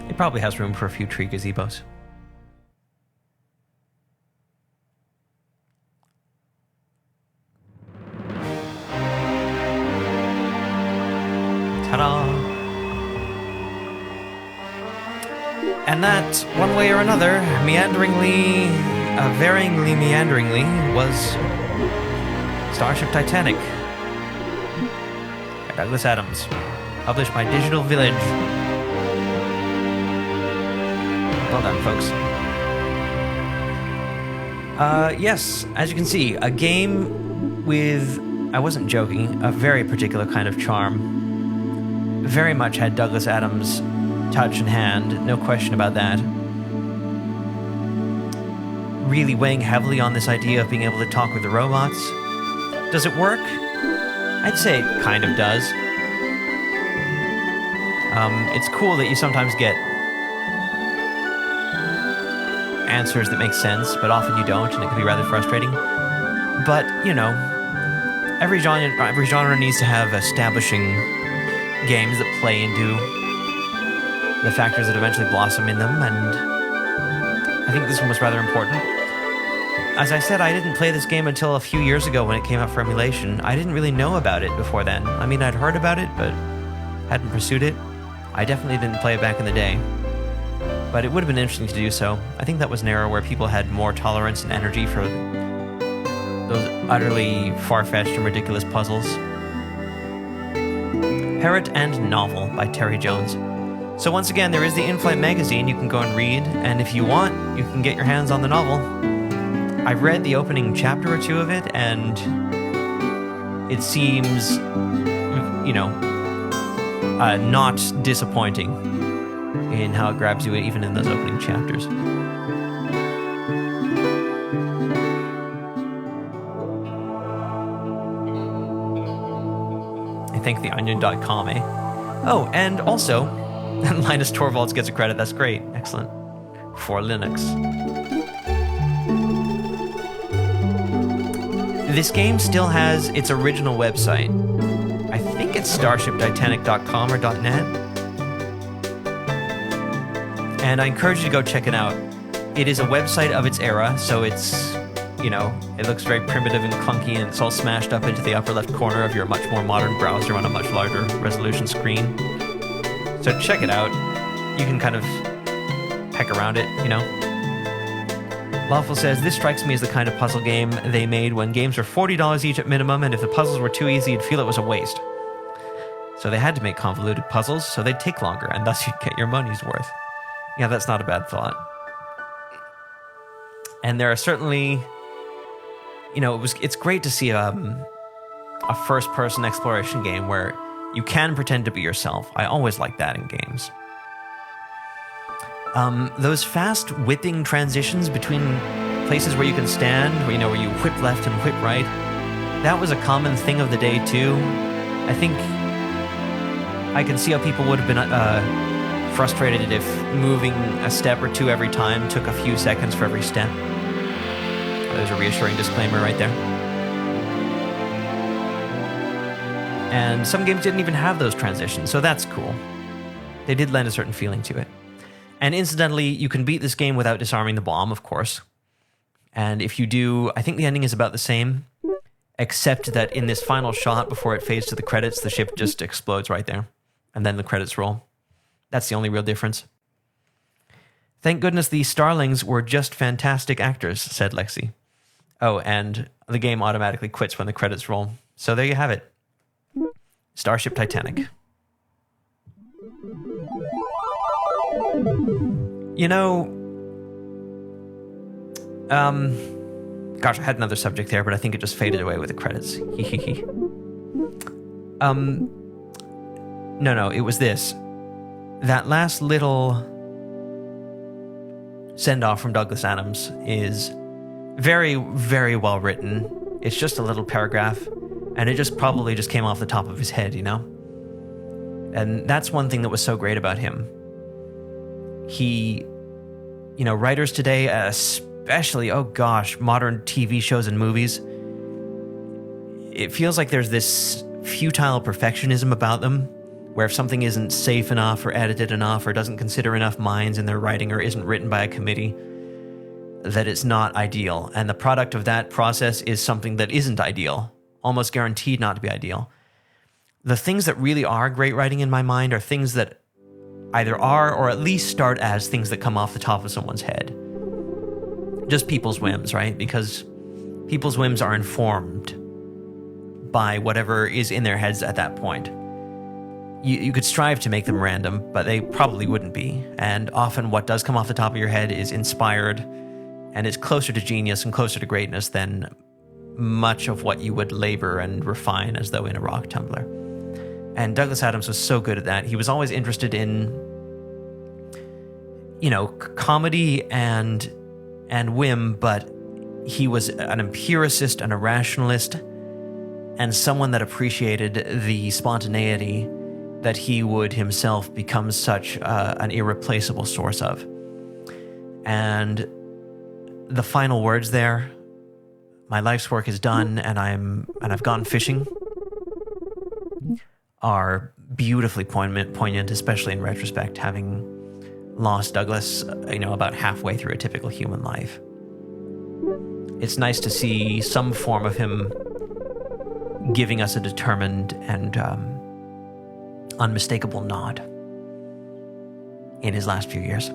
It probably has room for a few tree gazebos. Ta-da! And that, one way or another, varyingly meanderingly, was Starship Titanic by Douglas Adams, published by Digital Village. Well done, folks. Yes, as you can see, a game with, I wasn't joking, a very particular kind of charm. Very much had Douglas Adams' touch and hand, no question about that. Really weighing heavily on this idea of being able to talk with the robots. Does it work? I'd say it kind of does. It's cool that you sometimes get answers that make sense, but often you don't, and it can be rather frustrating. But, you know, every genre needs to have establishing games that play into the factors that eventually blossom in them, and I think this one was rather important. As I said, I didn't play this game until a few years ago when it came out for emulation. I didn't really know about it before then. I mean, I'd heard about it, but hadn't pursued it. I definitely didn't play it back in the day. But it would have been interesting to do so. I think that was an era where people had more tolerance and energy for those utterly far-fetched and ridiculous puzzles. Parrot and Novel by Terry Jones. So once again, there is the In-Flight magazine you can go and read, and if you want, you can get your hands on the novel. I've read the opening chapter or two of it, and it seems, you know, not disappointing in how it grabs you even in those opening chapters. I think theonion.com, eh? Oh, and also, Linus Torvalds gets a credit. That's great. Excellent. For Linux. This game still has its original website. I think it's starshiptitanic.com or .net. And I encourage you to go check it out. It is a website of its era, so it's, you know, it looks very primitive and clunky, and it's all smashed up into the upper left corner of your much more modern browser on a much larger resolution screen. So check it out. You can kind of peck around it, you know. Lawful says, this strikes me as the kind of puzzle game they made when games were $40 each at minimum, and if the puzzles were too easy, you'd feel it was a waste. So they had to make convoluted puzzles, so they'd take longer, and thus you'd get your money's worth. Yeah, that's not a bad thought. And there are certainly, you know, it's great to see a first-person exploration game where you can pretend to be yourself. I always like that in games. Those fast whipping transitions between places where you can stand, where, you know, where you whip left and whip right, that was a common thing of the day too. I think I can see how people would have been frustrated if moving a step or two every time took a few seconds for every step. There's a reassuring disclaimer right there. And some games didn't even have those transitions, so that's cool. They did lend a certain feeling to it. And incidentally, you can beat this game without disarming the bomb, of course. And if you do, I think the ending is about the same, except that in this final shot before it fades to the credits, the ship just explodes right there. And then the credits roll. That's the only real difference. Thank goodness the Starlings were just fantastic actors, said Lexi. Oh, and the game automatically quits when the credits roll. So there you have it. Starship Titanic. You know, gosh, I had another subject there, but I think it just faded away with the credits. No, it was this. That last little send-off from Douglas Adams is very, very well written. It's just a little paragraph, and it just probably just came off the top of his head, you know? And that's one thing that was so great about him. He, you know, writers today, especially, oh gosh, modern TV shows and movies, it feels like there's this futile perfectionism about them, where if something isn't safe enough or edited enough or doesn't consider enough minds in their writing or isn't written by a committee, that it's not ideal. And the product of that process is something that isn't ideal, almost guaranteed not to be ideal. The things that really are great writing in my mind are things that either are or at least start as things that come off the top of someone's head. Just people's whims, right? Because people's whims are informed by whatever is in their heads at that point. You could strive to make them random, but they probably wouldn't be. And often what does come off the top of your head is inspired and is closer to genius and closer to greatness than much of what you would labor and refine as though in a rock tumbler. And Douglas Adams was so good at that. He was always interested in, you know, comedy and whim, but he was an empiricist and a rationalist and someone that appreciated the spontaneity that he would himself become such an irreplaceable source of. And the final words there, my life's work is done and I've gone fishing, are beautifully poignant, especially in retrospect, having lost Douglas, you know, about halfway through a typical human life. It's nice to see some form of him giving us a determined and unmistakable nod in his last few years.